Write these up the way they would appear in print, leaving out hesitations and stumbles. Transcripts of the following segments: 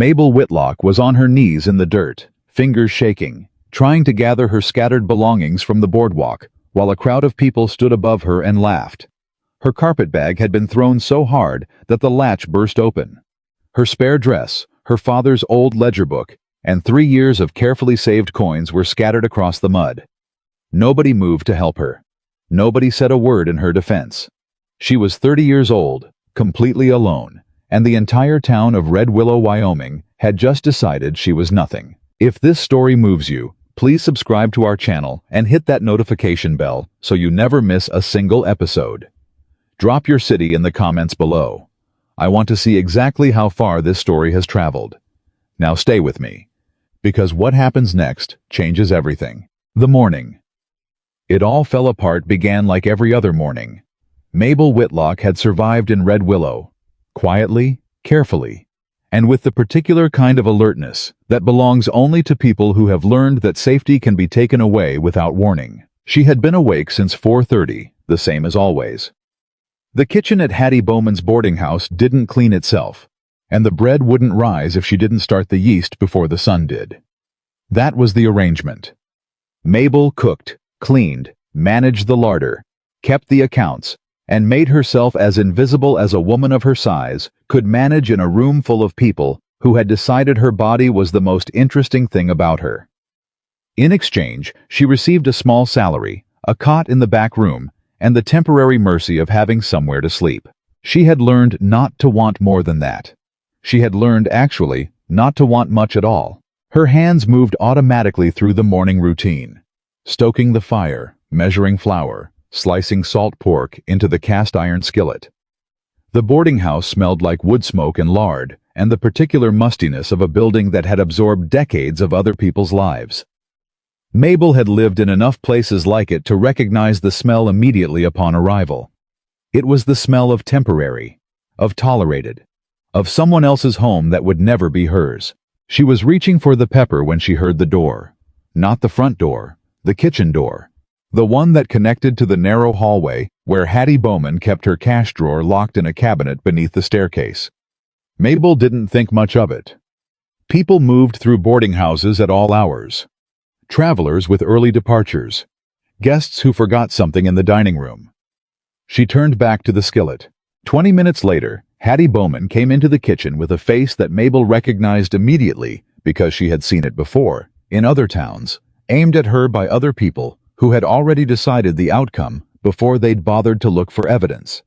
Mabel Whitlock was on her knees in the dirt, fingers shaking, trying to gather her scattered belongings from the boardwalk, while a crowd of people stood above her and laughed. Her carpetbag had been thrown so hard that the latch burst open. Her spare dress, her father's old ledger book, and 3 years of carefully saved coins were scattered across the mud. Nobody moved to help her. Nobody said a word in her defense. She was 30 years old, completely alone, and the entire town of Red Willow, Wyoming, had just decided she was nothing. If this story moves you, please subscribe to our channel and hit that notification bell so you never miss a single episode. Drop your city in the comments below. I want to see exactly how far this story has traveled. Now stay with me, because what happens next changes everything. The morning. It all fell apart began like every other morning. Mabel Whitlock had survived in Red Willow, quietly, carefully, and with the particular kind of alertness that belongs only to people who have learned that safety can be taken away without warning. She had been awake since 4:30, the same as always. The kitchen at Hattie Bowman's boarding house didn't clean itself, and the bread wouldn't rise if she didn't start the yeast before the sun did. That was the arrangement. Mabel cooked, cleaned, managed the larder, kept the accounts, and made herself as invisible as a woman of her size could manage in a room full of people who had decided her body was the most interesting thing about her. In exchange, she received a small salary, a cot in the back room, and the temporary mercy of having somewhere to sleep. She had learned not to want more than that. She had learned, actually, not to want much at all. Her hands moved automatically through the morning routine, stoking the fire, measuring flour, slicing salt pork into the cast-iron skillet. The boarding house smelled like wood smoke and lard, and the particular mustiness of a building that had absorbed decades of other people's lives. Mabel had lived in enough places like it to recognize the smell immediately upon arrival. It was the smell of temporary, of tolerated, of someone else's home that would never be hers. She was reaching for the pepper when she heard the door. Not the front door, the kitchen door. The one that connected to the narrow hallway where Hattie Bowman kept her cash drawer locked in a cabinet beneath the staircase. Mabel didn't think much of it. People moved through boarding houses at all hours. Travelers with early departures. Guests who forgot something in the dining room. She turned back to the skillet. 20 minutes later, Hattie Bowman came into the kitchen with a face that Mabel recognized immediately because she had seen it before, in other towns, aimed at her by other people who had already decided the outcome before they'd bothered to look for evidence.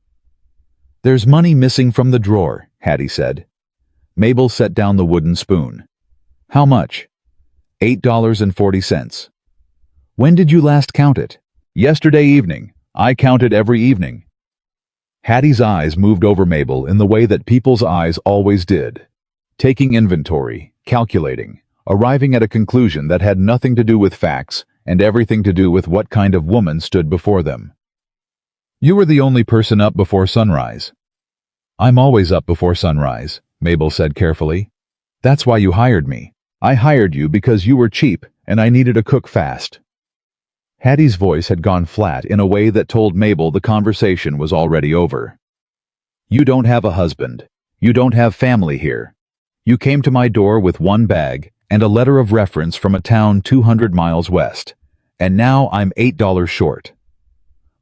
"There's money missing from the drawer," Hattie said. Mabel set down the wooden spoon. "How much?" $8.40. "When did you last count it?" "Yesterday evening. I count it every evening." Hattie's eyes moved over Mabel in the way that people's eyes always did, taking inventory, calculating, arriving at a conclusion that had nothing to do with facts and everything to do with what kind of woman stood before them. "You were the only person up before sunrise." "I'm always up before sunrise," Mabel said carefully. "That's why you hired me. I hired you because you were cheap and I needed a cook fast." Hattie's voice had gone flat in a way that told Mabel the conversation was already over. "You don't have a husband. You don't have family here. You came to my door with one bag and a letter of reference from a town 200 miles west, and now I'm $8 short.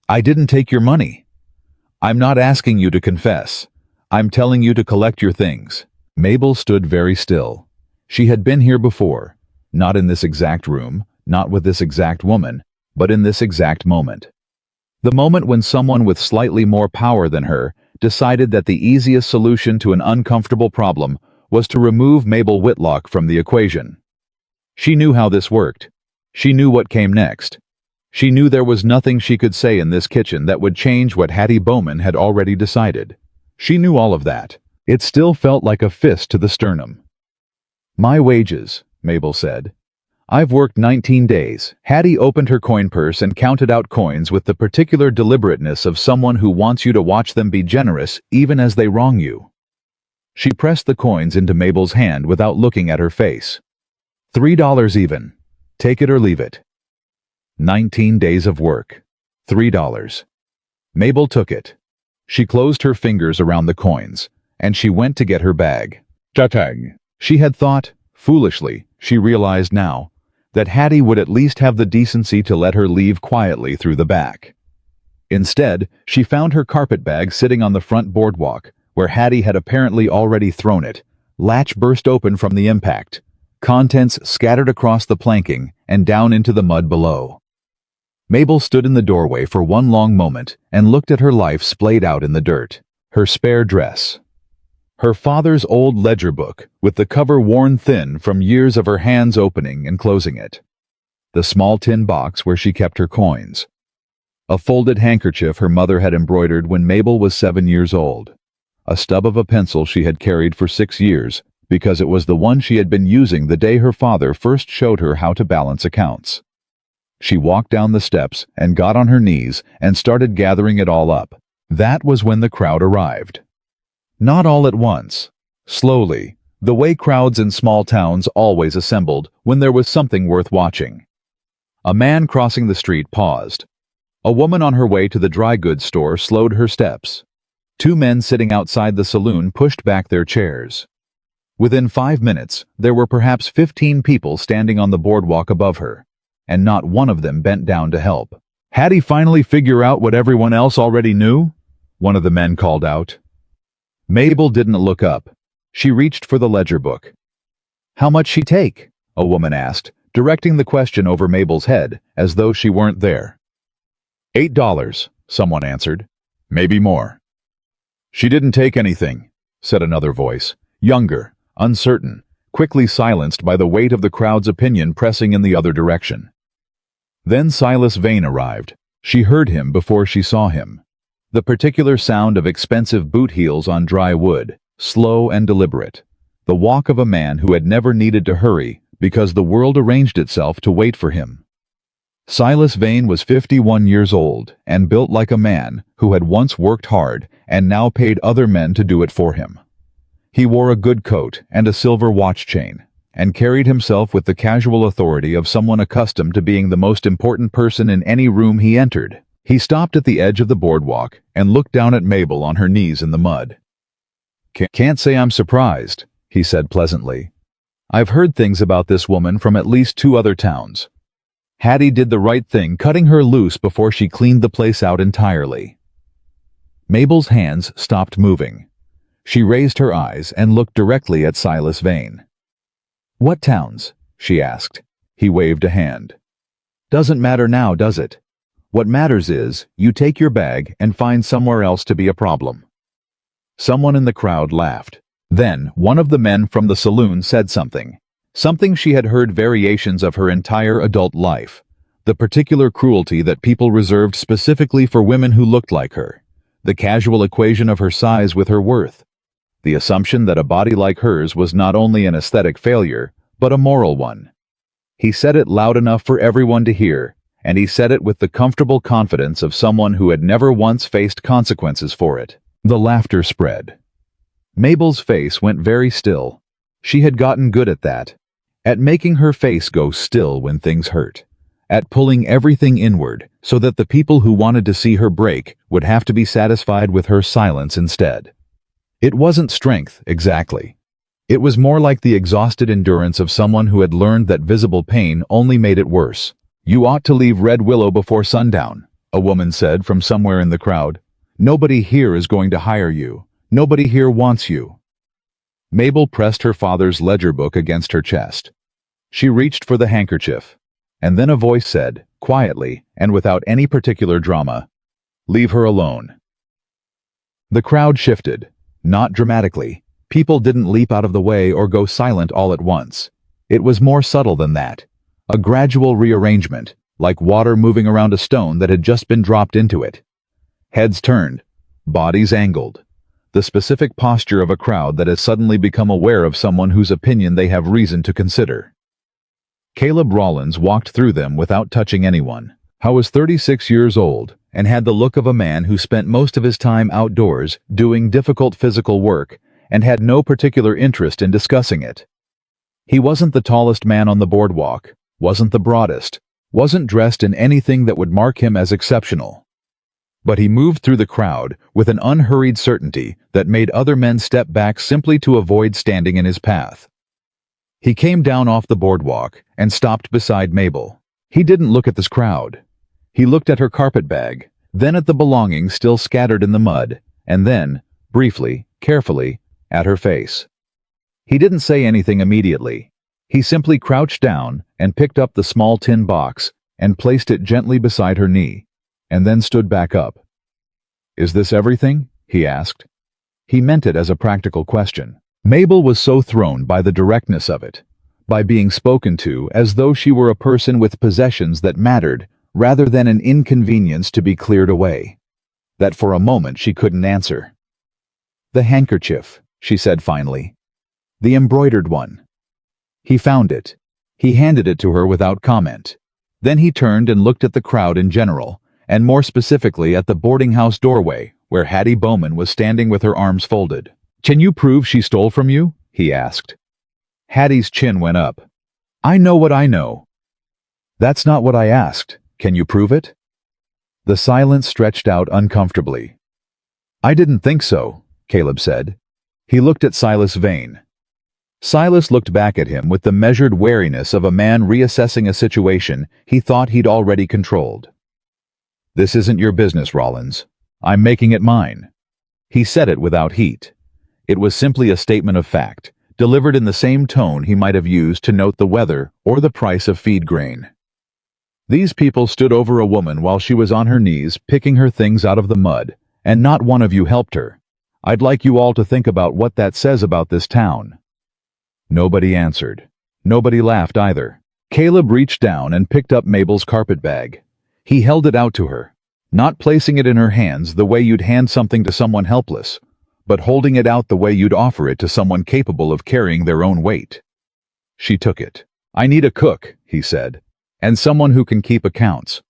I didn't take your money. I'm not asking you to confess. I'm telling you to collect your things." Mabel stood very still. She had been here before, not in this exact room, not with this exact woman, but in this exact moment. The moment when someone with slightly more power than her decided that the easiest solution to an uncomfortable problem was to remove Mabel Whitlock from the equation. She knew how this worked. She knew what came next. She knew there was nothing she could say in this kitchen that would change what Hattie Bowman had already decided. She knew all of that. It still felt like a fist to the sternum. "My wages," Mabel said. "I've worked 19 days. Hattie opened her coin purse and counted out coins with the particular deliberateness of someone who wants you to watch them be generous even as they wrong you. She pressed the coins into Mabel's hand without looking at her face. $3 even. Take it or leave it. 19 days of work. $3. Mabel took it. She closed her fingers around the coins, and she went to get her bag. Cha-tang. She had thought, foolishly, she realized now, that Hattie would at least have the decency to let her leave quietly through the back. Instead, she found her carpetbag sitting on the front boardwalk, where Hattie had apparently already thrown it. Latch burst open from the impact. Contents scattered across the planking and down into the mud below. Mabel stood in the doorway for one long moment and looked at her life splayed out in the dirt. Her spare dress. Her father's old ledger book, with the cover worn thin from years of her hands opening and closing it. The small tin box where she kept her coins. A folded handkerchief her mother had embroidered when Mabel was 7 years old. A stub of a pencil she had carried for 6 years, because it was the one she had been using the day her father first showed her how to balance accounts. She walked down the steps and got on her knees and started gathering it all up. That was when the crowd arrived. Not all at once. Slowly, the way crowds in small towns always assembled when there was something worth watching. A man crossing the street paused. A woman on her way to the dry goods store slowed her steps. 2 men sitting outside the saloon pushed back their chairs. Within 5 minutes, there were perhaps 15 people standing on the boardwalk above her, and not one of them bent down to help. "Had he finally figured out what everyone else already knew?" one of the men called out. Mabel didn't look up. She reached for the ledger book. "How much she take?" a woman asked, directing the question over Mabel's head, as though she weren't there. $8, someone answered. "Maybe more." "She didn't take anything," said another voice, younger, uncertain, quickly silenced by the weight of the crowd's opinion pressing in the other direction. Then Silas Vane arrived. She heard him before she saw him. The particular sound of expensive boot heels on dry wood, slow and deliberate. The walk of a man who had never needed to hurry because the world arranged itself to wait for him. Silas Vane was 51 years old and built like a man who had once worked hard and now paid other men to do it for him. He wore a good coat and a silver watch chain, and carried himself with the casual authority of someone accustomed to being the most important person in any room he entered. He stopped at the edge of the boardwalk and looked down at Mabel on her knees in the mud. "Can't say I'm surprised," he said pleasantly. "I've heard things about this woman from at least 2 other towns. Hattie did the right thing cutting her loose before she cleaned the place out entirely." Mabel's hands stopped moving. She raised her eyes and looked directly at Silas Vane. "What towns?" she asked. He waved a hand. "Doesn't matter now, does it? What matters is, you take your bag and find somewhere else to be a problem." Someone in the crowd laughed. Then, one of the men from the saloon said something. Something she had heard variations of her entire adult life. The particular cruelty that people reserved specifically for women who looked like her. The casual equation of her size with her worth. The assumption that a body like hers was not only an aesthetic failure, but a moral one. He said it loud enough for everyone to hear, and he said it with the comfortable confidence of someone who had never once faced consequences for it. The laughter spread. Mabel's face went very still. She had gotten good at that. At making her face go still when things hurt. At pulling everything inward so that the people who wanted to see her break would have to be satisfied with her silence instead. It wasn't strength, exactly. It was more like the exhausted endurance of someone who had learned that visible pain only made it worse. "You ought to leave Red Willow before sundown," a woman said from somewhere in the crowd. "Nobody here is going to hire you. Nobody here wants you." Mabel pressed her father's ledger book against her chest. She reached for the handkerchief, and then a voice said, quietly and without any particular drama, "Leave her alone." The crowd shifted, not dramatically. People didn't leap out of the way or go silent all at once. It was more subtle than that. A gradual rearrangement, like water moving around a stone that had just been dropped into it. Heads turned, bodies angled. The specific posture of a crowd that has suddenly become aware of someone whose opinion they have reason to consider. Caleb Rollins walked through them without touching anyone. He was 36 years old and had the look of a man who spent most of his time outdoors doing difficult physical work and had no particular interest in discussing it. He wasn't the tallest man on the boardwalk, wasn't the broadest, wasn't dressed in anything that would mark him as exceptional. But he moved through the crowd with an unhurried certainty that made other men step back simply to avoid standing in his path. He came down off the boardwalk and stopped beside Mabel. He didn't look at this crowd. He looked at her carpet bag, then at the belongings still scattered in the mud, and then, briefly, carefully, at her face. He didn't say anything immediately. He simply crouched down and picked up the small tin box and placed it gently beside her knee, and then stood back up. "Is this everything?" he asked. He meant it as a practical question. Mabel was so thrown by the directness of it, by being spoken to as though she were a person with possessions that mattered rather than an inconvenience to be cleared away, that for a moment she couldn't answer. "The handkerchief," she said finally. "The embroidered one." He found it. He handed it to her without comment. Then he turned and looked at the crowd in general, and more specifically at the boarding house doorway, where Hattie Bowman was standing with her arms folded. "Can you prove she stole from you?" he asked. Hattie's chin went up. "I know what I know." "That's not what I asked. Can you prove it?" The silence stretched out uncomfortably. "I didn't think so," Caleb said. He looked at Silas Vane. Silas looked back at him with the measured wariness of a man reassessing a situation he thought he'd already controlled. "This isn't your business, Rollins. I'm making it mine." He said it without heat. It was simply a statement of fact, delivered in the same tone he might have used to note the weather or the price of feed grain. "These people stood over a woman while she was on her knees picking her things out of the mud, and not one of you helped her. I'd like you all to think about what that says about this town." Nobody answered. Nobody laughed either. Caleb reached down and picked up Mabel's carpet bag. He held it out to her, not placing it in her hands the way you'd hand something to someone helpless, but holding it out the way you'd offer it to someone capable of carrying their own weight. She took it. "I need a cook," he said, "and someone who can keep accounts.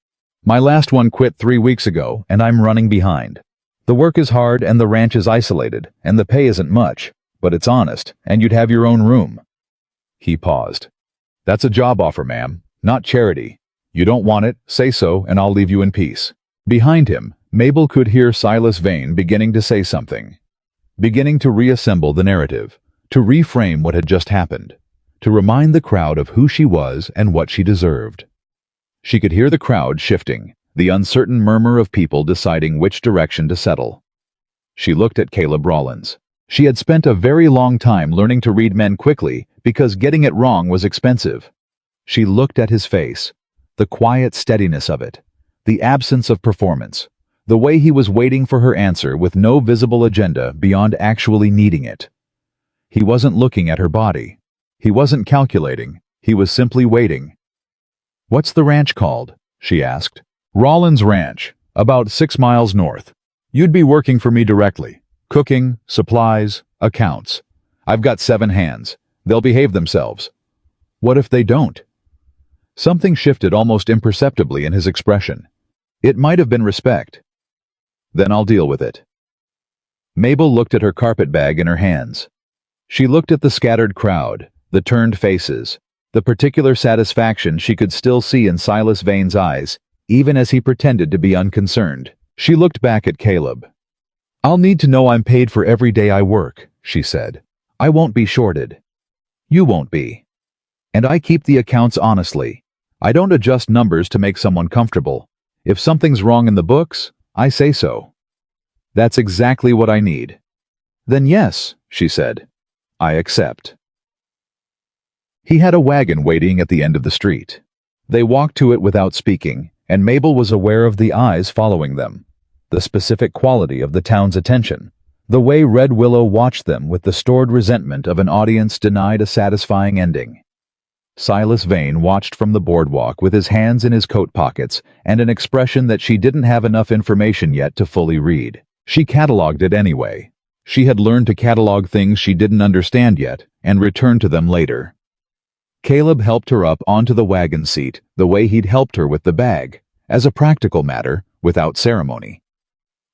My last one quit 3 weeks ago, and I'm running behind. The work is hard and the ranch is isolated, and the pay isn't much, but it's honest, and you'd have your own room." He paused. "That's a job offer, ma'am, not charity. You don't want it, say so, and I'll leave you in peace." Behind him, Mabel could hear Silas Vane beginning to say something, beginning to reassemble the narrative, to reframe what had just happened, to remind the crowd of who she was and what she deserved. She could hear the crowd shifting, the uncertain murmur of people deciding which direction to settle. She looked at Caleb Rollins. She had spent a very long time learning to read men quickly because getting it wrong was expensive. She looked at his face, the quiet steadiness of it, the absence of performance, the way he was waiting for her answer with no visible agenda beyond actually needing it. He wasn't looking at her body. He wasn't calculating. He was simply waiting. "What's the ranch called?" she asked. "Rollins Ranch, about 6 miles north. You'd be working for me directly. Cooking, supplies, accounts. I've got 7 hands. They'll behave themselves." "What if they don't?" Something shifted almost imperceptibly in his expression. It might have been respect. "Then I'll deal with it." Mabel looked at her carpet bag in her hands. She looked at the scattered crowd, the turned faces, the particular satisfaction she could still see in Silas Vane's eyes, even as he pretended to be unconcerned. She looked back at Caleb. "I'll need to know I'm paid for every day I work," she said. "I won't be shorted. You won't be. And I keep the accounts honestly. I don't adjust numbers to make someone comfortable. If something's wrong in the books, I say so. That's exactly what I need." "Then yes," she said. "I accept." He had a wagon waiting at the end of the street. They walked to it without speaking, and Mabel was aware of the eyes following them, the specific quality of the town's attention, the way Red Willow watched them with the stored resentment of an audience denied a satisfying ending. Silas Vane watched from the boardwalk with his hands in his coat pockets and an expression that she didn't have enough information yet to fully read. She cataloged it anyway. She had learned to catalog things she didn't understand yet and return to them later. Caleb helped her up onto the wagon seat the way he'd helped her with the bag, as a practical matter, without ceremony.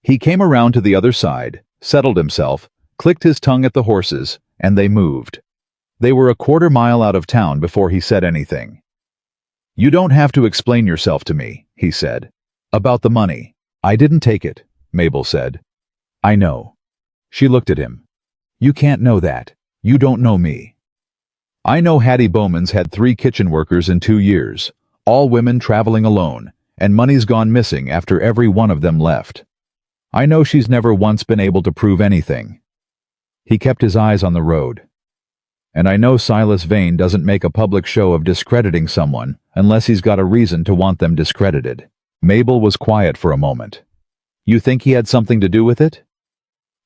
He came around to the other side, settled himself, clicked his tongue at the horses, and they moved. They were a 1/4 mile out of town before he said anything. "You don't have to explain yourself to me," he said. "About the money. I didn't take it," Mabel said. "I know." She looked at him. "You can't know that. You don't know me." I know Hattie Bowman's had 3 kitchen workers in 2 years, all women traveling alone, and money's gone missing after every one of them left. I know she's never once been able to prove anything." He kept his eyes on the road. "And I know Silas Vane doesn't make a public show of discrediting someone unless he's got a reason to want them discredited." Mabel was quiet for a moment. "You think he had something to do with it?"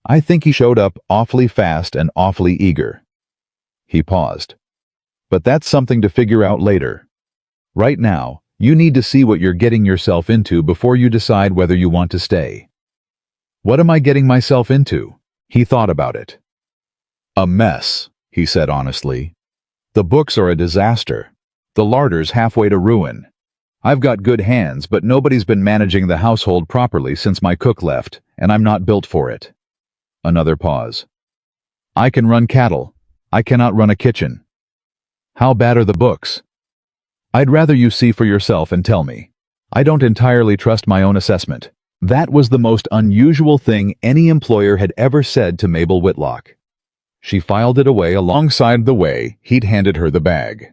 "I think he showed up awfully fast and awfully eager." He paused. "But that's something to figure out later. Right now, you need to see what you're getting yourself into before you decide whether you want to stay." "What am I getting myself into?" He thought about it. "A mess," he said honestly. "The books are a disaster. The larder's halfway to ruin. I've got good hands, but nobody's been managing the household properly since my cook left, and I'm not built for it." Another pause. "I can run cattle. I cannot run a kitchen." "How bad are the books?" "I'd rather you see for yourself and tell me. I don't entirely trust my own assessment." That was the most unusual thing any employer had ever said to Mabel Whitlock. She filed it away alongside the way he'd handed her the bag.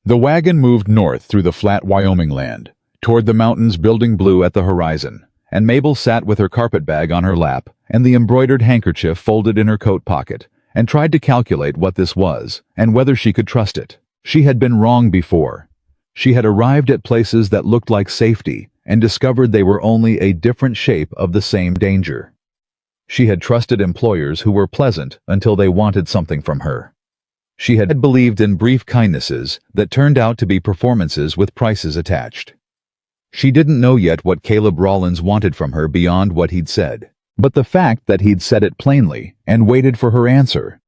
The wagon moved north through the flat Wyoming land, toward the mountains building blue at the horizon, and Mabel sat with her carpetbag on her lap and the embroidered handkerchief folded in her coat pocket, and tried to calculate what this was and whether she could trust it. She had been wrong before. She had arrived at places that looked like safety and discovered they were only a different shape of the same danger. She had trusted employers who were pleasant until they wanted something from her. She had believed in brief kindnesses that turned out to be performances with prices attached. She didn't know yet what Caleb Rollins wanted from her beyond what he'd said. But the fact that he'd said it plainly and waited for her answer,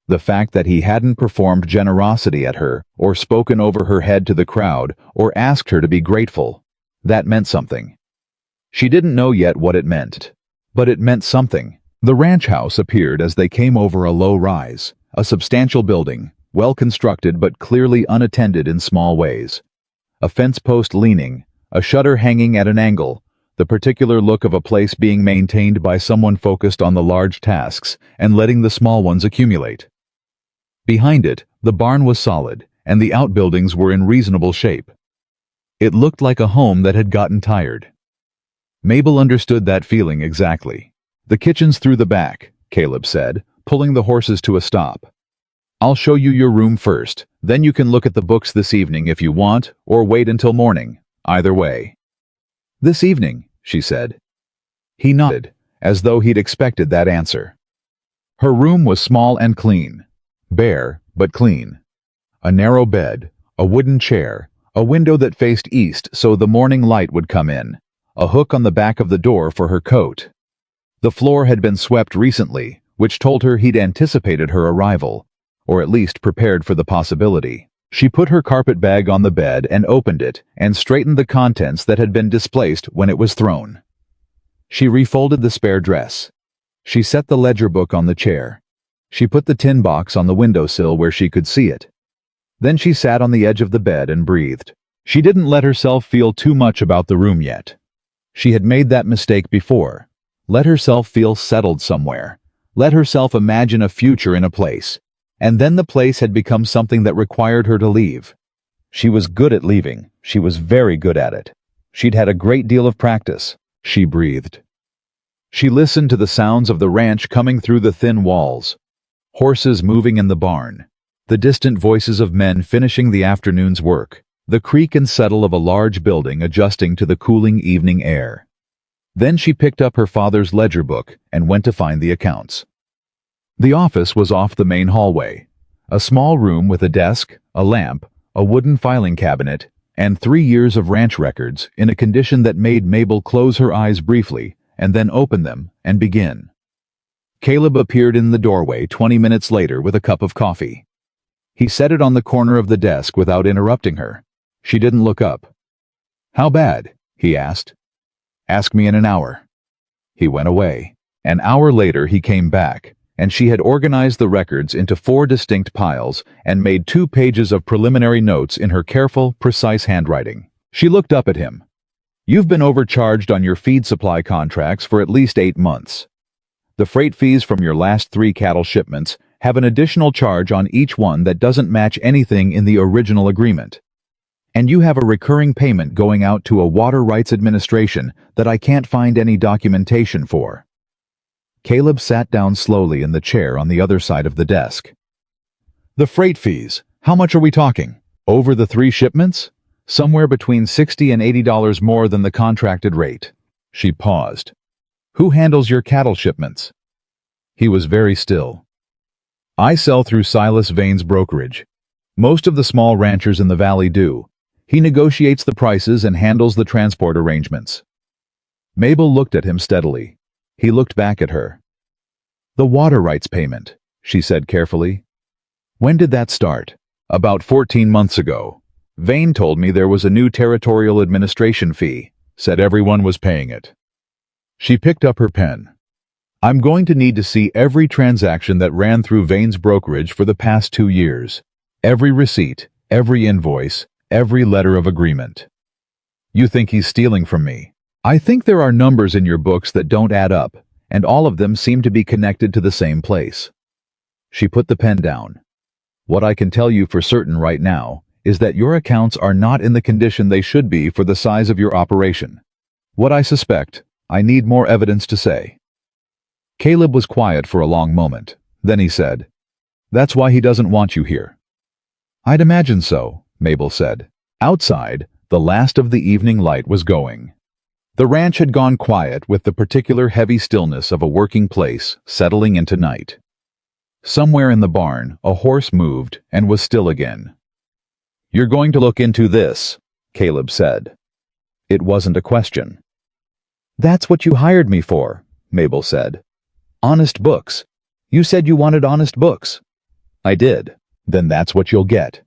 the fact that he hadn't performed generosity at her or spoken over her head to the crowd or asked her to be grateful, that meant something. She didn't know yet what it meant, but it meant something. The ranch house appeared as they came over a low rise, a substantial building, well constructed but clearly unattended in small ways. A fence post leaning, a shutter hanging at an angle, the particular look of a place being maintained by someone focused on the large tasks and letting the small ones accumulate. Behind it, the barn was solid, and the outbuildings were in reasonable shape. It looked like a home that had gotten tired. Mabel understood that feeling exactly. "The kitchen's through the back," Caleb said, pulling the horses to a stop. "I'll show you your room first, then you can look at the books this evening if you want, or wait until morning. Either way." "This evening," she said. He nodded, as though he'd expected that answer. Her room was small and clean. Bare, but clean. A narrow bed, a wooden chair, a window that faced east so the morning light would come in, a hook on the back of the door for her coat. The floor had been swept recently, which told her he'd anticipated her arrival, or at least prepared for the possibility. She put her carpetbag on the bed and opened it and straightened the contents that had been displaced when it was thrown. She refolded the spare dress. She set the ledger book on the chair. She put the tin box on the windowsill where she could see it. Then she sat on the edge of the bed and breathed. She didn't let herself feel too much about the room yet. She had made that mistake before. Let herself feel settled somewhere. Let herself imagine a future in a place. And then the place had become something that required her to leave. She was good at leaving. She was very good at it. She'd had a great deal of practice. She breathed. She listened to the sounds of the ranch coming through the thin walls. Horses moving in the barn. The distant voices of men finishing the afternoon's work. The creak and settle of a large building adjusting to the cooling evening air. Then she picked up her father's ledger book and went to find the accounts. The office was off the main hallway. A small room with a desk, a lamp, a wooden filing cabinet, and 3 years of ranch records in a condition that made Mabel close her eyes briefly and then open them and begin. Caleb appeared in the doorway 20 minutes later with a cup of coffee. He set it on the corner of the desk without interrupting her. She didn't look up. "How bad?" he asked. "Ask me in an hour." He went away. An hour later he came back, and she had organized the records into 4 distinct piles and made 2 pages of preliminary notes in her careful, precise handwriting. She looked up at him. "You've been overcharged on your feed supply contracts for at least 8 months. The freight fees from your last 3 cattle shipments have an additional charge on each one that doesn't match anything in the original agreement. And you have a recurring payment going out to a water rights administration that I can't find any documentation for. Caleb sat down slowly in the chair on the other side of the desk. The freight fees, how much are we talking? Over the 3 shipments? Somewhere between $60 and $80 more than the contracted rate. She paused. Who handles your cattle shipments? He was very still. I sell through Silas Vane's brokerage. Most of the small ranchers in the valley do. He negotiates the prices and handles the transport arrangements. Mabel looked at him steadily. He looked back at her. The water rights payment, she said carefully. When did that start? About 14 months ago. Vane told me there was a new territorial administration fee, said everyone was paying it. She picked up her pen. I'm going to need to see every transaction that ran through Vane's brokerage for the past 2 years. Every receipt, every invoice, every letter of agreement. You think he's stealing from me? I think there are numbers in your books that don't add up, and all of them seem to be connected to the same place. She put the pen down. What I can tell you for certain right now is that your accounts are not in the condition they should be for the size of your operation. What I suspect, I need more evidence to say. Caleb was quiet for a long moment. Then he said, That's why he doesn't want you here. I'd imagine so, Mabel said. Outside, the last of the evening light was going. The ranch had gone quiet with the particular heavy stillness of a working place settling into night. Somewhere in the barn, a horse moved and was still again. You're going to look into this, Caleb said. It wasn't a question. That's what you hired me for, Mabel said. Honest books. You said you wanted honest books. I did. Then that's what you'll get.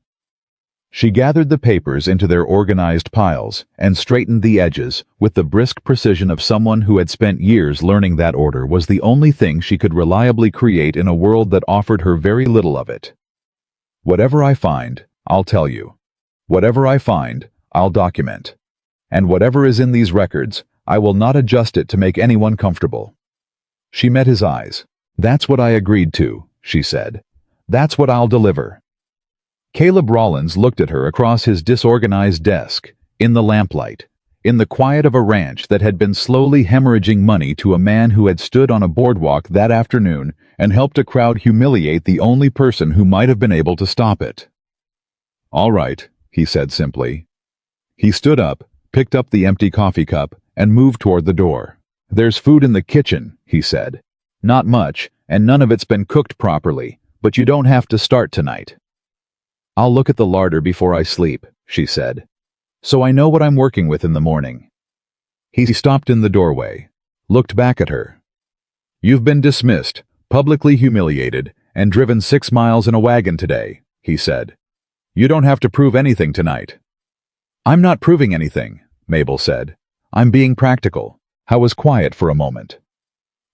She gathered the papers into their organized piles and straightened the edges with the brisk precision of someone who had spent years learning that order was the only thing she could reliably create in a world that offered her very little of it. Whatever I find, I'll tell you. Whatever I find, I'll document. And whatever is in these records, I will not adjust it to make anyone comfortable. She met his eyes. That's what I agreed to, she said. That's what I'll deliver. Caleb Rollins looked at her across his disorganized desk, in the lamplight, in the quiet of a ranch that had been slowly hemorrhaging money to a man who had stood on a boardwalk that afternoon and helped a crowd humiliate the only person who might have been able to stop it. All right, he said simply. He stood up, picked up the empty coffee cup, and moved toward the door. There's food in the kitchen, he said. Not much, and none of it's been cooked properly, but you don't have to start tonight. I'll look at the larder before I sleep, she said, so I know what I'm working with in the morning. He stopped in the doorway, looked back at her. You've been dismissed, publicly humiliated, and driven 6 miles in a wagon today, he said. You don't have to prove anything tonight. I'm not proving anything, Mabel said. I'm being practical. I was quiet for a moment.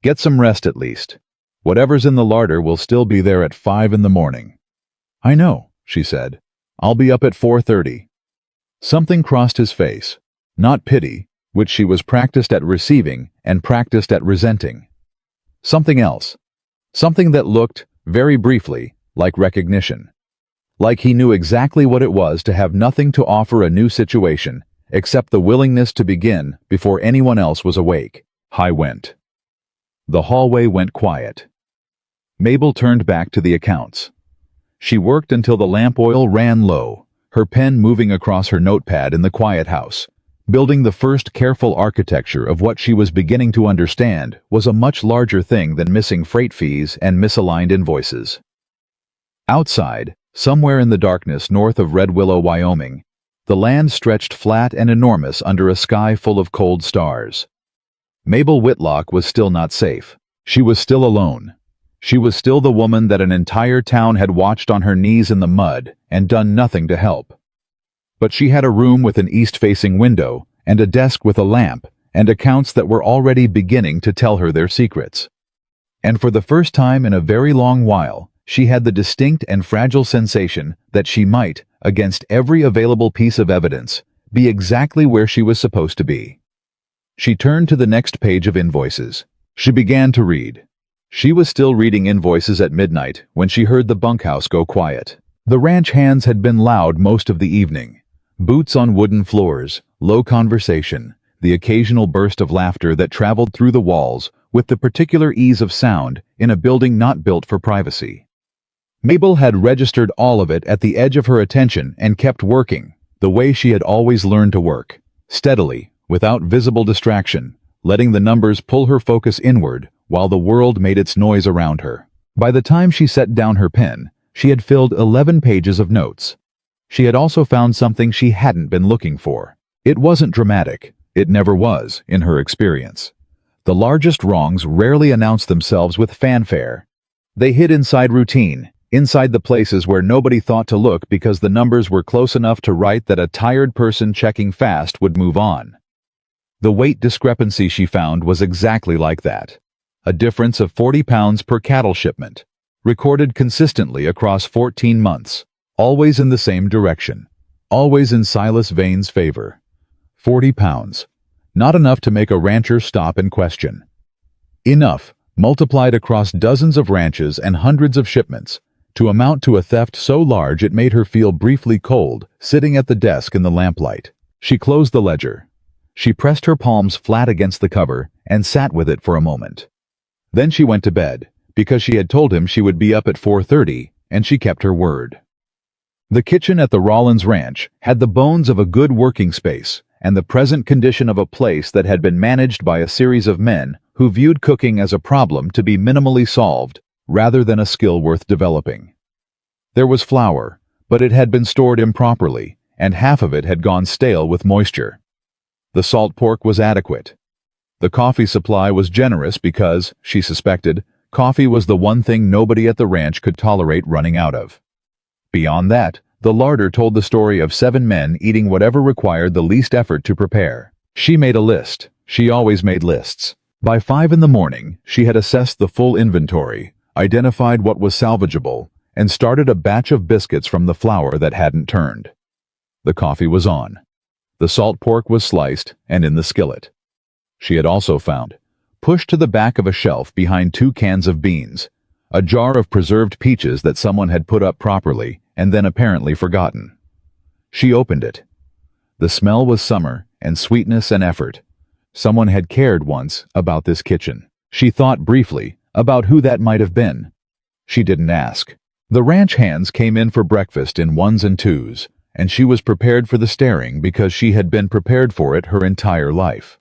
Get some rest at least. Whatever's in the larder will still be there at 5 in the morning. I know, she said. I'll be up at 4:30. Something crossed his face. Not pity, which she was practiced at receiving and practiced at resenting. Something else. Something that looked, very briefly, like recognition. Like he knew exactly what it was to have nothing to offer a new situation, except the willingness to begin before anyone else was awake. I went. The hallway went quiet. Mabel turned back to the accounts. She worked until the lamp oil ran low, her pen moving across her notepad in the quiet house, building the first careful architecture of what she was beginning to understand was a much larger thing than missing freight fees and misaligned invoices. Outside, somewhere in the darkness north of Red Willow, Wyoming, the land stretched flat and enormous under a sky full of cold stars. Mabel Whitlock was still not safe. She was still alone. She was still the woman that an entire town had watched on her knees in the mud and done nothing to help. But she had a room with an east-facing window and a desk with a lamp and accounts that were already beginning to tell her their secrets. And for the first time in a very long while, she had the distinct and fragile sensation that she might, against every available piece of evidence, be exactly where she was supposed to be. She turned to the next page of invoices. She began to read. She was still reading invoices at midnight when she heard the bunkhouse go quiet. The ranch hands had been loud most of the evening. Boots on wooden floors, low conversation, the occasional burst of laughter that traveled through the walls with the particular ease of sound in a building not built for privacy. Mabel had registered all of it at the edge of her attention and kept working, the way she had always learned to work, steadily, without visible distraction, letting the numbers pull her focus inward while the world made its noise around her. By the time she set down her pen, she had filled 11 pages of notes. She had also found something she hadn't been looking for. It wasn't dramatic. It never was, in her experience. The largest wrongs rarely announced themselves with fanfare. They hid inside routine, inside the places where nobody thought to look because the numbers were close enough to write that a tired person checking fast would move on. The weight discrepancy she found was exactly like that. A difference of 40 pounds per cattle shipment, recorded consistently across 14 months, always in the same direction, always in Silas Vane's favor. 40 pounds. Not enough to make a rancher stop and question. Enough, multiplied across dozens of ranches and hundreds of shipments, to amount to a theft so large it made her feel briefly cold, sitting at the desk in the lamplight. She closed the ledger. She pressed her palms flat against the cover and sat with it for a moment. Then she went to bed, because she had told him she would be up at 4:30, and she kept her word. The kitchen at the Rollins Ranch had the bones of a good working space and the present condition of a place that had been managed by a series of men who viewed cooking as a problem to be minimally solved rather than a skill worth developing. There was flour, but it had been stored improperly, and half of it had gone stale with moisture. The salt pork was adequate. The coffee supply was generous because, she suspected, coffee was the one thing nobody at the ranch could tolerate running out of. Beyond that, the larder told the story of 7 men eating whatever required the least effort to prepare. She made a list. She always made lists. By 5 in the morning, she had assessed the full inventory, identified what was salvageable, and started a batch of biscuits from the flour that hadn't turned. The coffee was on. The salt pork was sliced and in the skillet. She had also found, pushed to the back of a shelf behind 2 cans of beans, a jar of preserved peaches that someone had put up properly and then apparently forgotten. She opened it. The smell was summer and sweetness and effort. Someone had cared once about this kitchen. She thought briefly about who that might have been. She didn't ask. The ranch hands came in for breakfast in 1s and 2s, and she was prepared for the staring because she had been prepared for it her entire life.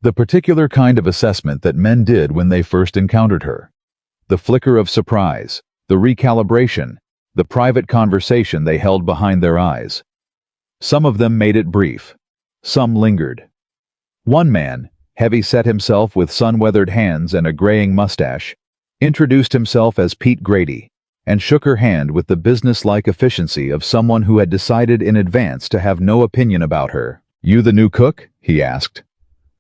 The particular kind of assessment that men did when they first encountered her. The flicker of surprise, the recalibration, the private conversation they held behind their eyes. Some of them made it brief. Some lingered. One man, heavy-set himself with sun-weathered hands and a graying mustache, introduced himself as Pete Grady, and shook her hand with the business-like efficiency of someone who had decided in advance to have no opinion about her. "You the new cook?" he asked.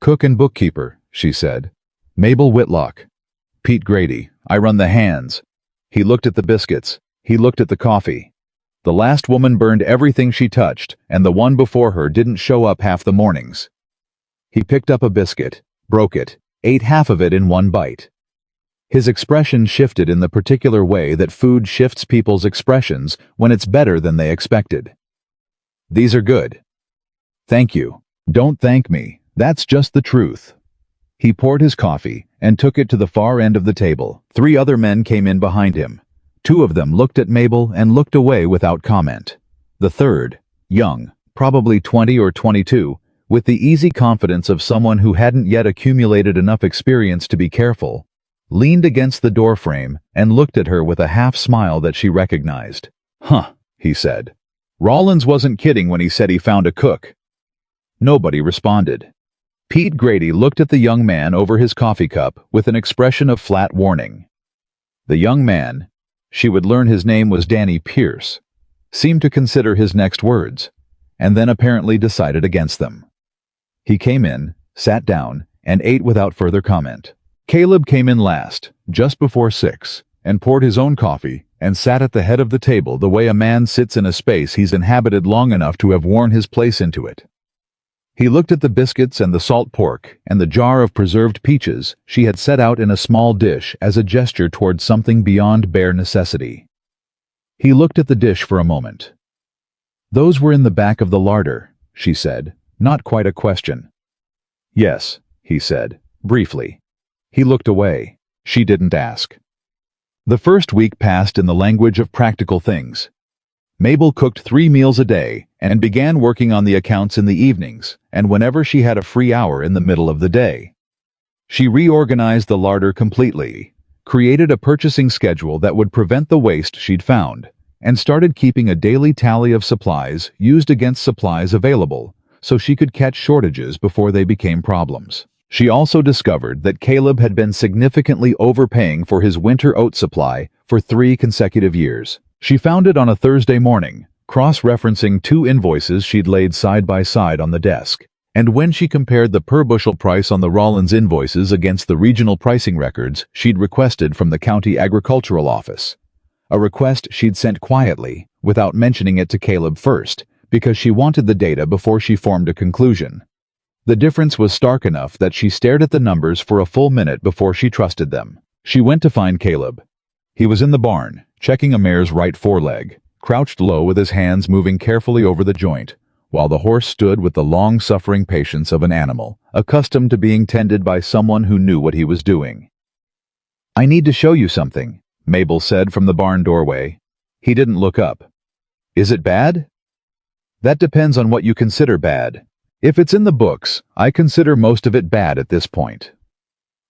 "Cook and bookkeeper," she said. "Mabel Whitlock." "Pete Grady. I run the hands." He looked at the biscuits. He looked at the coffee. The last woman burned everything she touched, and the one before her didn't show up half the mornings. He picked up a biscuit, broke it, ate half of it in one bite. His expression shifted in the particular way that food shifts people's expressions when it's better than they expected. "These are good." "Thank you." "Don't thank me. That's just the truth." He poured his coffee and took it to the far end of the table. 3 other men came in behind him. 2 of them looked at Mabel and looked away without comment. The third, young, probably 20 or 22, with the easy confidence of someone who hadn't yet accumulated enough experience to be careful, leaned against the doorframe and looked at her with a half-smile that she recognized. "Huh," he said. "Rollins wasn't kidding when he said he found a cook." Nobody responded. Pete Grady looked at the young man over his coffee cup with an expression of flat warning. The young man, she would learn his name was Danny Pierce, seemed to consider his next words, and then apparently decided against them. He came in, sat down, and ate without further comment. Caleb came in last, just before 6, and poured his own coffee and sat at the head of the table the way a man sits in a space he's inhabited long enough to have worn his place into it. He looked at the biscuits and the salt pork and the jar of preserved peaches she had set out in a small dish as a gesture toward something beyond bare necessity. He looked at the dish for a moment. "Those were in the back of the larder," she said, not quite a question. "Yes," he said, briefly. He looked away. She didn't ask. The first week passed in the language of practical things. Mabel cooked 3 meals a day and began working on the accounts in the evenings and whenever she had a free hour in the middle of the day. She reorganized the larder completely, created a purchasing schedule that would prevent the waste she'd found, and started keeping a daily tally of supplies used against supplies available so she could catch shortages before they became problems. She also discovered that Caleb had been significantly overpaying for his winter oat supply for 3 consecutive years. She found it on a Thursday morning, cross-referencing 2 invoices she'd laid side by side on the desk. And when she compared the per-bushel price on the Rollins invoices against the regional pricing records she'd requested from the county agricultural office, a request she'd sent quietly, without mentioning it to Caleb first, because she wanted the data before she formed a conclusion. The difference was stark enough that she stared at the numbers for a full minute before she trusted them. She went to find Caleb. He was in the barn, checking a mare's right foreleg, crouched low with his hands moving carefully over the joint, while the horse stood with the long-suffering patience of an animal, accustomed to being tended by someone who knew what he was doing. "I need to show you something," Mabel said from the barn doorway. He didn't look up. "Is it bad?" "That depends on what you consider bad. If it's in the books, I consider most of it bad at this point."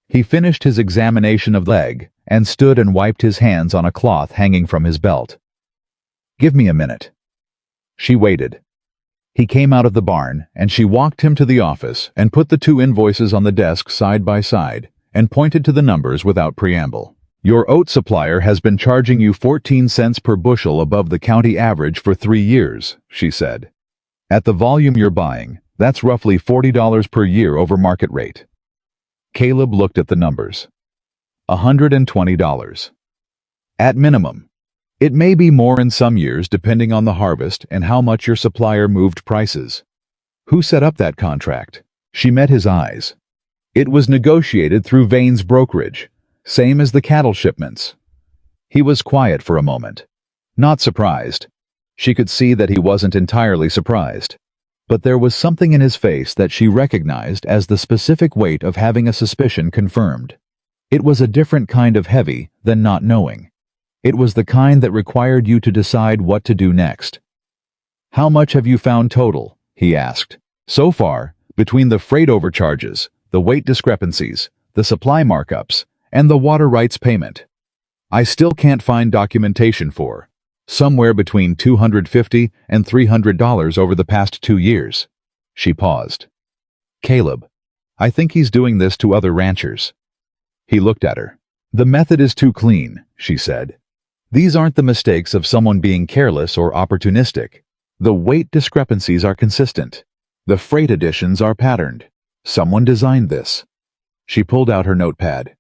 He finished his examination of the leg and stood and wiped his hands on a cloth hanging from his belt. "Give me a minute." She waited. He came out of the barn, and she walked him to the office and put the 2 invoices on the desk side by side and pointed to the numbers without preamble. "Your oat supplier has been charging you 14 cents per bushel above the county average for 3 years, she said. "At the volume you're buying, that's roughly $40 per year over market rate." Caleb looked at the numbers. $120. At minimum. It may be more in some years depending on the harvest and how much your supplier moved prices. "Who set up that contract?" She met his eyes. "It was negotiated through Vane's brokerage, same as the cattle shipments." He was quiet for a moment. Not surprised. She could see that he wasn't entirely surprised. But there was something in his face that she recognized as the specific weight of having a suspicion confirmed. It was a different kind of heavy than not knowing. It was the kind that required you to decide what to do next. "How much have you found total?" he asked. "So far, between the freight overcharges, the weight discrepancies, the supply markups, and the water rights payment. I still can't find documentation for. Somewhere between $250 and $300 over the past 2 years. She paused. "Caleb, I think he's doing this to other ranchers." He looked at her. "The method is too clean," she said. "These aren't the mistakes of someone being careless or opportunistic. The weight discrepancies are consistent. The freight additions are patterned. Someone designed this." She pulled out her notepad.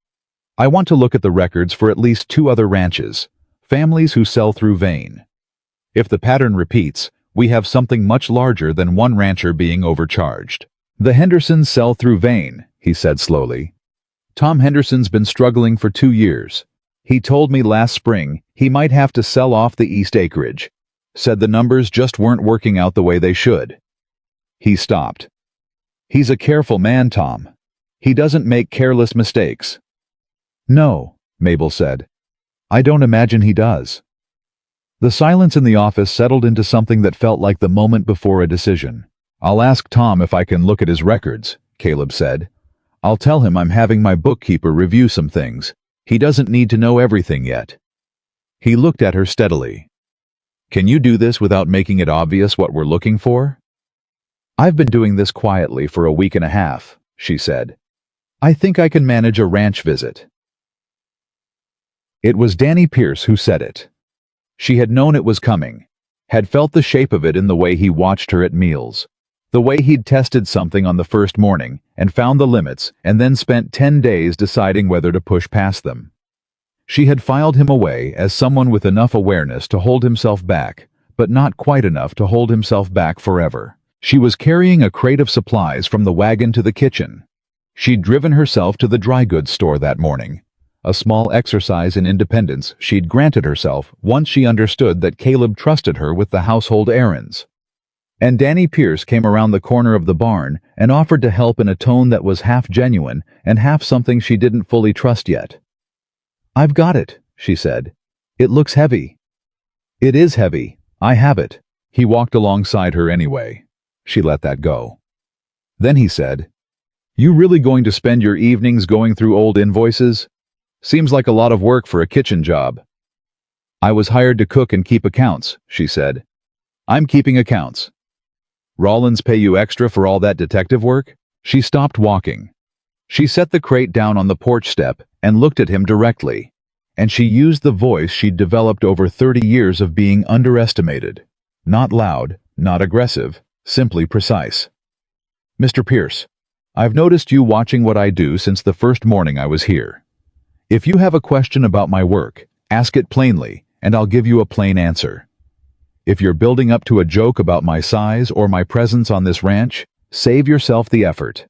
"I want to look at the records for at least 2 other ranches, families who sell through Vane. If the pattern repeats, we have something much larger than one rancher being overcharged." "The Hendersons sell through Vane," he said slowly. "Tom Henderson's been struggling for 2 years. He told me last spring he might have to sell off the east acreage. Said the numbers just weren't working out the way they should." He stopped. "He's a careful man, Tom. He doesn't make careless mistakes." "No," Mabel said. "I don't imagine he does." The silence in the office settled into something that felt like the moment before a decision. "I'll ask Tom if I can look at his records," Caleb said. "I'll tell him I'm having my bookkeeper review some things. He doesn't need to know everything yet." He looked at her steadily. "Can you do this without making it obvious what we're looking for?" "I've been doing this quietly for a week and a half," she said. "I think I can manage a ranch visit." It was Danny Pierce who said it. She had known it was coming, had felt the shape of it in the way he watched her at meals, the way he'd tested something on the first morning and found the limits and then spent 10 days deciding whether to push past them. She had filed him away as someone with enough awareness to hold himself back, but not quite enough to hold himself back forever. She was carrying a crate of supplies from the wagon to the kitchen. She'd driven herself to the dry goods store that morning, a small exercise in independence she'd granted herself once she understood that Caleb trusted her with the household errands. And Danny Pierce came around the corner of the barn and offered to help in a tone that was half genuine and half something she didn't fully trust yet. "I've got it," she said. "It looks heavy." "It is heavy. I have it." He walked alongside her anyway. She let that go. Then he said, "You really going to spend your evenings going through old invoices? Seems like a lot of work for a kitchen job." "I was hired to cook and keep accounts," she said. "I'm keeping accounts." "Rollins pay you extra for all that detective work?" She stopped walking. She set the crate down on the porch step and looked at him directly, and she used the voice she'd developed over 30 years of being underestimated. Not loud, not aggressive, simply precise. "Mr. Pierce, I've noticed you watching what I do since the first morning I was here. If you have a question about my work, ask it plainly, and I'll give you a plain answer. If you're building up to a joke about my size or my presence on this ranch, save yourself the effort.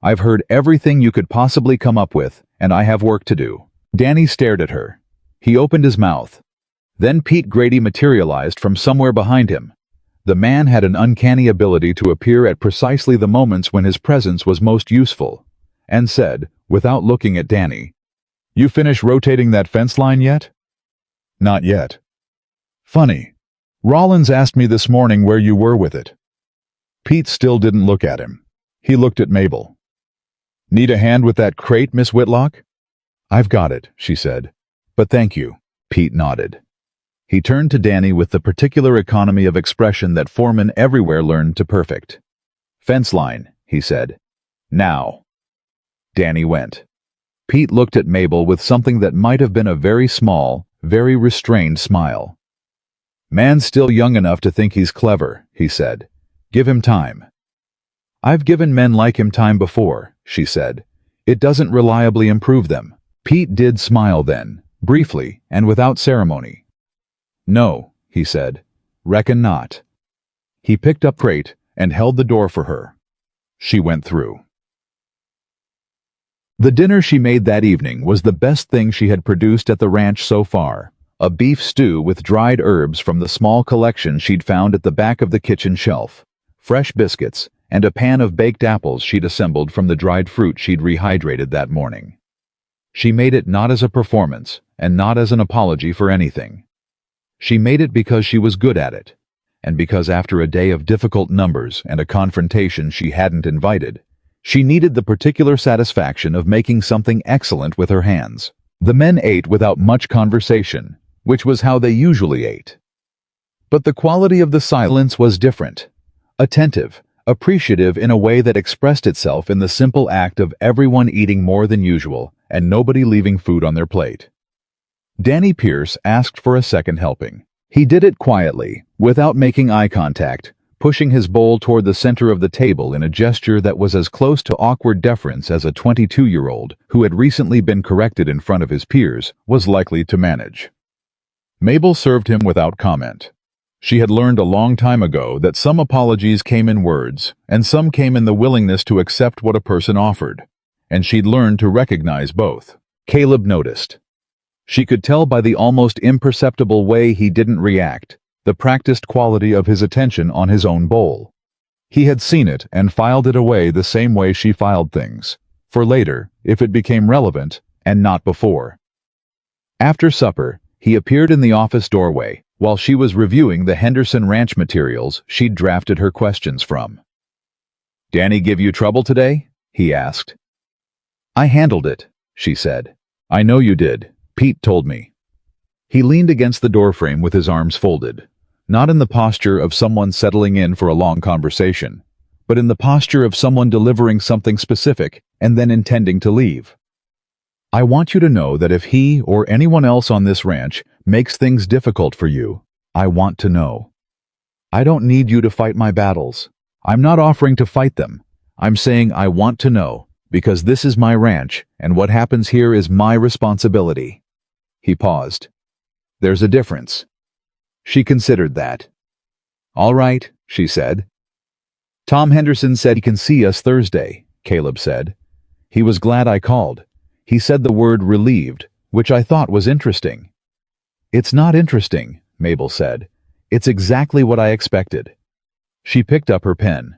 I've heard everything you could possibly come up with, and I have work to do." Danny stared at her. He opened his mouth. Then Pete Grady materialized from somewhere behind him. The man had an uncanny ability to appear at precisely the moments when his presence was most useful, and said, without looking at Danny, "You finished rotating that fence line yet?" "Not yet." "Funny. Rollins asked me this morning where you were with it." Pete still didn't look at him. He looked at Mabel. "Need a hand with that crate, Miss Whitlock?" "I've got it," she said. "But thank you." Pete nodded. He turned to Danny with the particular economy of expression that foremen everywhere learned to perfect. "Fence line," he said. "Now." Danny went. Pete looked at Mabel with something that might have been a very small, very restrained smile. "Man's still young enough to think he's clever," he said. "Give him time." "I've given men like him time before," she said. "It doesn't reliably improve them." Pete did smile then, briefly and without ceremony. "No," he said. "Reckon not." He picked up crate and held the door for her. She went through. The dinner she made that evening was the best thing she had produced at the ranch so far. A beef stew with dried herbs from the small collection she'd found at the back of the kitchen shelf, fresh biscuits, and a pan of baked apples she'd assembled from the dried fruit she'd rehydrated that morning. She made it not as a performance, and not as an apology for anything. She made it because she was good at it, and because after a day of difficult numbers and a confrontation she hadn't invited, she needed the particular satisfaction of making something excellent with her hands. The men ate without much conversation, which was how they usually ate. But the quality of the silence was different. Attentive, appreciative in a way that expressed itself in the simple act of everyone eating more than usual and nobody leaving food on their plate. Danny Pierce asked for a second helping. He did it quietly, without making eye contact, pushing his bowl toward the center of the table in a gesture that was as close to awkward deference as a 22-year-old who had recently been corrected in front of his peers was likely to manage. Mabel served him without comment. She had learned a long time ago that some apologies came in words, and some came in the willingness to accept what a person offered, and she'd learned to recognize both. Caleb noticed. She could tell by the almost imperceptible way he didn't react, the practiced quality of his attention on his own bowl. He had seen it and filed it away the same way she filed things, for later, if it became relevant, and not before. After supper, he appeared in the office doorway while she was reviewing the Henderson Ranch materials she'd drafted her questions from. "Danny give you trouble today?" he asked. "I handled it," she said. "I know you did. Pete told me." He leaned against the doorframe with his arms folded, not in the posture of someone settling in for a long conversation, but in the posture of someone delivering something specific and then intending to leave. "I want you to know that if he or anyone else on this ranch makes things difficult for you, I want to know. I don't need you to fight my battles. I'm not offering to fight them. I'm saying I want to know, because this is my ranch, and what happens here is my responsibility." He paused. "There's a difference." She considered that. "All right," she said. Tom Henderson said he can see us Thursday, Caleb said. He was glad I called. He said the word relieved, which I thought was interesting. It's not interesting, Mabel said. It's exactly what I expected. She picked up her pen.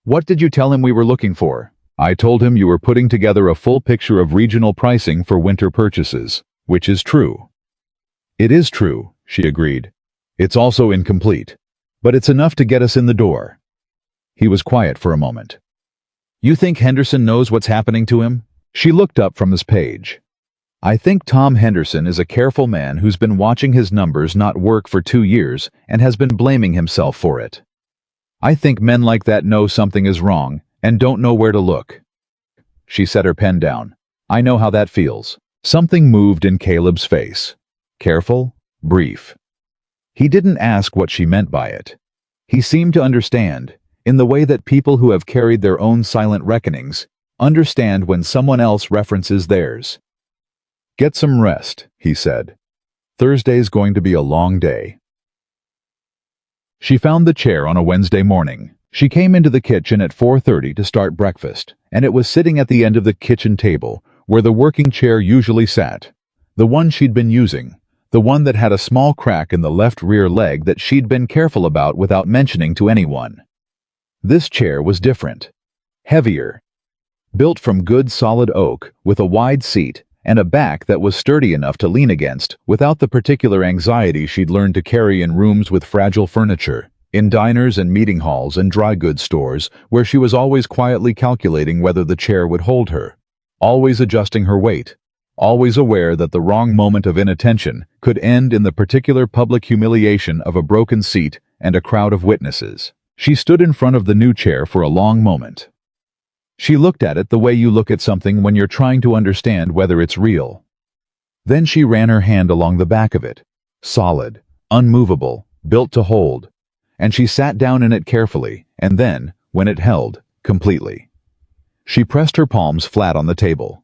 What did you tell him we were looking for? I told him you were putting together a full picture of regional pricing for winter purchases, which is true. It is true, she agreed. It's also incomplete, but it's enough to get us in the door. He was quiet for a moment. You think Henderson knows what's happening to him? She looked up from his page. I think Tom Henderson is a careful man who's been watching his numbers not work for 2 years and has been blaming himself for it. I think men like that know something is wrong and don't know where to look. She set her pen down. I know how that feels. Something moved in Caleb's face. Careful, brief. He didn't ask what she meant by it. He seemed to understand, in the way that people who have carried their own silent reckonings understand when someone else references theirs. Get some rest, he said. Thursday's going to be a long day. She found the chair on a Wednesday morning. She came into the kitchen at 4:30 to start breakfast, and it was sitting at the end of the kitchen table, where the working chair usually sat. The one she'd been using. The one that had a small crack in the left rear leg that she'd been careful about without mentioning to anyone. This chair was different. Heavier. Built from good solid oak, with a wide seat, and a back that was sturdy enough to lean against without the particular anxiety she'd learned to carry in rooms with fragile furniture, in diners and meeting halls and dry goods stores where she was always quietly calculating whether the chair would hold her, always adjusting her weight, always aware that the wrong moment of inattention could end in the particular public humiliation of a broken seat and a crowd of witnesses. She stood in front of the new chair for a long moment. She looked at it the way you look at something when you're trying to understand whether it's real. Then she ran her hand along the back of it, solid, unmovable, built to hold, and she sat down in it carefully, and then, when it held, completely. She pressed her palms flat on the table.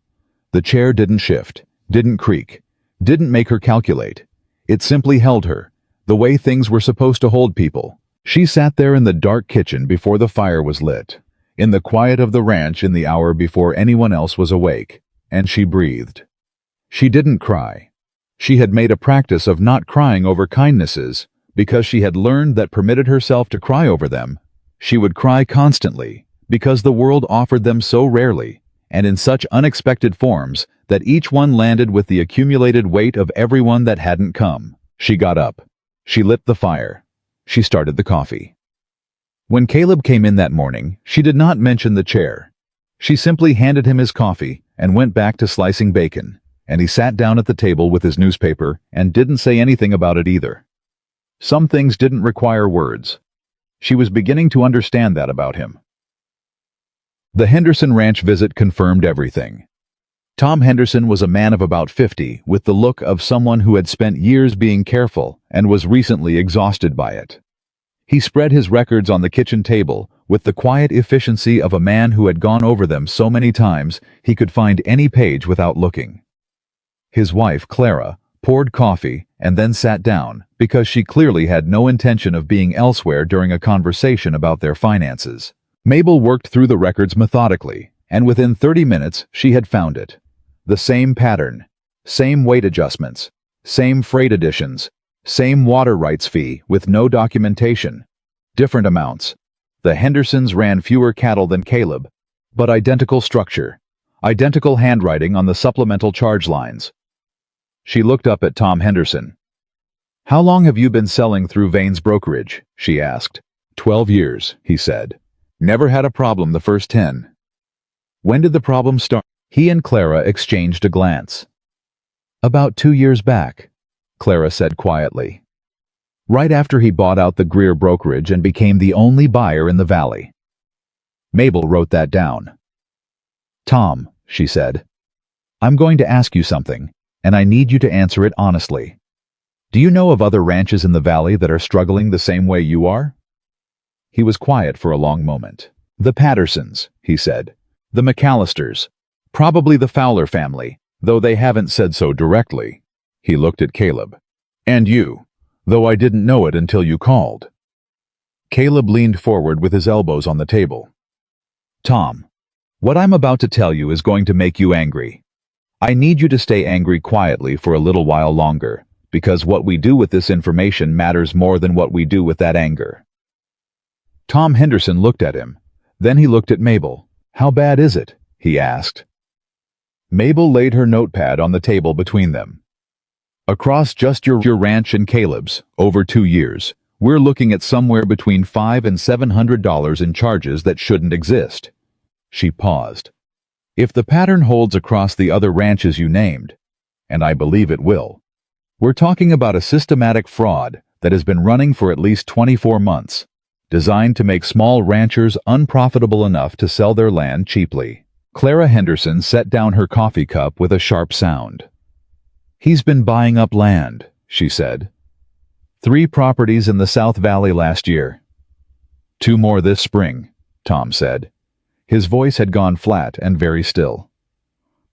The chair didn't shift, didn't creak, didn't make her calculate. It simply held her, the way things were supposed to hold people. She sat there in the dark kitchen before the fire was lit, in the quiet of the ranch in the hour before anyone else was awake, and she breathed. She didn't cry. She had made a practice of not crying over kindnesses, because she had learned that permitted herself to cry over them, she would cry constantly, because the world offered them so rarely, and in such unexpected forms, that each one landed with the accumulated weight of everyone that hadn't come. She got up. She lit the fire. She started the coffee. When Caleb came in that morning, she did not mention the chair. She simply handed him his coffee and went back to slicing bacon, and he sat down at the table with his newspaper and didn't say anything about it either. Some things didn't require words. She was beginning to understand that about him. The Henderson Ranch visit confirmed everything. Tom Henderson was a man of about 50, with the look of someone who had spent years being careful and was recently exhausted by it. He spread his records on the kitchen table with the quiet efficiency of a man who had gone over them so many times he could find any page without looking. His wife, Clara, poured coffee and then sat down because she clearly had no intention of being elsewhere during a conversation about their finances. Mabel worked through the records methodically, and within 30 minutes she had found it. The same pattern, same weight adjustments, same freight additions, same water rights fee with no documentation. Different amounts. The Hendersons ran fewer cattle than Caleb, but identical structure, identical handwriting on the supplemental charge lines. She looked up at Tom Henderson. How long have you been selling through Vane's brokerage? She asked. 12 years, he said. Never had a problem the first 10. When did the problem start? He and Clara exchanged a glance. About 2 years back, Clara said quietly. Right after he bought out the Greer brokerage and became the only buyer in the valley. Mabel wrote that down. Tom, she said, I'm going to ask you something, and I need you to answer it honestly. Do you know of other ranches in the valley that are struggling the same way you are? He was quiet for a long moment. The Pattersons, he said. The McAllisters. Probably the Fowler family, though they haven't said so directly. He looked at Caleb. And you, though I didn't know it until you called. Caleb leaned forward with his elbows on the table. Tom, what I'm about to tell you is going to make you angry. I need you to stay angry quietly for a little while longer, because what we do with this information matters more than what we do with that anger. Tom Henderson looked at him. Then he looked at Mabel. How bad is it? He asked. Mabel laid her notepad on the table between them. Across just your ranch and Caleb's, over 2 years, we're looking at somewhere between $500 and $700 in charges that shouldn't exist. She paused. If the pattern holds across the other ranches you named, and I believe it will, we're talking about a systematic fraud that has been running for at least 24 months, designed to make small ranchers unprofitable enough to sell their land cheaply. Clara Henderson set down her coffee cup with a sharp sound. He's been buying up land, she said. 3 properties in the South Valley last year. 2 more this spring, Tom said. His voice had gone flat and very still.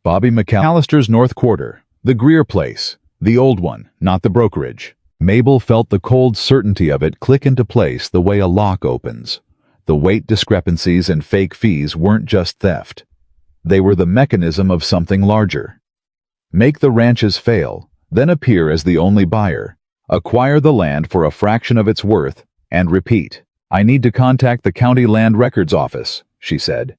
Bobby McAllister's North Quarter, the Greer place, the old one, not the brokerage. Mabel felt the cold certainty of it click into place the way a lock opens. The weight discrepancies and fake fees weren't just theft. They were the mechanism of something larger. Make the ranches fail, then appear as the only buyer, acquire the land for a fraction of its worth, and repeat. I need to contact the county land records office, she said.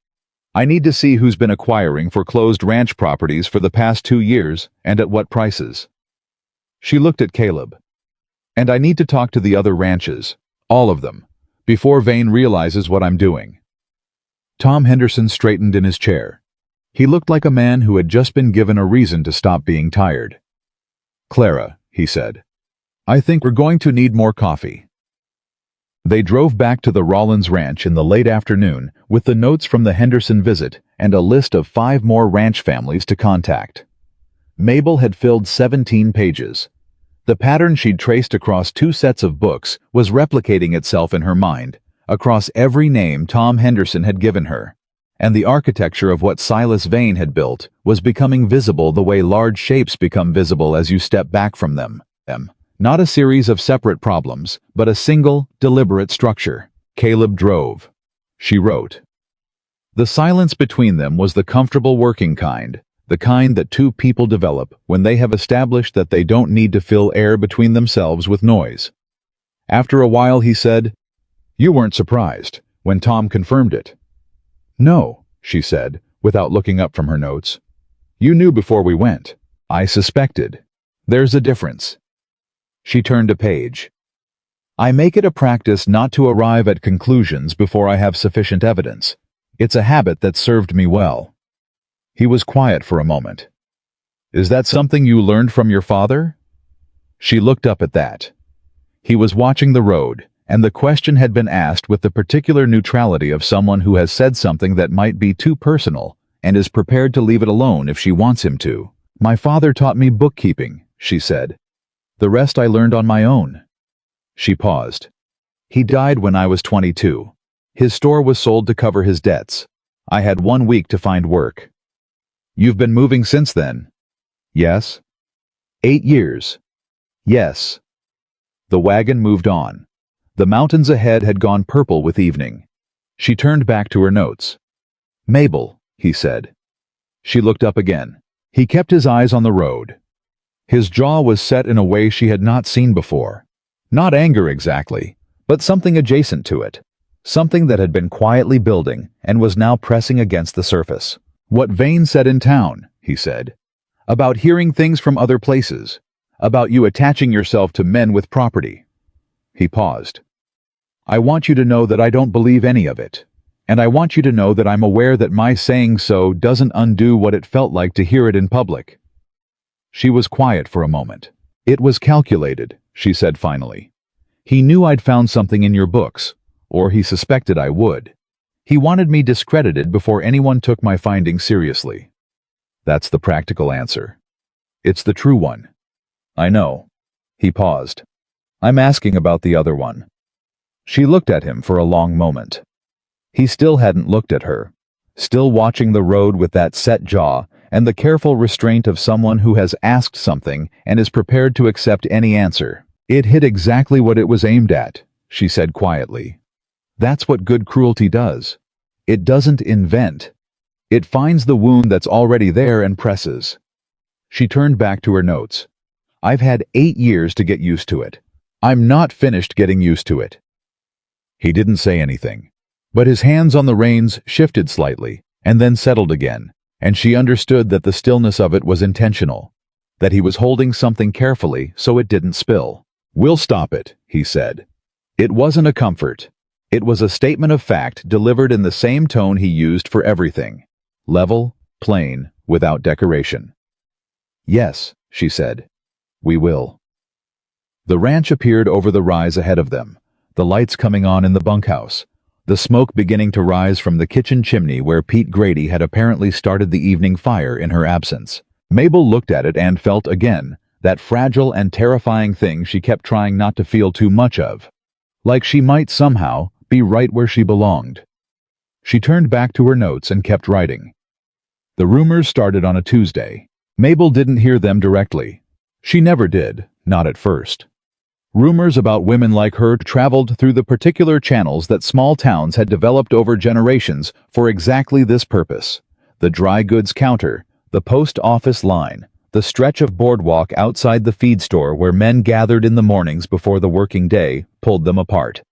I need to see who's been acquiring foreclosed ranch properties for the past 2 years and at what prices. She looked at Caleb. And I need to talk to the other ranches, all of them, before Vane realizes what I'm doing. Tom Henderson straightened in his chair. He looked like a man who had just been given a reason to stop being tired. Clara, he said, I think we're going to need more coffee. They drove back to the Rollins Ranch in the late afternoon with the notes from the Henderson visit and a list of 5 more ranch families to contact. Mabel had filled 17 pages. The pattern she'd traced across 2 sets of books was replicating itself in her mind, across every name Tom Henderson had given her, and the architecture of what Silas Vane had built was becoming visible the way large shapes become visible as you step back from them. Not a series of separate problems, but a single, deliberate structure. Caleb drove. She wrote. The silence between them was the comfortable working kind, the kind that 2 people develop when they have established that they don't need to fill air between themselves with noise. After a while he said, You weren't surprised when Tom confirmed it. No, she said, without looking up from her notes. You knew before we went. I suspected. There's a difference. She turned a page. I make it a practice not to arrive at conclusions before I have sufficient evidence. It's a habit that served me well. He was quiet for a moment. Is that something you learned from your father? She looked up at that. He was watching the road, and the question had been asked with the particular neutrality of someone who has said something that might be too personal and is prepared to leave it alone if she wants him to. My father taught me bookkeeping, she said. The rest I learned on my own. She paused. He died when I was 22. His store was sold to cover his debts. I had 1 week to find work. You've been moving since then? Yes. 8 years? Yes. The wagon moved on. The mountains ahead had gone purple with evening. She turned back to her notes. Mabel, he said. She looked up again. He kept his eyes on the road. His jaw was set in a way she had not seen before. Not anger exactly, but something adjacent to it. Something that had been quietly building and was now pressing against the surface. What Vane said in town, he said. About hearing things from other places. About you attaching yourself to men with property. He paused. I want you to know that I don't believe any of it. And I want you to know that I'm aware that my saying so doesn't undo what it felt like to hear it in public. She was quiet for a moment. It was calculated, she said finally. He knew I'd found something in your books, or he suspected I would. He wanted me discredited before anyone took my findings seriously. That's the practical answer. It's the true one. I know. He paused. I'm asking about the other one. She looked at him for a long moment. He still hadn't looked at her, still watching the road with that set jaw and the careful restraint of someone who has asked something and is prepared to accept any answer. It hit exactly what it was aimed at, she said quietly. That's what good cruelty does. It doesn't invent. It finds the wound that's already there and presses. She turned back to her notes. I've had 8 years to get used to it. I'm not finished getting used to it. He didn't say anything, but his hands on the reins shifted slightly and then settled again, and she understood that the stillness of it was intentional, that he was holding something carefully so it didn't spill. We'll stop it, he said. It wasn't a comfort. It was a statement of fact delivered in the same tone he used for everything. Level, plain, without decoration. Yes, she said. We will. The ranch appeared over the rise ahead of them, the lights coming on in the bunkhouse, the smoke beginning to rise from the kitchen chimney where Pete Grady had apparently started the evening fire in her absence. Mabel looked at it and felt again that fragile and terrifying thing she kept trying not to feel too much of. Like she might somehow be right where she belonged. She turned back to her notes and kept writing. The rumors started on a Tuesday. Mabel didn't hear them directly. She never did, not at first. Rumors about women like her traveled through the particular channels that small towns had developed over generations for exactly this purpose. The dry goods counter, the post office line, the stretch of boardwalk outside the feed store where men gathered in the mornings before the working day pulled them apart.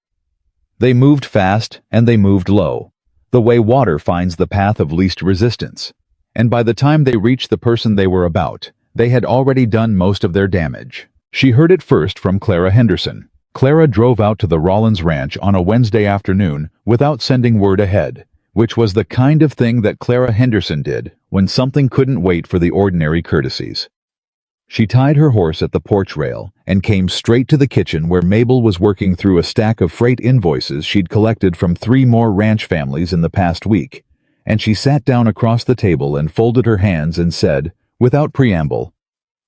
They moved fast and they moved low, the way water finds the path of least resistance. And by the time they reached the person they were about, they had already done most of their damage. She heard it first from Clara Henderson. Clara drove out to the Rollins Ranch on a Wednesday afternoon without sending word ahead, which was the kind of thing that Clara Henderson did when something couldn't wait for the ordinary courtesies. She tied her horse at the porch rail and came straight to the kitchen where Mabel was working through a stack of freight invoices she'd collected from 3 more ranch families in the past week, and she sat down across the table and folded her hands and said, without preamble,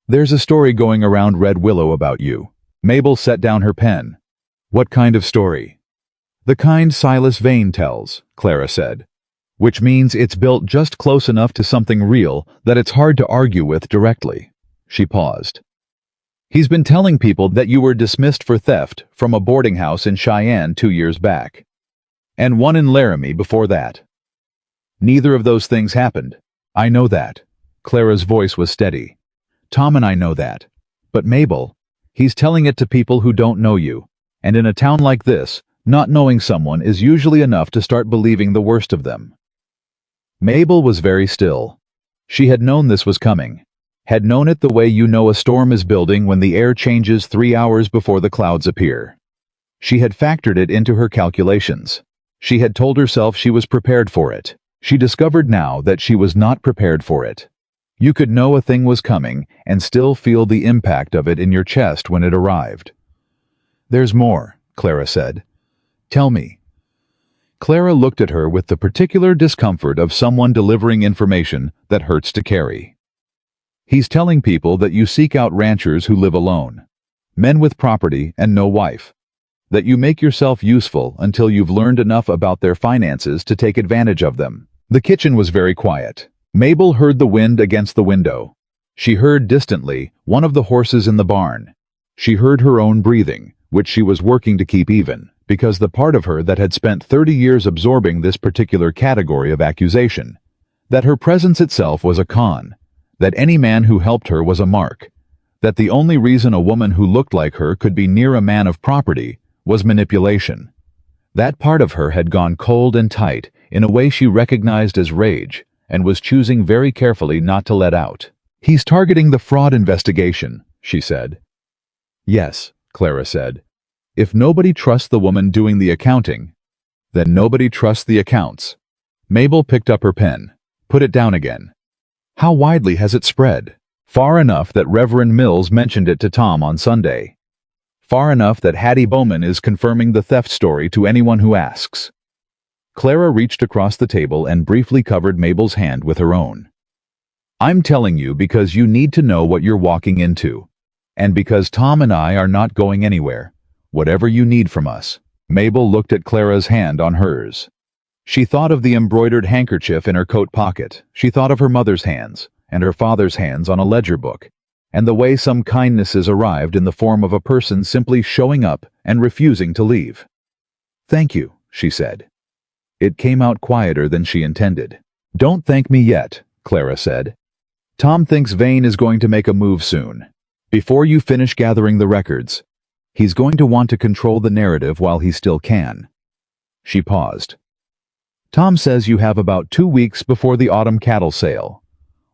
"There's a story going around Red Willow about you." Mabel set down her pen. "What kind of story?" "The kind Silas Vane tells," Clara said. "Which means it's built just close enough to something real that it's hard to argue with directly." She paused. "He's been telling people that you were dismissed for theft from a boarding house in Cheyenne 2 years back. And one in Laramie before that. Neither of those things happened. I know that." Clara's voice was steady. "Tom and I know that. But Mabel, he's telling it to people who don't know you. And in a town like this, not knowing someone is usually enough to start believing the worst of them." Mabel was very still. She had known this was coming. Had known it the way you know a storm is building when the air changes 3 hours before the clouds appear. She had factored it into her calculations. She had told herself she was prepared for it. She discovered now that she was not prepared for it. You could know a thing was coming and still feel the impact of it in your chest when it arrived. "There's more," Clara said. "Tell me." Clara looked at her with the particular discomfort of someone delivering information that hurts to carry. "He's telling people that you seek out ranchers who live alone, men with property and no wife, that you make yourself useful until you've learned enough about their finances to take advantage of them." The kitchen was very quiet. Mabel heard the wind against the window. She heard distantly one of the horses in the barn. She heard her own breathing, which she was working to keep even, because the part of her that had spent 30 years absorbing this particular category of accusation, that her presence itself was a con, that any man who helped her was a mark, that the only reason a woman who looked like her could be near a man of property was manipulation. That part of her had gone cold and tight in a way she recognized as rage, and was choosing very carefully not to let out. "He's targeting the fraud investigation," she said. "Yes," Clara said. "If nobody trusts the woman doing the accounting, then nobody trusts the accounts." Mabel picked up her pen, put it down again. "How widely has it spread?" "Far enough that Reverend Mills mentioned it to Tom on Sunday. Far enough that Hattie Bowman is confirming the theft story to anyone who asks." Clara reached across the table and briefly covered Mabel's hand with her own. "I'm telling you because you need to know what you're walking into. And because Tom and I are not going anywhere. Whatever you need from us." Mabel looked at Clara's hand on hers. She thought of the embroidered handkerchief in her coat pocket. She thought of her mother's hands, and her father's hands on a ledger book, and the way some kindnesses arrived in the form of a person simply showing up and refusing to leave. "Thank you," she said. It came out quieter than she intended. Don't thank me yet, Clara said. Tom thinks Vane is going to make a move soon. Before you finish gathering the records, he's going to want to control the narrative while he still can. She paused. Tom says you have about 2 weeks before the autumn cattle sale.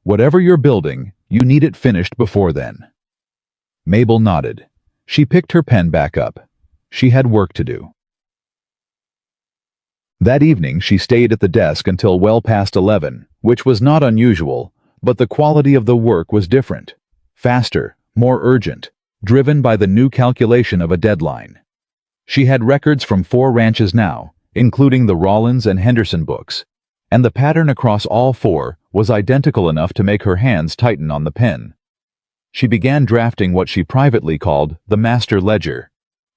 Whatever you're building, you need it finished before then. Mabel nodded. She picked her pen back up. She had work to do. That evening she stayed at the desk until well past 11, which was not unusual, but the quality of the work was different. Faster, more urgent, driven by the new calculation of a deadline. She had records from 4 ranches now, including the Rollins and Henderson books, and the pattern across all 4 was identical enough to make her hands tighten on the pen. She began drafting what she privately called the master ledger,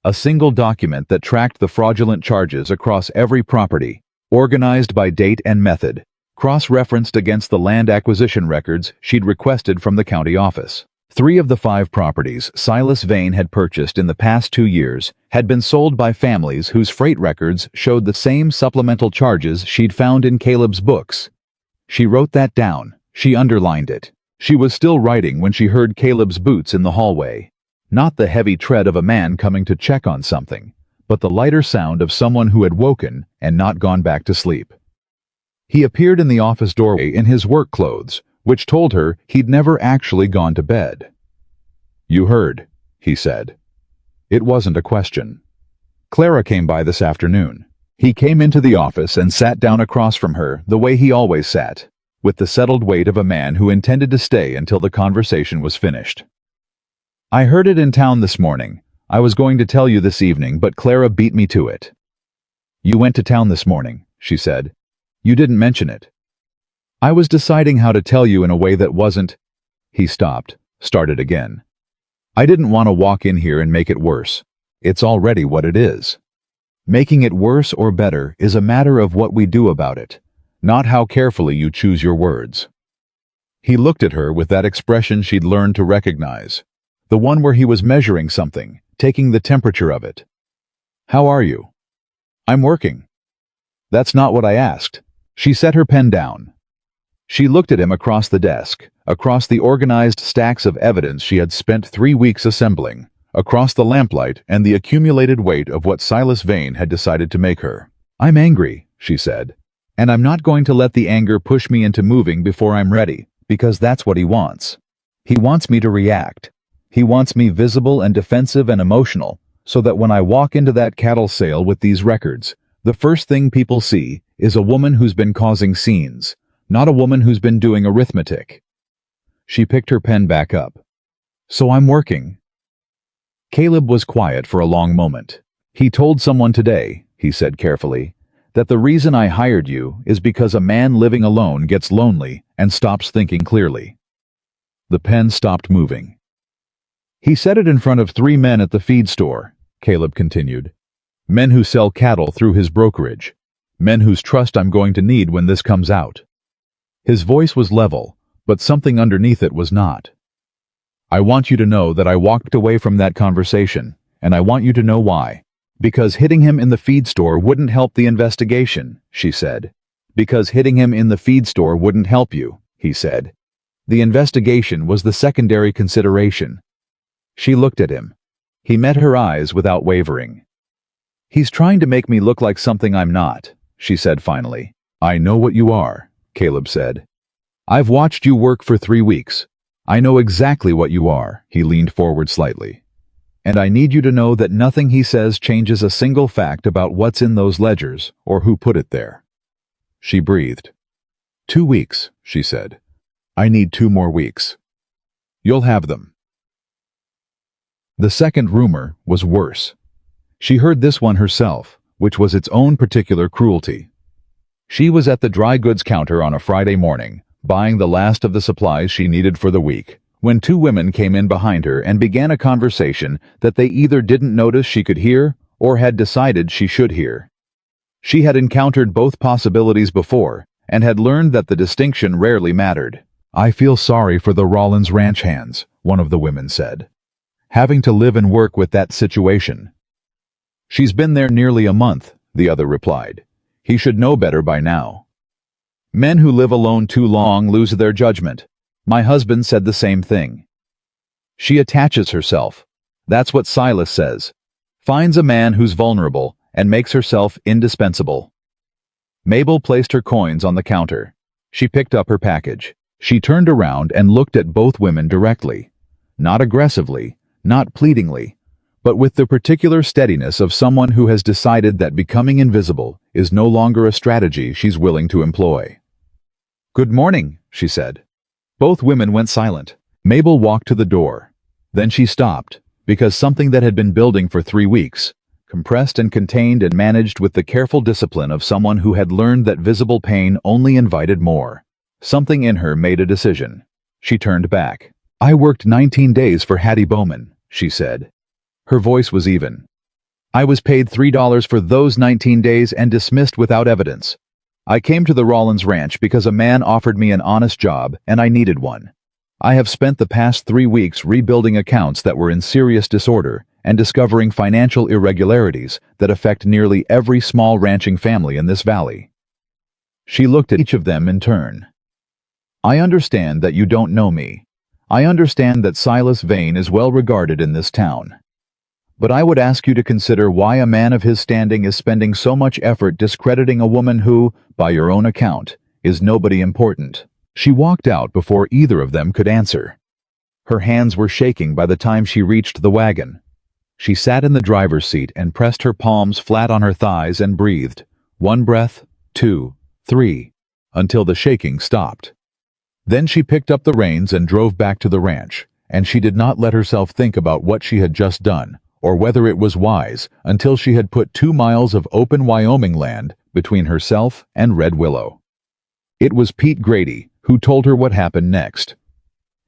a single document that tracked the fraudulent charges across every property, organized by date and method, cross-referenced against the land acquisition records she'd requested from the county office. 3 of the 5 properties Silas Vane had purchased in the past 2 years had been sold by families whose freight records showed the same supplemental charges she'd found in Caleb's books. She wrote that down. She underlined it. She was still writing when she heard Caleb's boots in the hallway. Not the heavy tread of a man coming to check on something, but the lighter sound of someone who had woken and not gone back to sleep. He appeared in the office doorway in his work clothes, which told her he'd never actually gone to bed. You heard, he said. It wasn't a question. Clara came by this afternoon. He came into the office and sat down across from her the way he always sat, with the settled weight of a man who intended to stay until the conversation was finished. I heard it in town this morning. I was going to tell you this evening, but Clara beat me to it. You went to town this morning, she said. You didn't mention it. I was deciding how to tell you in a way that wasn't... He stopped, started again. I didn't want to walk in here and make it worse. It's already what it is. Making it worse or better is a matter of what we do about it, not how carefully you choose your words. He looked at her with that expression she'd learned to recognize, the one where he was measuring something, taking the temperature of it. How are you? I'm working. That's not what I asked. She set her pen down. She looked at him across the desk, across the organized stacks of evidence she had spent 3 weeks assembling, across the lamplight and the accumulated weight of what Silas Vane had decided to make her. I'm angry, she said, and I'm not going to let the anger push me into moving before I'm ready, because that's what he wants. He wants me to react. He wants me visible and defensive and emotional, so that when I walk into that cattle sale with these records, the first thing people see is a woman who's been causing scenes, not a woman who's been doing arithmetic. She picked her pen back up. So I'm working. Caleb was quiet for a long moment. He told someone today, he said carefully, that the reason I hired you is because a man living alone gets lonely and stops thinking clearly. The pen stopped moving. He said it in front of 3 men at the feed store, Caleb continued. Men who sell cattle through his brokerage. Men whose trust I'm going to need when this comes out. His voice was level, but something underneath it was not. I want you to know that I walked away from that conversation, and I want you to know why. Because hitting him in the feed store wouldn't help the investigation, she said. Because hitting him in the feed store wouldn't help you, he said. The investigation was the secondary consideration. She looked at him. He met her eyes without wavering. He's trying to make me look like something I'm not, she said finally. I know what you are, Caleb said. I've watched you work for 3 weeks. I know exactly what you are, he leaned forward slightly. And I need you to know that nothing he says changes a single fact about what's in those ledgers or who put it there. She breathed. 2 weeks, she said. I need 2 more weeks. You'll have them. The second rumor was worse. She heard this one herself, which was its own particular cruelty. She was at the dry goods counter on a Friday morning, buying the last of the supplies she needed for the week, when 2 women came in behind her and began a conversation that they either didn't notice she could hear or had decided she should hear. She had encountered both possibilities before and had learned that the distinction rarely mattered. I feel sorry for the Rollins ranch hands, one of the women said. Having to live and work with that situation. She's been there nearly a month, the other replied. He should know better by now. Men who live alone too long lose their judgment. My husband said the same thing. She attaches herself. That's what Silas says. Finds a man who's vulnerable and makes herself indispensable. Mabel placed her coins on the counter. She picked up her package. She turned around and looked at both women directly. Not aggressively, not pleadingly, but with the particular steadiness of someone who has decided that becoming invisible is no longer a strategy she's willing to employ. "Good morning," she said. Both women went silent. Mabel walked to the door. Then she stopped, because something that had been building for 3 weeks, compressed and contained and managed with the careful discipline of someone who had learned that visible pain only invited more. Something in her made a decision. She turned back. "I worked 19 days for Hattie Bowman," she said. Her voice was even. "I was paid $3 for those 19 days and dismissed without evidence. I came to the Rollins Ranch because a man offered me an honest job and I needed one. I have spent the past 3 weeks rebuilding accounts that were in serious disorder and discovering financial irregularities that affect nearly every small ranching family in this valley." She looked at each of them in turn. "I understand that you don't know me. I understand that Silas Vane is well regarded in this town. But I would ask you to consider why a man of his standing is spending so much effort discrediting a woman who, by your own account, is nobody important." She walked out before either of them could answer. Her hands were shaking by the time she reached the wagon. She sat in the driver's seat and pressed her palms flat on her thighs and breathed, 1 breath, 2, 3, until the shaking stopped. Then she picked up the reins and drove back to the ranch, and she did not let herself think about what she had just done, or whether it was wise, until she had put 2 miles of open Wyoming land between herself and Red Willow. It was Pete Grady who told her what happened next.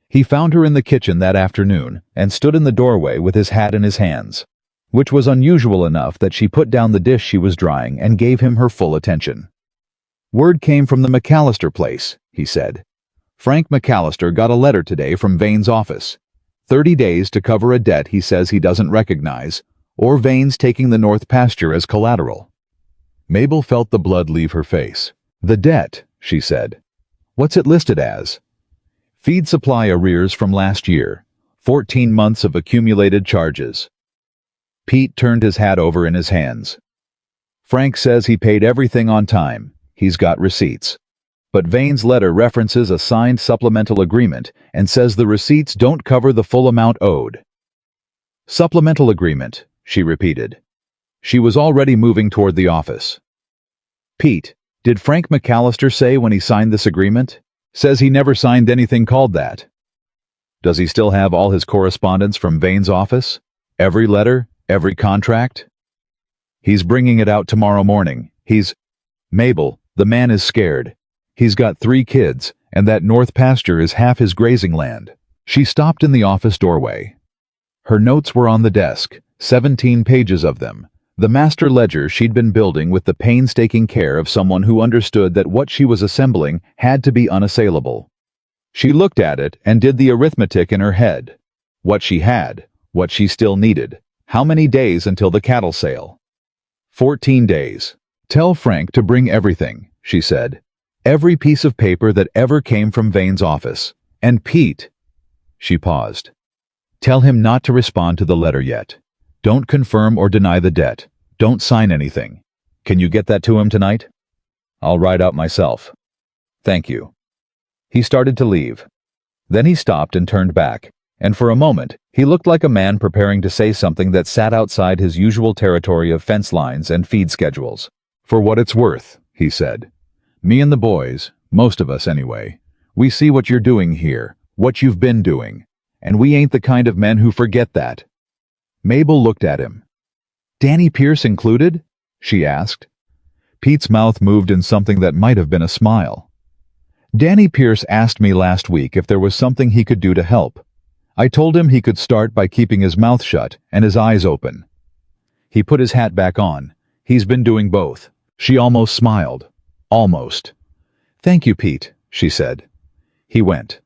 He found her in the kitchen that afternoon and stood in the doorway with his hat in his hands, which was unusual enough that she put down the dish she was drying and gave him her full attention. "Word came from the McAllister place," he said. "Frank McAllister got a letter today from Vane's office. 30 days to cover a debt he says he doesn't recognize, or Vane's taking the north pasture as collateral." Mabel felt the blood leave her face. "The debt," she said. "What's it listed as?" "Feed supply arrears from last year. 14 months of accumulated charges." Pete turned his hat over in his hands. "Frank says he paid everything on time. He's got receipts. But Vane's letter references a signed supplemental agreement and says the receipts don't cover the full amount owed." "Supplemental agreement," she repeated. She was already moving toward the office. "Pete, did Frank McAllister say when he signed this agreement?" "Says he never signed anything called that." "Does he still have all his correspondence from Vane's office? Every letter, every contract?" "He's bringing it out tomorrow morning. Mabel, the man is scared. He's got 3 kids, and that north pasture is half his grazing land." She stopped in the office doorway. Her notes were on the desk, 17 pages of them, the master ledger she'd been building with the painstaking care of someone who understood that what she was assembling had to be unassailable. She looked at it and did the arithmetic in her head. What she had, what she still needed, how many days until the cattle sale? 14 days. "Tell Frank to bring everything," she said. "Every piece of paper that ever came from Vane's office. And Pete," she paused, "tell him not to respond to the letter yet. Don't confirm or deny the debt. Don't sign anything. Can you get that to him tonight?" "I'll ride out myself." "Thank you." He started to leave. Then he stopped and turned back, and for a moment he looked like a man preparing to say something that sat outside his usual territory of fence lines and feed schedules. "For what it's worth," he said. "Me and the boys, most of us anyway, we see what you're doing here, what you've been doing, and we ain't the kind of men who forget that." Mabel looked at him. "Danny Pierce included?" she asked. Pete's mouth moved in something that might have been a smile. "Danny Pierce asked me last week if there was something he could do to help. I told him he could start by keeping his mouth shut and his eyes open." He put his hat back on. "He's been doing both." She almost smiled. Almost. "Thank you, Pete," she said. He went.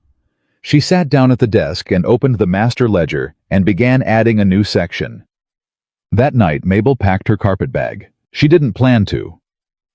She sat down at the desk and opened the master ledger and began adding a new section. That night Mabel packed her carpetbag. She didn't plan to.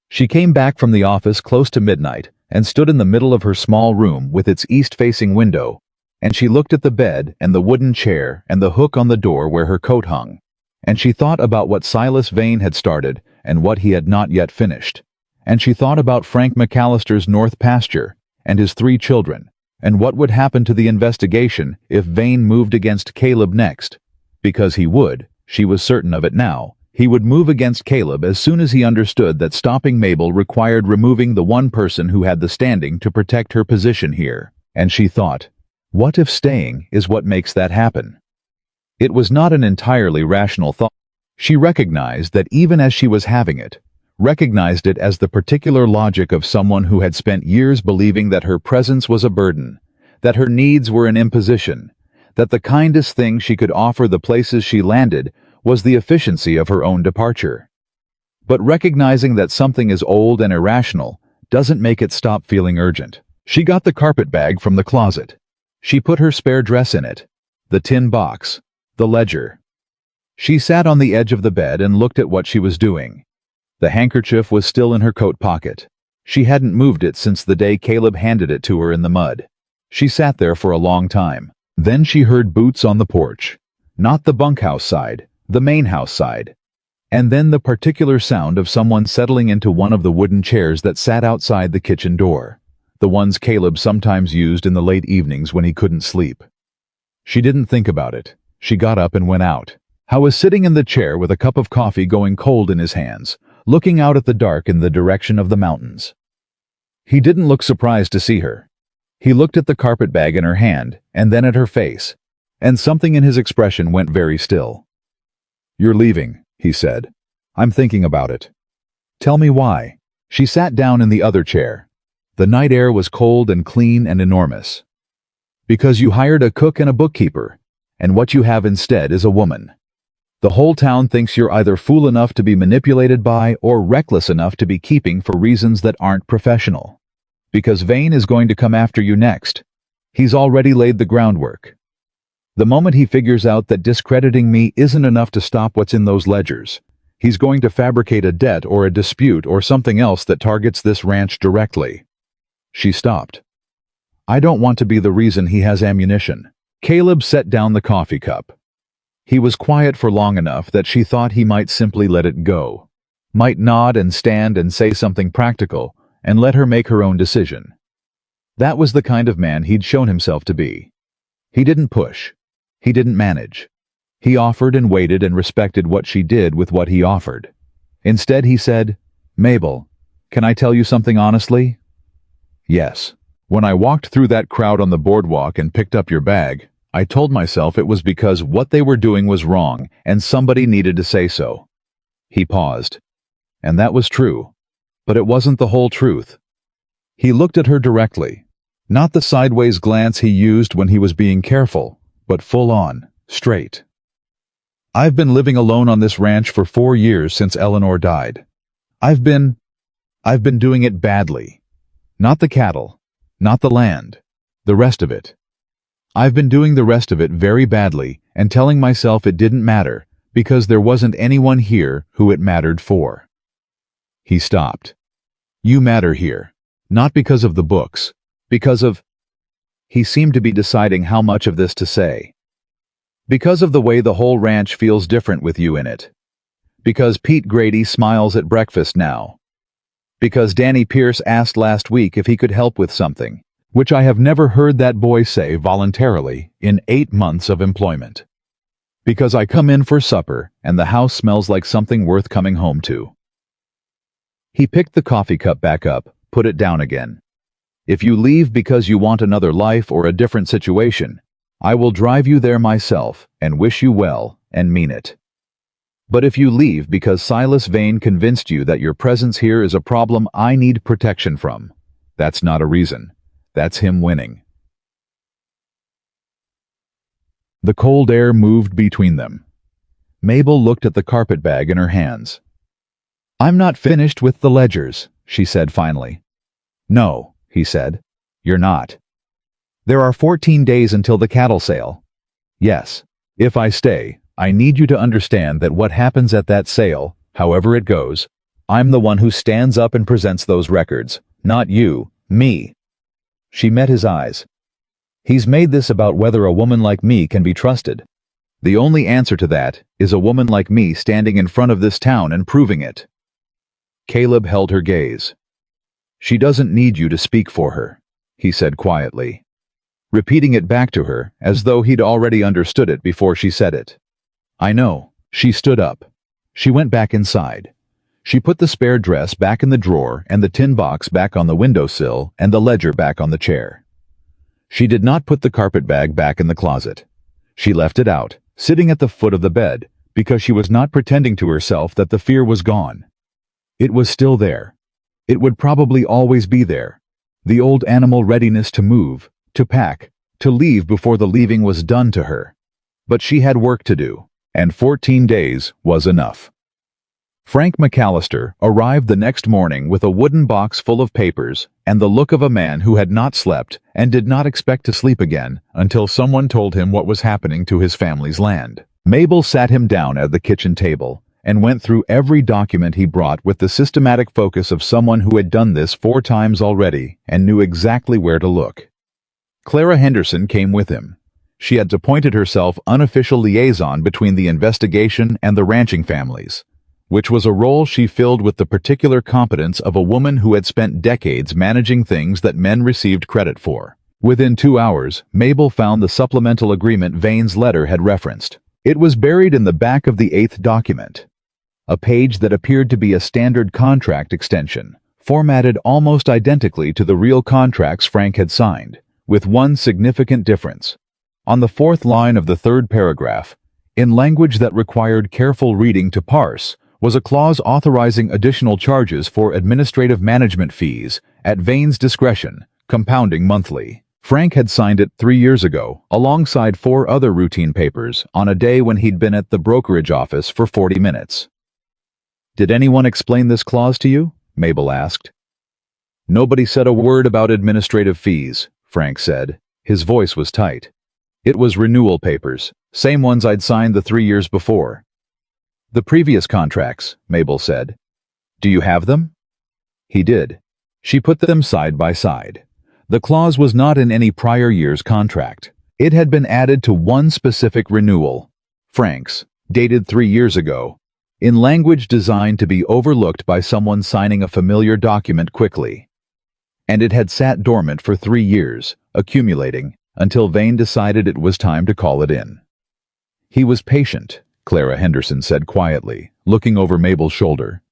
She came back from the office close to midnight and stood in the middle of her small room with its east-facing window, and she looked at the bed and the wooden chair and the hook on the door where her coat hung, and she thought about what Silas Vane had started and what he had not yet finished, and she thought about Frank McAllister's north pasture and his 3 children, and what would happen to the investigation if Vane moved against Caleb next, because he would, she was certain of it now. He would move against Caleb as soon as he understood that stopping Mabel required removing the one person who had the standing to protect her position here, and she thought, what if staying is what makes that happen? It was not an entirely rational thought. She recognized that even as she was having it, recognized it as the particular logic of someone who had spent years believing that her presence was a burden, that her needs were an imposition, that the kindest thing she could offer the places she landed was the efficiency of her own departure. But recognizing that something is old and irrational doesn't make it stop feeling urgent. She got the carpet bag from the closet. She put her spare dress in it, the tin box, the ledger. She sat on the edge of the bed and looked at what she was doing. The handkerchief was still in her coat pocket. She hadn't moved it since the day Caleb handed it to her in the mud. She sat there for a long time. Then she heard boots on the porch. Not the bunkhouse side, the main house side. And then the particular sound of someone settling into one of the wooden chairs that sat outside the kitchen door, the ones Caleb sometimes used in the late evenings when he couldn't sleep. She didn't think about it. She got up and went out. Howe was sitting in the chair with a cup of coffee going cold in his hands, looking out at the dark in the direction of the mountains. He didn't look surprised to see her. He looked at the carpet bag in her hand, and then at her face, and something in his expression went very still. "You're leaving," he said. "I'm thinking about it." "Tell me why." She sat down in the other chair. The night air was cold and clean and enormous. "Because you hired a cook and a bookkeeper, and what you have instead is a woman. The whole town thinks you're either fool enough to be manipulated by or reckless enough to be keeping for reasons that aren't professional. Because Vane is going to come after you next. He's already laid the groundwork. The moment he figures out that discrediting me isn't enough to stop what's in those ledgers, he's going to fabricate a debt or a dispute or something else that targets this ranch directly." She stopped. "I don't want to be the reason he has ammunition." Caleb set down the coffee cup. He was quiet for long enough that she thought he might simply let it go, might nod and stand and say something practical, and let her make her own decision. That was the kind of man he'd shown himself to be. He didn't push. He didn't manage. He offered and waited and respected what she did with what he offered. Instead he said, "Mabel, can I tell you something honestly?" "Yes. When I walked through that crowd on the boardwalk and picked up your bag, I told myself it was because what they were doing was wrong and somebody needed to say so." He paused. "And that was true. But it wasn't the whole truth." He looked at her directly. Not the sideways glance he used when he was being careful, but full on, straight. "I've been living alone on this ranch for 4 years since Eleanor died. I've been doing it badly. Not the cattle, not the land, the rest of it. I've been doing the rest of it very badly and telling myself it didn't matter because there wasn't anyone here who it mattered for." He stopped. "You matter here, not because of the books, because of—" He seemed to be deciding how much of this to say. "Because of the way the whole ranch feels different with you in it. Because Pete Grady smiles at breakfast now. Because Danny Pierce asked last week if he could help with something, which I have never heard that boy say voluntarily in 8 months of employment. Because I come in for supper and the house smells like something worth coming home to." He picked the coffee cup back up, put it down again. "If you leave because you want another life or a different situation, I will drive you there myself and wish you well and mean it. But if you leave because Silas Vane convinced you that your presence here is a problem I need protection from, that's not a reason. That's him winning." The cold air moved between them. Mabel looked at the carpet bag in her hands. "I'm not finished with the ledgers," she said finally. "No," he said. "You're not. There are 14 days until the cattle sale. Yes, if I stay, I need you to understand that what happens at that sale However it goes, I'm the one who stands up and presents those records, not you, me. She met his eyes. He's made this about whether a woman like me can be trusted. The only answer to that is a woman like me standing in front of this town and proving it. Caleb held her gaze. She doesn't need you to speak for her, he said quietly, repeating it back to her as though he'd already understood it before she said it. I know. She stood up. She went back inside. She put the spare dress back in the drawer and the tin box back on the windowsill and the ledger back on the chair. She did not put the carpet bag back in the closet. She left it out, sitting at the foot of the bed, because she was not pretending to herself that the fear was gone. It was still there. It would probably always be there. The old animal readiness to move, to pack, to leave before the leaving was done to her. But she had work to do, and 14 days was enough. Frank McAllister arrived the next morning with a wooden box full of papers and the look of a man who had not slept and did not expect to sleep again until someone told him what was happening to his family's land. Mabel sat him down at the kitchen table and went through every document he brought with the systematic focus of someone who had done this 4 times already and knew exactly where to look. Clara Henderson came with him. She had appointed herself unofficial liaison between the investigation and the ranching families, which was a role she filled with the particular competence of a woman who had spent decades managing things that men received credit for. Within 2 hours, Mabel found the supplemental agreement Vane's letter had referenced. It was buried in the back of the 8th document, a page that appeared to be a standard contract extension, formatted almost identically to the real contracts Frank had signed, with one significant difference. On the 4th line of the 3rd paragraph, in language that required careful reading to parse, was a clause authorizing additional charges for administrative management fees at Vane's discretion, compounding monthly. Frank had signed it 3 years ago, alongside 4 other routine papers, on a day when he'd been at the brokerage office for 40 minutes. Did anyone explain this clause to you? Mabel asked. Nobody said a word about administrative fees, Frank said. His voice was tight. It was renewal papers, same ones I'd signed the 3 years before. The previous contracts, Mabel said. Do you have them? He did. She put them side by side. The clause was not in any prior year's contract. It had been added to one specific renewal, Frank's, dated 3 years ago, in language designed to be overlooked by someone signing a familiar document quickly. And it had sat dormant for 3 years, accumulating, until Vane decided it was time to call it in. He was patient, Clara Henderson said quietly, looking over Mabel's shoulder.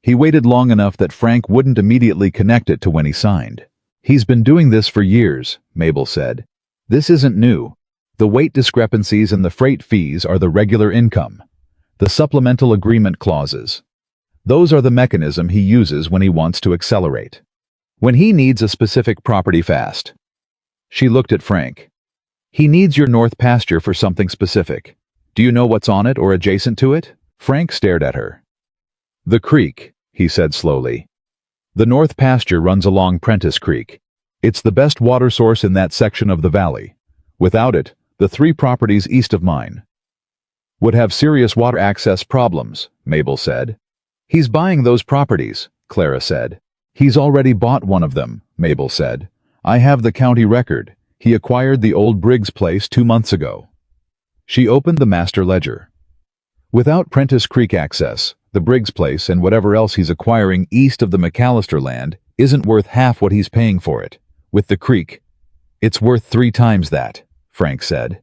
He waited long enough that Frank wouldn't immediately connect it to when he signed. He's been doing this for years, Mabel said. This isn't new. The weight discrepancies and the freight fees are the regular income. The supplemental agreement clauses. Those are the mechanism he uses when he wants to accelerate. When he needs a specific property fast. She looked at Frank. He needs your north pasture for something specific. Do you know what's on it or adjacent to it? Frank stared at her. The creek, he said slowly. The north pasture runs along Prentice Creek. It's the best water source in that section of the valley. Without it, the 3 properties east of mine would have serious water access problems, Mabel said. He's buying those properties, Clara said. He's already bought one of them, Mabel said. I have the county record. He acquired the old Briggs place 2 months ago. She opened the master ledger. Without Prentice Creek access, the Briggs place and whatever else he's acquiring east of the McAllister land isn't worth half what he's paying for it. With the creek, it's worth 3 times that, Frank said.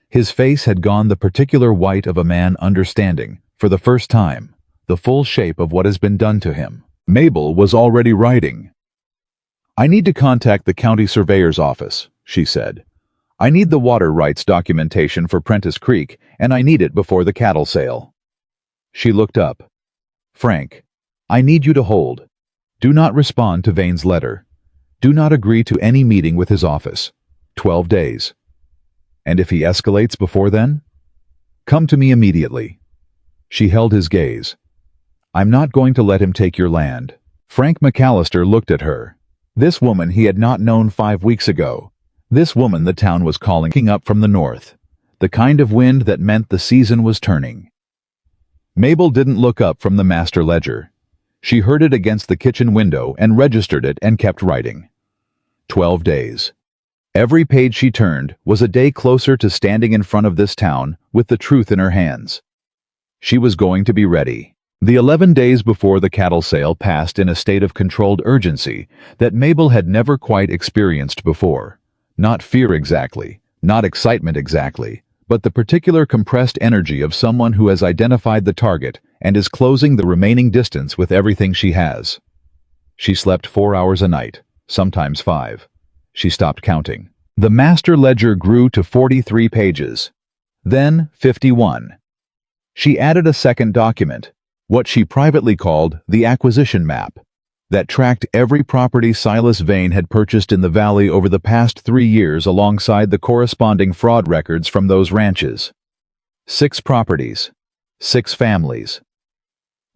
His face had gone the particular white of a man understanding, for the first time, the full shape of what has been done to him. Mabel was already writing. I need to contact the county surveyor's office, she said. I need the water rights documentation for Prentice Creek, and I need it before the cattle sale. She looked up. Frank, I need you to hold. Do not respond to Vane's letter. Do not agree to any meeting with his office. 12 days. And if he escalates before then? Come to me immediately. She held his gaze. I'm not going to let him take your land. Frank McAllister looked at her. This woman he had not known 5 weeks ago. This woman the town was calling up from the north. The kind of wind that meant the season was turning. Mabel didn't look up from the master ledger. She heard it against the kitchen window and registered it and kept writing. 12 days. Every page she turned was a day closer to standing in front of this town with the truth in her hands. She was going to be ready. The 11 days before the cattle sale passed in a state of controlled urgency that Mabel had never quite experienced before. Not fear exactly, not excitement exactly, but the particular compressed energy of someone who has identified the target and is closing the remaining distance with everything she has. She slept 4 hours a night, sometimes 5. She stopped counting. The master ledger grew to 43 pages, then 51. She added a second document, what she privately called the acquisition map, that tracked every property Silas Vane had purchased in the valley over the past 3 years alongside the corresponding fraud records from those ranches. 6 properties, 6 families.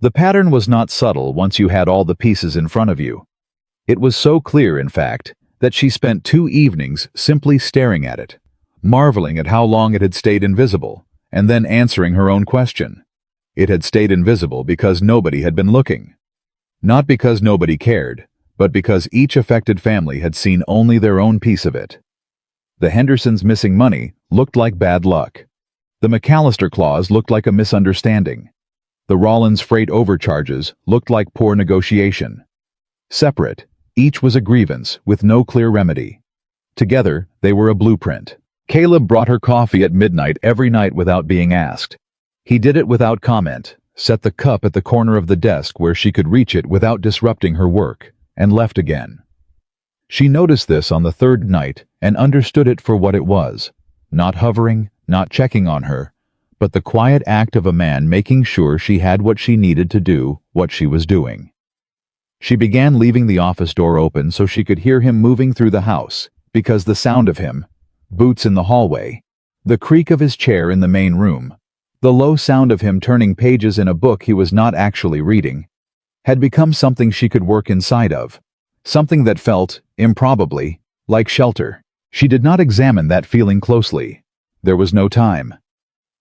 The pattern was not subtle once you had all the pieces in front of you. It was so clear, in fact, that she spent 2 evenings simply staring at it, marveling at how long it had stayed invisible, and then answering her own question. It had stayed invisible because nobody had been looking. Not because nobody cared, but because each affected family had seen only their own piece of it. The Hendersons' missing money looked like bad luck. The McAllister clause looked like a misunderstanding. The Rollins freight overcharges looked like poor negotiation. Separate, each was a grievance with no clear remedy. Together, they were a blueprint. Caleb brought her coffee at midnight every night without being asked. He did it without comment, set the cup at the corner of the desk where she could reach it without disrupting her work, and left again. She noticed this on the 3rd night and understood it for what it was. Not hovering, not checking on her, but the quiet act of a man making sure she had what she needed to do what she was doing. She began leaving the office door open so she could hear him moving through the house, because the sound of him, boots in the hallway, the creak of his chair in the main room, the low sound of him turning pages in a book he was not actually reading, had become something she could work inside of, something that felt, improbably, like shelter. She did not examine that feeling closely. There was no time.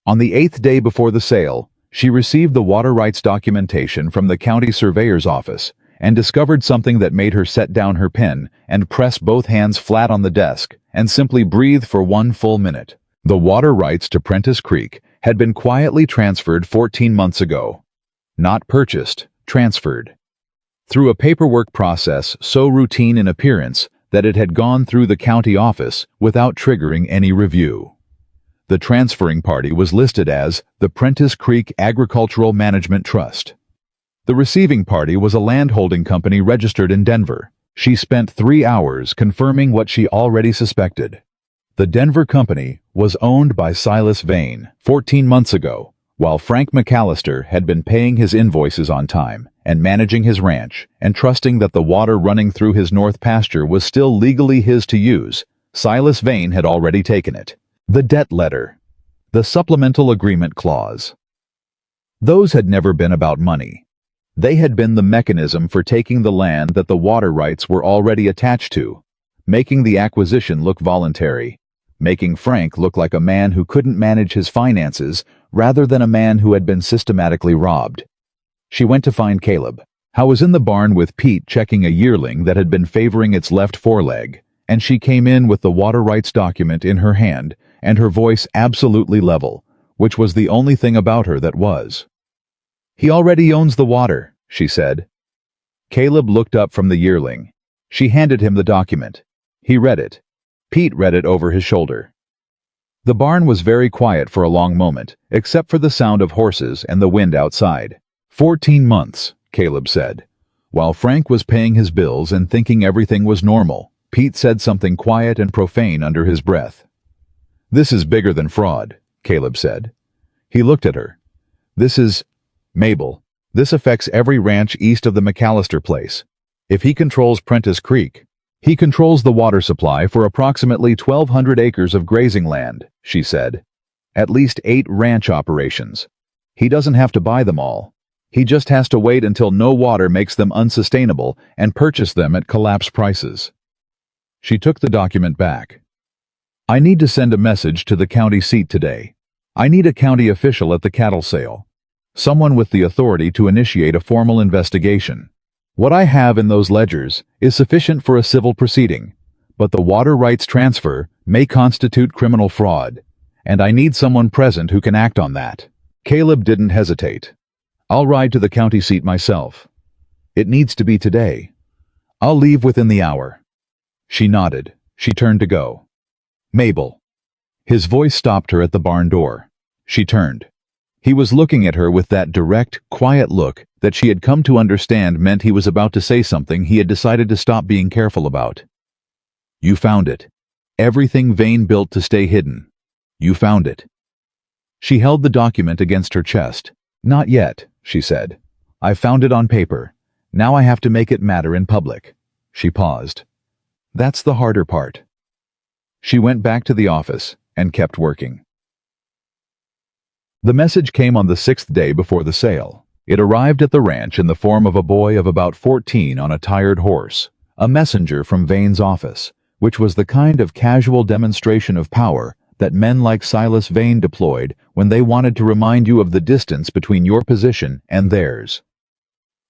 On the 8th day before the sale, she received the water rights documentation from the county surveyor's office and discovered something that made her set down her pen and press both hands flat on the desk and simply breathe for 1 full minute. The water rights to Prentice Creek had been quietly transferred 14 months ago. Not purchased, transferred. Through a paperwork process so routine in appearance that it had gone through the county office without triggering any review. The transferring party was listed as the Prentice Creek Agricultural Management Trust. The receiving party was a landholding company registered in Denver. She spent 3 hours confirming what she already suspected. The Denver company was owned by Silas Vane 14 months ago, while Frank McAllister had been paying his invoices on time and managing his ranch and trusting that the water running through his north pasture was still legally his to use. Silas Vane had already taken it. The debt letter. The supplemental agreement clause. Those had never been about money. They had been the mechanism for taking the land that the water rights were already attached to, making the acquisition look voluntary, making Frank look like a man who couldn't manage his finances rather than a man who had been systematically robbed. She went to find Caleb. Howe was in the barn with Pete checking a yearling that had been favoring its left foreleg, and she came in with the water rights document in her hand and her voice absolutely level, which was the only thing about her that was. "He already owns the water," she said. Caleb looked up from the yearling. She handed him the document. He read it. Pete read it over his shoulder. The barn was very quiet for a long moment, except for the sound of horses and the wind outside. 14 months, Caleb said. While Frank was paying his bills and thinking everything was normal, Pete said something quiet and profane under his breath. "This is bigger than fraud," Caleb said. He looked at her. "This is... Mabel, this affects every ranch east of the McAllister place. If he controls Prentice Creek, he controls the water supply for approximately 1,200 acres of grazing land," she said. "At least 8 ranch operations. He doesn't have to buy them all. He just has to wait until no water makes them unsustainable and purchase them at collapse prices." She took the document back. "I need to send a message to the county seat today. I need a county official at the cattle sale. someone with the authority to initiate a formal investigation. What I have in those ledgers is sufficient for a civil proceeding, but the water rights transfer may constitute criminal fraud, and I need someone present who can act on that. Caleb didn't hesitate. I'll ride to the county seat myself. It needs to be today. I'll leave within the hour. She nodded. She turned to go. Mabel. His voice stopped her at the barn door. She turned. He was looking at her with that direct, quiet look that she had come to understand meant he was about to say something he had decided to stop being careful about. You found it. Everything Vane built to stay hidden. You found it. She held the document against her chest. Not yet, she said. I found it on paper. Now I have to make it matter in public. She paused. That's the harder part. She went back to the office and kept working. The message came on the 6th day before the sale. It arrived at the ranch in the form of a boy of about 14 on a tired horse, a messenger from Vane's office, which was the kind of casual demonstration of power that men like Silas Vane deployed when they wanted to remind you of the distance between your position and theirs.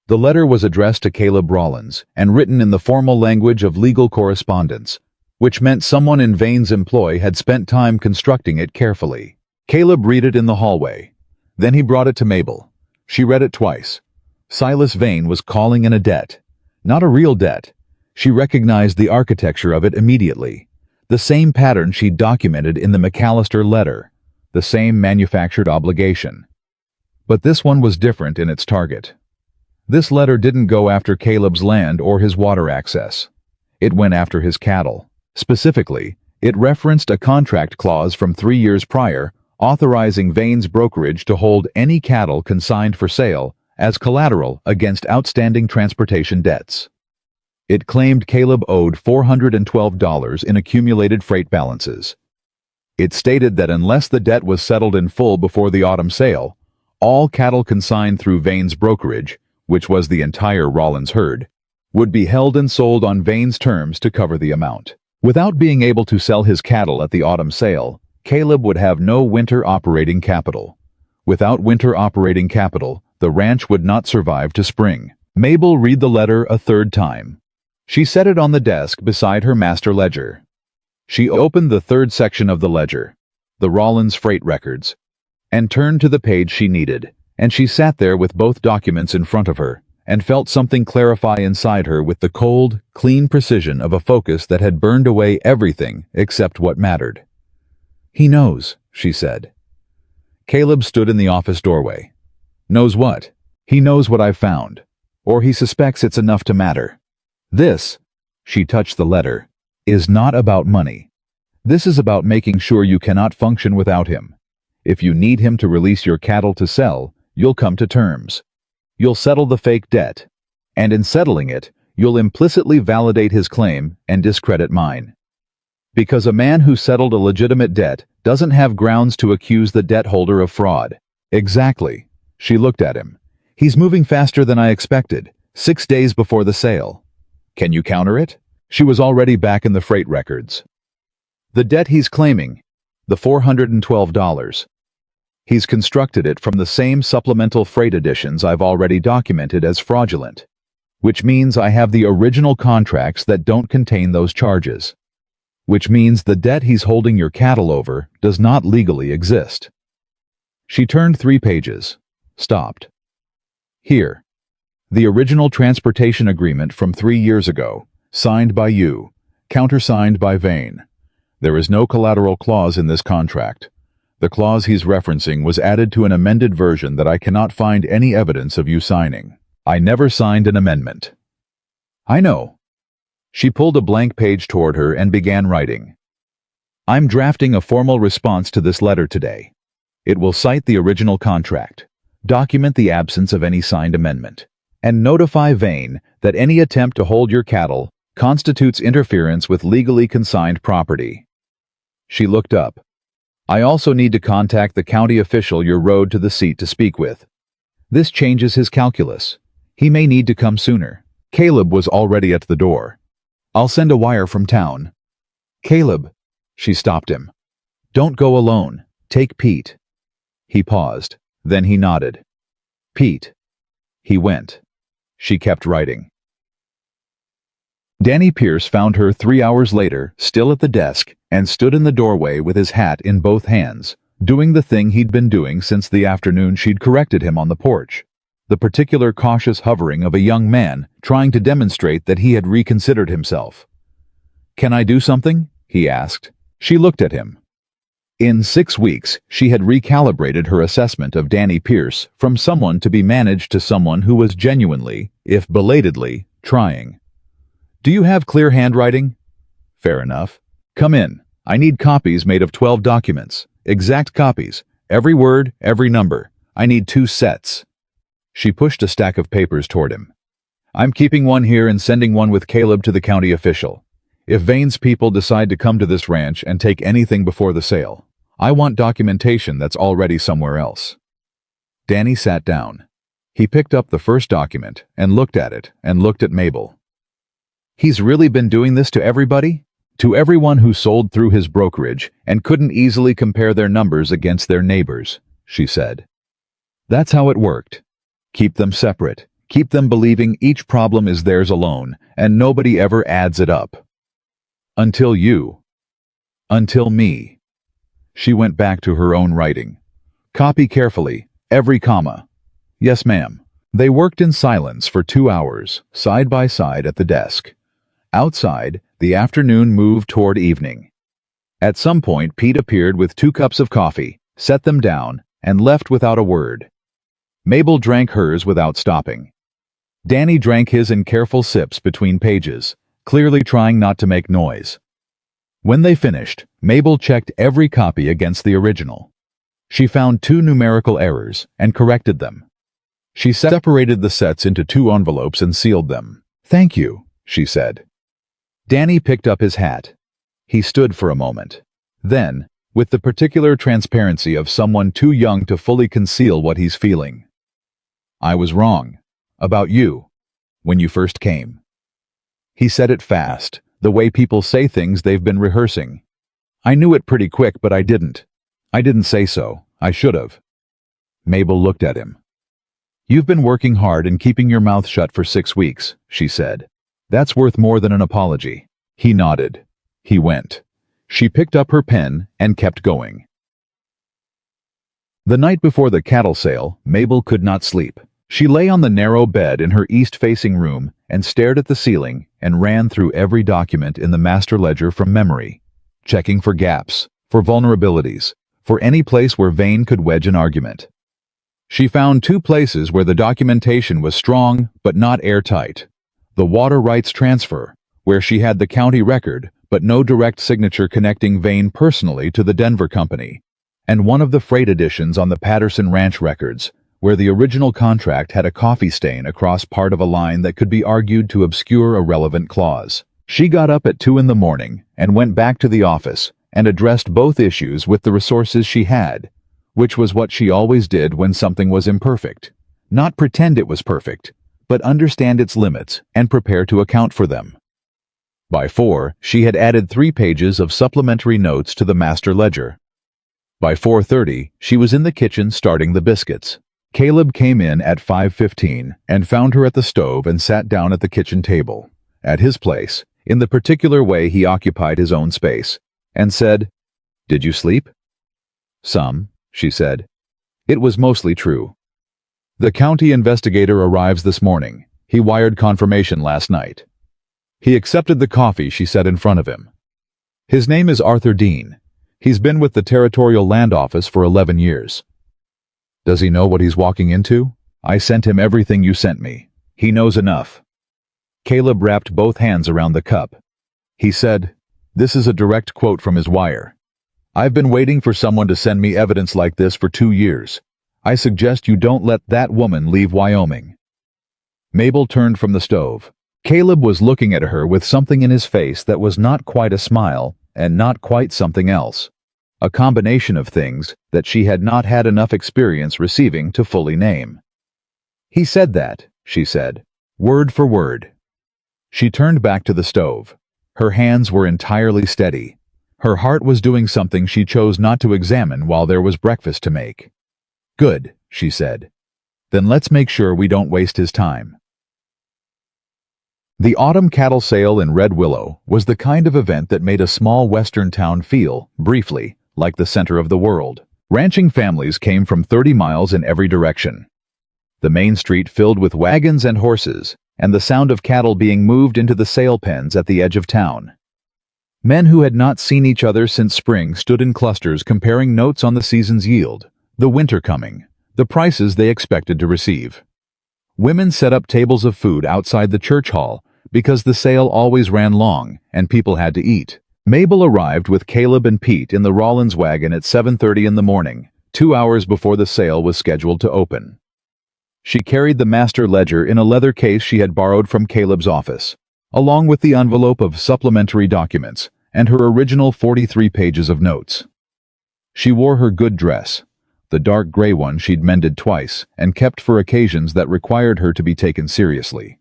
The letter was addressed to Caleb Rollins and written in the formal language of legal correspondence, which meant someone in Vane's employ had spent time constructing it carefully. Caleb read it in the hallway. Then he brought it to Mabel. She read it twice. Silas Vane was calling in a debt. Not a real debt. She recognized the architecture of it immediately. The same pattern she'd documented in the McAllister letter. The same manufactured obligation. But this one was different in its target. This letter didn't go after Caleb's land or his water access. It went after his cattle. Specifically, it referenced a contract clause from 3 years prior authorizing Vane's brokerage to hold any cattle consigned for sale as collateral against outstanding transportation debts. It claimed Caleb owed $412 in accumulated freight balances. It stated that unless the debt was settled in full before the autumn sale, all cattle consigned through Vane's brokerage, which was the entire Rollins herd, would be held and sold on Vane's terms to cover the amount. Without being able to sell his cattle at the autumn sale, Caleb would have no winter operating capital. Without winter operating capital, the ranch would not survive to spring. Mabel read the letter a third time. She set it on the desk beside her master ledger. She opened the third section of the ledger, the Rollins freight records, and turned to the page she needed, and she sat there with both documents in front of her, and felt something clarify inside her with the cold, clean precision of a focus that had burned away everything except what mattered. He knows, she said. Caleb stood in the office doorway. Knows what? He knows what I've found. Or he suspects it's enough to matter. This, she touched the letter, is not about money. This is about making sure you cannot function without him. If you need him to release your cattle to sell, you'll come to terms. You'll settle the fake debt. And in settling it, you'll implicitly validate his claim and discredit mine. Because a man who settled a legitimate debt doesn't have grounds to accuse the debt holder of fraud. Exactly. She looked at him. He's moving faster than I expected, 6 days before the sale. Can you counter it? She was already back in the freight records. The debt he's claiming, the $412. He's constructed it from the same supplemental freight additions I've already documented as fraudulent, which means I have the original contracts that don't contain those charges. Which means the debt he's holding your cattle over does not legally exist. She turned 3 pages, stopped. Here. The original transportation agreement from 3 years ago, signed by you, countersigned by Vane. There is no collateral clause in this contract. The clause he's referencing was added to an amended version that I cannot find any evidence of you signing. I never signed an amendment. I know. She pulled a blank page toward her and began writing. I'm drafting a formal response to this letter today. It will cite the original contract, document the absence of any signed amendment, and notify Vane that any attempt to hold your cattle constitutes interference with legally consigned property. She looked up. I also need to contact the county official you're rode to the seat to speak with. This changes his calculus. He may need to come sooner. Caleb was already at the door. I'll send a wire from town. Caleb, she stopped him. Don't go alone. Take Pete. He paused. Then he nodded. Pete. He went. She kept writing. Danny Pierce found her 3 hours later, still at the desk, and stood in the doorway with his hat in both hands, doing the thing he'd been doing since the afternoon she'd corrected him on the porch. The particular cautious hovering of a young man trying to demonstrate that he had reconsidered himself. "Can I do something?" he asked. She looked at him. In 6 weeks, she had recalibrated her assessment of Danny Pierce from someone to be managed to someone who was genuinely, if belatedly, trying. "Do you have clear handwriting?" "Fair enough. Come in. I need copies made of 12 documents. Exact copies. Every word, every number. I need 2 sets." She pushed a stack of papers toward him. "I'm keeping one here and sending one with Caleb to the county official. If Vane's people decide to come to this ranch and take anything before the sale, I want documentation that's already somewhere else." Danny sat down. He picked up the first document and looked at it and looked at Mabel. "He's really been doing this to everybody? To everyone who sold through his brokerage and couldn't easily compare their numbers against their neighbors," she said. "That's how it worked. Keep them separate. Keep them believing each problem is theirs alone, and nobody ever adds it up. Until you. Until me." She went back to her own writing. "Copy carefully, every comma." "Yes, ma'am." They worked in silence for 2 hours, side by side at the desk. Outside, the afternoon moved toward evening. At some point, Pete appeared with 2 cups of coffee, set them down, and left without a word. Mabel drank hers without stopping. Danny drank his in careful sips between pages, clearly trying not to make noise. When they finished, Mabel checked every copy against the original. She found 2 numerical errors and corrected them. She separated the sets into 2 envelopes and sealed them. "Thank you," she said. Danny picked up his hat. He stood for a moment. Then, with the particular transparency of someone too young to fully conceal what he's feeling. "I was wrong. About you. When you first came." He said it fast, the way people say things they've been rehearsing. "I knew it pretty quick, but I didn't. I didn't say so. I should have." Mabel looked at him. "You've been working hard and keeping your mouth shut for 6 weeks, she said. "That's worth more than an apology." He nodded. He went. She picked up her pen and kept going. The night before the cattle sale, Mabel could not sleep. She lay on the narrow bed in her east-facing room and stared at the ceiling and ran through every document in the master ledger from memory, checking for gaps, for vulnerabilities, for any place where Vane could wedge an argument. She found 2 places where the documentation was strong but not airtight. The water rights transfer, where she had the county record but no direct signature connecting Vane personally to the Denver company, and one of the freight editions on the Patterson Ranch records, where the original contract had a coffee stain across part of a line that could be argued to obscure a relevant clause. She got up at 2 in the morning and went back to the office and addressed both issues with the resources she had, which was what she always did when something was imperfect. Not pretend it was perfect, but understand its limits and prepare to account for them. By 4, she had added 3 pages of supplementary notes to the master ledger. By 4:30, she was in the kitchen starting the biscuits. Caleb came in at 5:15 and found her at the stove and sat down at the kitchen table, at his place, in the particular way he occupied his own space, and said, "Did you sleep?" "Some," she said. It was mostly true. "The county investigator arrives this morning. He wired confirmation last night." He accepted the coffee she set in front of him. "His name is Arthur Dean. He's been with the Territorial Land Office for 11 years. Does he know what he's walking into? I sent him everything you sent me. He knows enough." Caleb wrapped both hands around the cup. He said, "This is a direct quote from his wire. I've been waiting for someone to send me evidence like this for 2 years. I suggest you don't let that woman leave Wyoming." Mabel turned from the stove. Caleb was looking at her with something in his face that was not quite a smile and not quite something else. A combination of things that she had not had enough experience receiving to fully name. "He said that," she said, word for word. She turned back to the stove. Her hands were entirely steady. Her heart was doing something she chose not to examine while there was breakfast to make. "Good," she said. Then let's make sure we don't waste his time. The autumn cattle sale in Red Willow was the kind of event that made a small western town feel, briefly, like the center of the world. Ranching families came from 30 miles in every direction. The main street filled with wagons and horses, and the sound of cattle being moved into the sale pens at the edge of town. Men who had not seen each other since spring stood in clusters comparing notes on the season's yield, the winter coming, the prices they expected to receive. Women set up tables of food outside the church hall because the sale always ran long and people had to eat. Mabel arrived with Caleb and Pete in the Rollins wagon at 7:30 in the morning, 2 hours before the sale was scheduled to open. She carried the master ledger in a leather case she had borrowed from Caleb's office, along with the envelope of supplementary documents and her original 43 pages of notes. She wore her good dress, the dark gray one she'd mended twice and kept for occasions that required her to be taken seriously.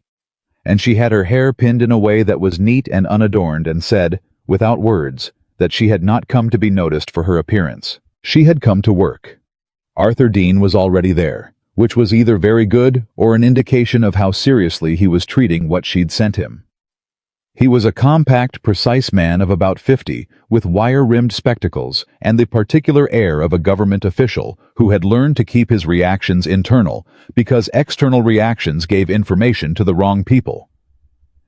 And she had her hair pinned in a way that was neat and unadorned and said, without words, that she had not come to be noticed for her appearance. She had come to work. Arthur Dean was already there, which was either very good or an indication of how seriously he was treating what she'd sent him. He was a compact, precise man of about 50, with wire-rimmed spectacles and the particular air of a government official who had learned to keep his reactions internal because external reactions gave information to the wrong people.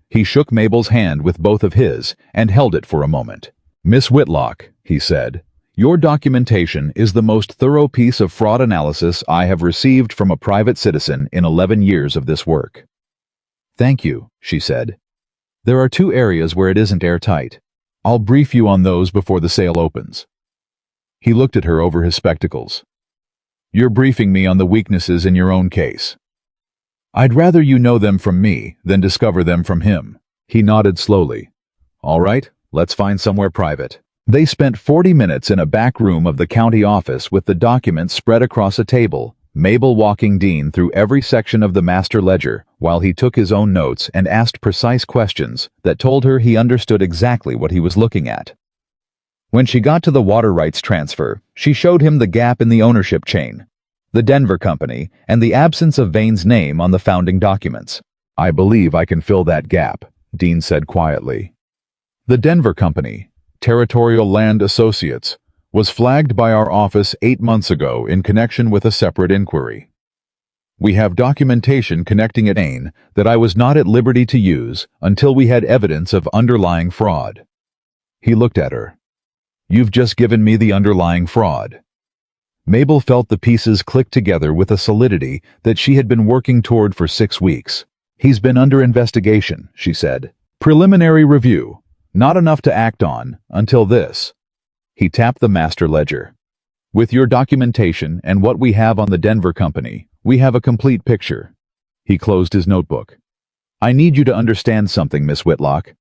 He shook Mabel's hand with both of his and held it for a moment. "Miss Whitlock," he said, "your documentation is the most thorough piece of fraud analysis I have received from a private citizen in 11 years of this work." "Thank you," she said. "There are 2 areas where it isn't airtight. I'll brief you on those before the sale opens." He looked at her over his spectacles. "You're briefing me on the weaknesses in your own case. I'd rather you know them from me than discover them from him." He nodded slowly. "All right, let's find somewhere private." They spent 40 minutes in a back room of the county office with the documents spread across a table, Mabel walking Dean through every section of the master ledger while he took his own notes and asked precise questions that told her he understood exactly what he was looking at. When she got to the water rights transfer, she showed him the gap in the ownership chain, the Denver company, and the absence of Vane's name on the founding documents. "I believe I can fill that gap," Dean said quietly. The Denver company, Territorial Land Associates, was flagged by our office 8 months ago in connection with a separate inquiry. We have documentation connecting it Vane that I was not at liberty to use until we had evidence of underlying fraud. He looked at her. "You've just given me the underlying fraud." Mabel felt the pieces click together with a solidity that she had been working toward for 6 weeks. "He's been under investigation," she said. "Preliminary review. Not enough to act on, until this." He tapped the master ledger. "With your documentation and what we have on the Denver company, we have a complete picture." He closed his notebook. "I need you to understand something, Miss Whitlock.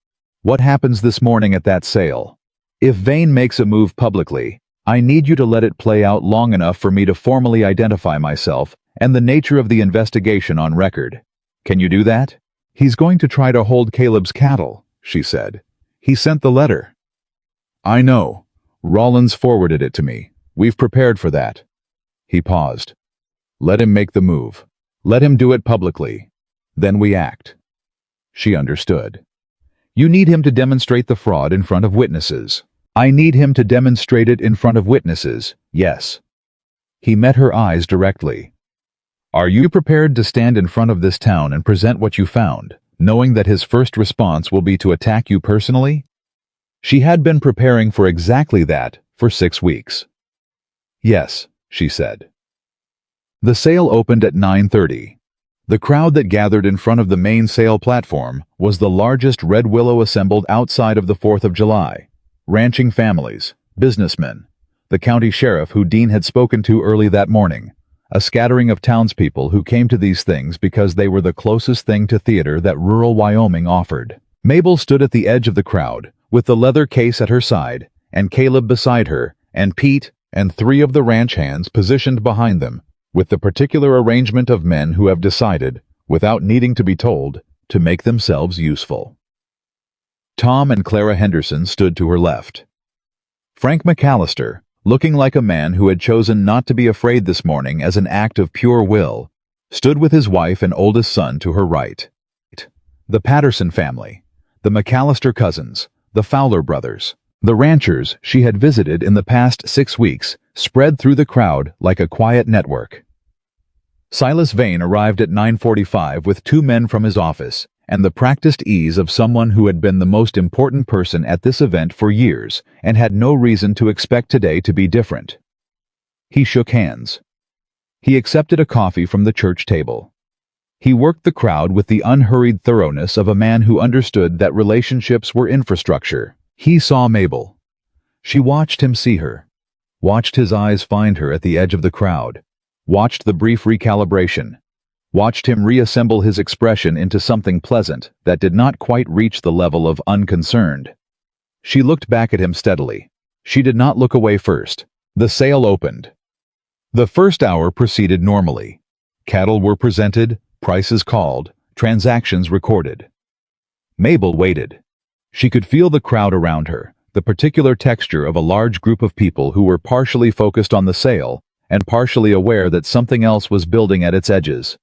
What happens this morning at that sale? If Vane makes a move publicly, I need you to let it play out long enough for me to formally identify myself and the nature of the investigation on record. Can you do that?" "He's going to try to hold Caleb's cattle," she said. "He sent the letter." "I know. Rollins forwarded it to me. We've prepared for that." He paused. "Let him make the move. Let him do it publicly. Then we act." She understood. "You need him to demonstrate the fraud in front of witnesses." "I need him to demonstrate it in front of witnesses, yes." He met her eyes directly. "Are you prepared to stand in front of this town and present what you found, knowing that his first response will be to attack you personally?" She had been preparing for exactly that for 6 weeks. "Yes," she said. The sale opened at 9:30. The crowd that gathered in front of the main sale platform was the largest Red Willow assembled outside of the 4th of July. Ranching families, businessmen, the county sheriff who Dean had spoken to early that morning, a scattering of townspeople who came to these things because they were the closest thing to theater that rural Wyoming offered. Mabel stood at the edge of the crowd, with the leather case at her side, and Caleb beside her, and Pete and 3 of the ranch hands positioned behind them, with the particular arrangement of men who have decided, without needing to be told, to make themselves useful. Tom and Clara Henderson stood to her left. Frank McAllister, looking like a man who had chosen not to be afraid this morning as an act of pure will, stood with his wife and oldest son to her right. The Patterson family, the McAllister cousins, the Fowler brothers, the ranchers she had visited in the past 6 weeks spread through the crowd like a quiet network. Silas Vane arrived at 9:45 with 2 men from his office and the practiced ease of someone who had been the most important person at this event for years and had no reason to expect today to be different. He shook hands. He accepted a coffee from the church table. He worked the crowd with the unhurried thoroughness of a man who understood that relationships were infrastructure. He saw Mabel. She watched him see her, watched his eyes find her at the edge of the crowd, watched the brief recalibration, watched him reassemble his expression into something pleasant that did not quite reach the level of unconcerned. She looked back at him steadily. She did not look away first. The sale opened. The first hour proceeded normally. Cattle were presented, prices called, transactions recorded. Mabel waited. She could feel the crowd around her, the particular texture of a large group of people who were partially focused on the sale and partially aware that something else was building at its edges.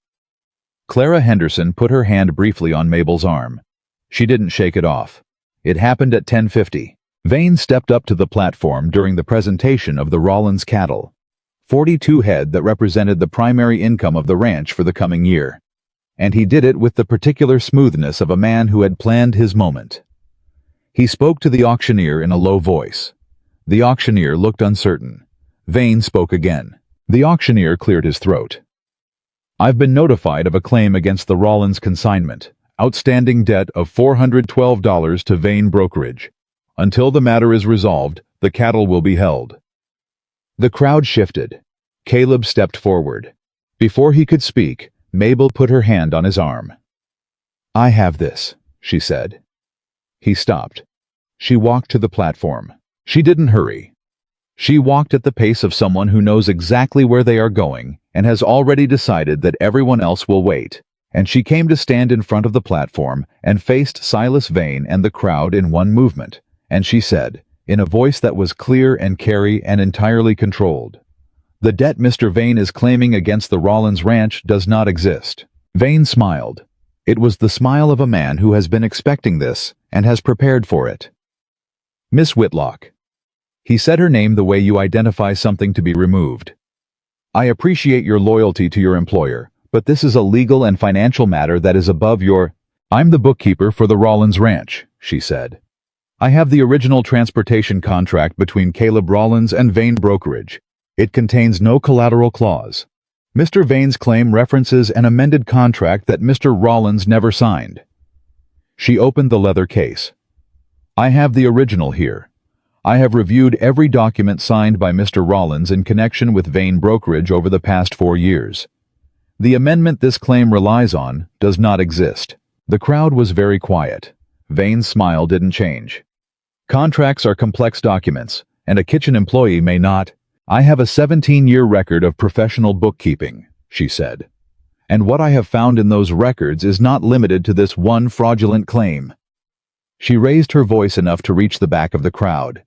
Clara Henderson put her hand briefly on Mabel's arm. She didn't shake it off. It happened at 10:50. Vane stepped up to the platform during the presentation of the Rollins cattle. 42 head that represented the primary income of the ranch for the coming year. And he did it with the particular smoothness of a man who had planned his moment. He spoke to the auctioneer in a low voice. The auctioneer looked uncertain. Vane spoke again. The auctioneer cleared his throat. "I've been notified of a claim against the Rollins consignment. Outstanding debt of $412 to Vane Brokerage. Until the matter is resolved, the cattle will be held." The crowd shifted. Caleb stepped forward. Before he could speak, Mabel put her hand on his arm. "I have this," she said. He stopped. She walked to the platform. She didn't hurry. She walked at the pace of someone who knows exactly where they are going and has already decided that everyone else will wait. And she came to stand in front of the platform and faced Silas Vane and the crowd in one movement. And she said, in a voice that was clear and carry and entirely controlled, "The debt Mr. Vane is claiming against the Rollins Ranch does not exist." Vane smiled. It was the smile of a man who has been expecting this and has prepared for it. "Miss Whitlock." He said her name the way you identify something to be removed. "I appreciate your loyalty to your employer, but this is a legal and financial matter that is above your—" "I'm the bookkeeper for the Rollins Ranch," she said. "I have the original transportation contract between Caleb Rollins and Vane Brokerage. It contains no collateral clause. Mr. Vane's claim references an amended contract that Mr. Rollins never signed." She opened the leather case. "I have the original here. I have reviewed every document signed by Mr. Rollins in connection with Vane Brokerage over the past 4 years. The amendment this claim relies on does not exist." The crowd was very quiet. Vane's smile didn't change. "Contracts are complex documents, and a kitchen employee may not—" "I have a 17-year record of professional bookkeeping," she said. "And what I have found in those records is not limited to this one fraudulent claim." She raised her voice enough to reach the back of the crowd.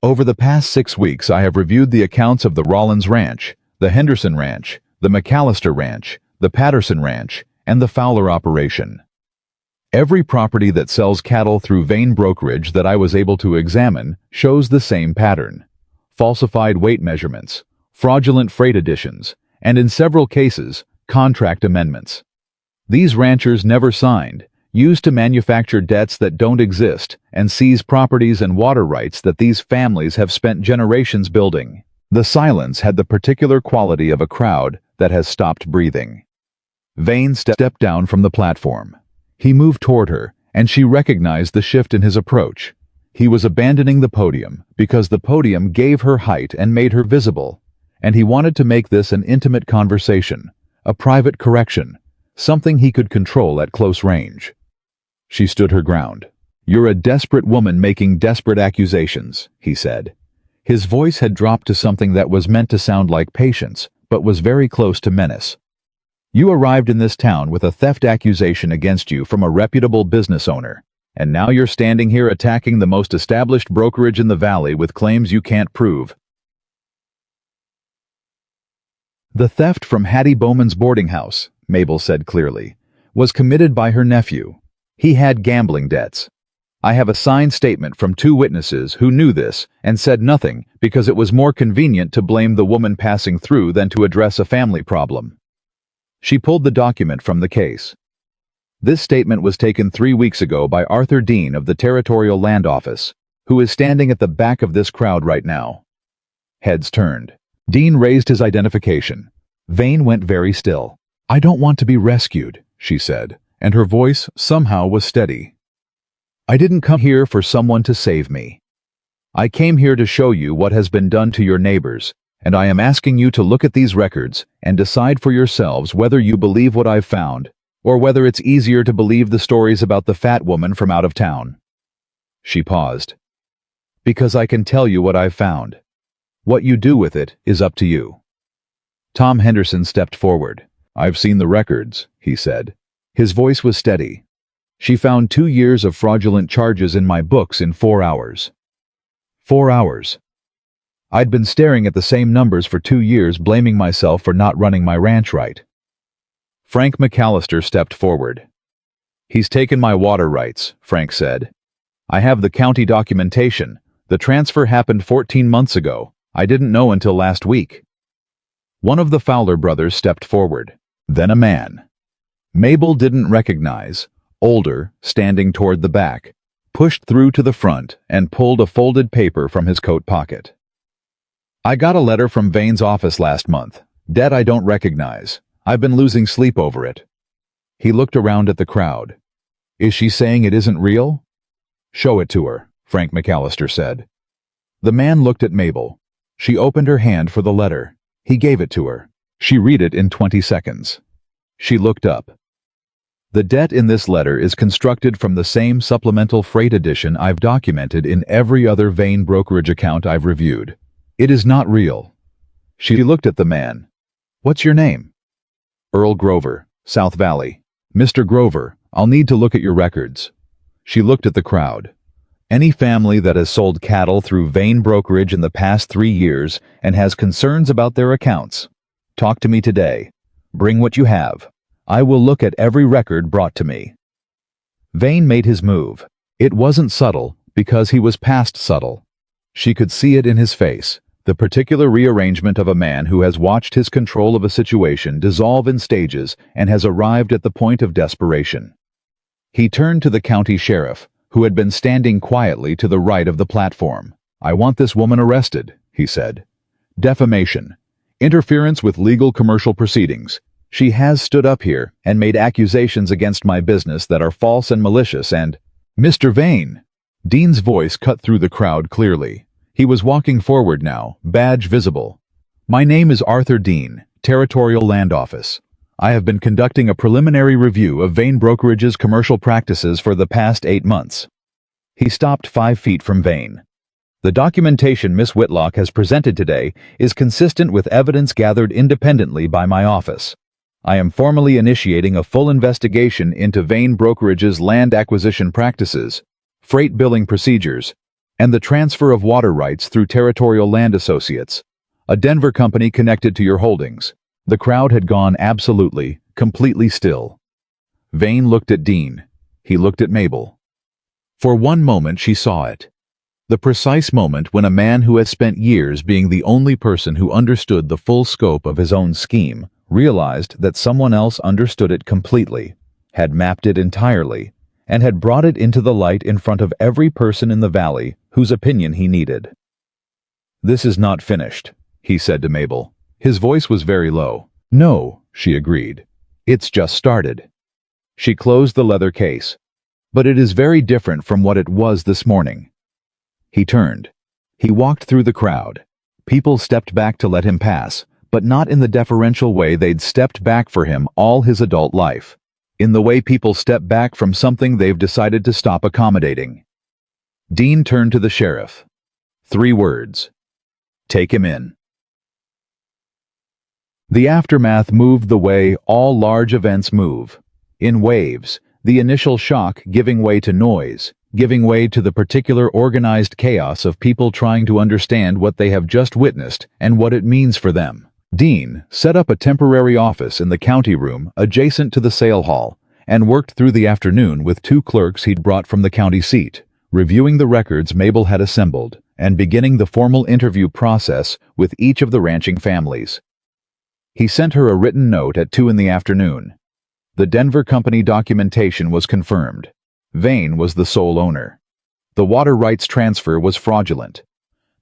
"Over the past 6 weeks I have reviewed the accounts of the Rollins Ranch, the Henderson Ranch, the McAllister Ranch, the Patterson Ranch, and the Fowler operation. Every property that sells cattle through Vane Brokerage that I was able to examine shows the same pattern. Falsified weight measurements, fraudulent freight additions, and in several cases, contract amendments. These ranchers never signed, used to manufacture debts that don't exist, and seize properties and water rights that these families have spent generations building." The silence had the particular quality of a crowd that has stopped breathing. Vane stepped down from the platform. He moved toward her, and she recognized the shift in his approach. He was abandoning the podium because the podium gave her height and made her visible, and he wanted to make this an intimate conversation, a private correction, something he could control at close range. She stood her ground. "You're a desperate woman making desperate accusations," he said. His voice had dropped to something that was meant to sound like patience, but was very close to menace. "You arrived in this town with a theft accusation against you from a reputable business owner, and now you're standing here attacking the most established brokerage in the valley with claims you can't prove." "The theft from Hattie Bowman's boarding house," Mabel said clearly, was committed by her nephew. He had gambling debts. I have a signed statement from 2 witnesses who knew this and said nothing because it was more convenient to blame the woman passing through than to address a family problem. She pulled the document from the case. This statement was taken 3 weeks ago by Arthur Dean of the Territorial Land Office, who is standing at the back of this crowd right now. Heads turned. Dean raised his identification. Vane went very still. I don't want to be rescued, she said, and her voice somehow was steady. I didn't come here for someone to save me. I came here to show you what has been done to your neighbors, and I am asking you to look at these records and decide for yourselves whether you believe what I've found, or whether it's easier to believe the stories about the fat woman from out of town. She paused. Because I can tell you what I've found. What you do with it is up to you. Tom Henderson stepped forward. I've seen the records, he said. His voice was steady. She found 2 years of fraudulent charges in my books in 4 hours. 4 hours. I'd been staring at the same numbers for 2 years, blaming myself for not running my ranch right. Frank McAllister stepped forward. He's taken my water rights, Frank said. I have the county documentation. The transfer happened 14 months ago. I didn't know until last week. One of the Fowler brothers stepped forward. Then a man. Mabel didn't recognize, older, standing toward the back, pushed through to the front and pulled a folded paper from his coat pocket. I got a letter from Vane's office last month. Debt I don't recognize. I've been losing sleep over it. He looked around at the crowd. Is she saying it isn't real? Show it to her, Frank McAllister said. The man looked at Mabel. She opened her hand for the letter. He gave it to her. She read it in 20 seconds. She looked up. The debt in this letter is constructed from the same supplemental freight edition I've documented in every other Vane brokerage account I've reviewed. It is not real. She looked at the man. What's your name? Earl Grover, South Valley. Mr. Grover, I'll need to look at your records. She looked at the crowd. Any family that has sold cattle through Vane brokerage in the past 3 years and has concerns about their accounts, talk to me today. Bring what you have. I will look at every record brought to me. Vane made his move. It wasn't subtle because he was past subtle. She could see it in his face, the particular rearrangement of a man who has watched his control of a situation dissolve in stages and has arrived at the point of desperation. He turned to the county sheriff, who had been standing quietly to the right of the platform. I want this woman arrested, he said. Defamation. Interference with legal commercial proceedings. She has stood up here and made accusations against my business that are false and malicious and... Mr. Vane! Dean's voice cut through the crowd clearly. He was walking forward now, badge visible. My name is Arthur Dean, Territorial Land Office. I have been conducting a preliminary review of Vane Brokerage's commercial practices for the past 8 months. He stopped 5 feet from Vane. The documentation Miss Whitlock has presented today is consistent with evidence gathered independently by my office. I am formally initiating a full investigation into Vane Brokerage's land acquisition practices, freight billing procedures, and the transfer of water rights through Territorial Land Associates, a Denver company connected to your holdings. The crowd had gone absolutely, completely still. Vane looked at Dean. He looked at Mabel. For one moment she saw it. The precise moment when a man who has spent years being the only person who understood the full scope of his own scheme realized that someone else understood it completely, had mapped it entirely, and had brought it into the light in front of every person in the valley whose opinion he needed. This is not finished, he said to Mabel. His voice was very low. No, she agreed. It's just started. She closed the leather case. But it is very different from what it was this morning. He turned. He walked through the crowd. People stepped back to let him pass, but not in the deferential way they'd stepped back for him all his adult life. In the way people step back from something they've decided to stop accommodating. Dean turned to the sheriff. 3 words. Take him in. The aftermath moved the way all large events move. In waves, the initial shock giving way to noise, giving way to the particular organized chaos of people trying to understand what they have just witnessed and what it means for them. Dean set up a temporary office in the county room adjacent to the sale hall and worked through the afternoon with two clerks he'd brought from the county seat, reviewing the records Mabel had assembled and beginning the formal interview process with each of the ranching families. He sent her a written note at 2 in the afternoon. The Denver company documentation was confirmed. Vane was the sole owner. The water rights transfer was fraudulent.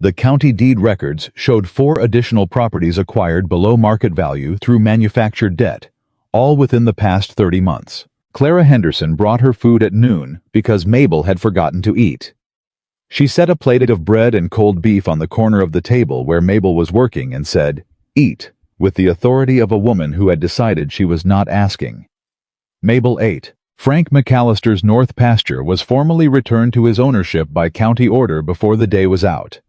The county deed records showed 4 additional properties acquired below market value through manufactured debt, all within the past 30 months. Clara Henderson brought her food at noon because Mabel had forgotten to eat. She set a plate of bread and cold beef on the corner of the table where Mabel was working and said, "Eat," with the authority of a woman who had decided she was not asking. Mabel ate. Frank McAllister's North Pasture was formally returned to his ownership by county order before the day was out,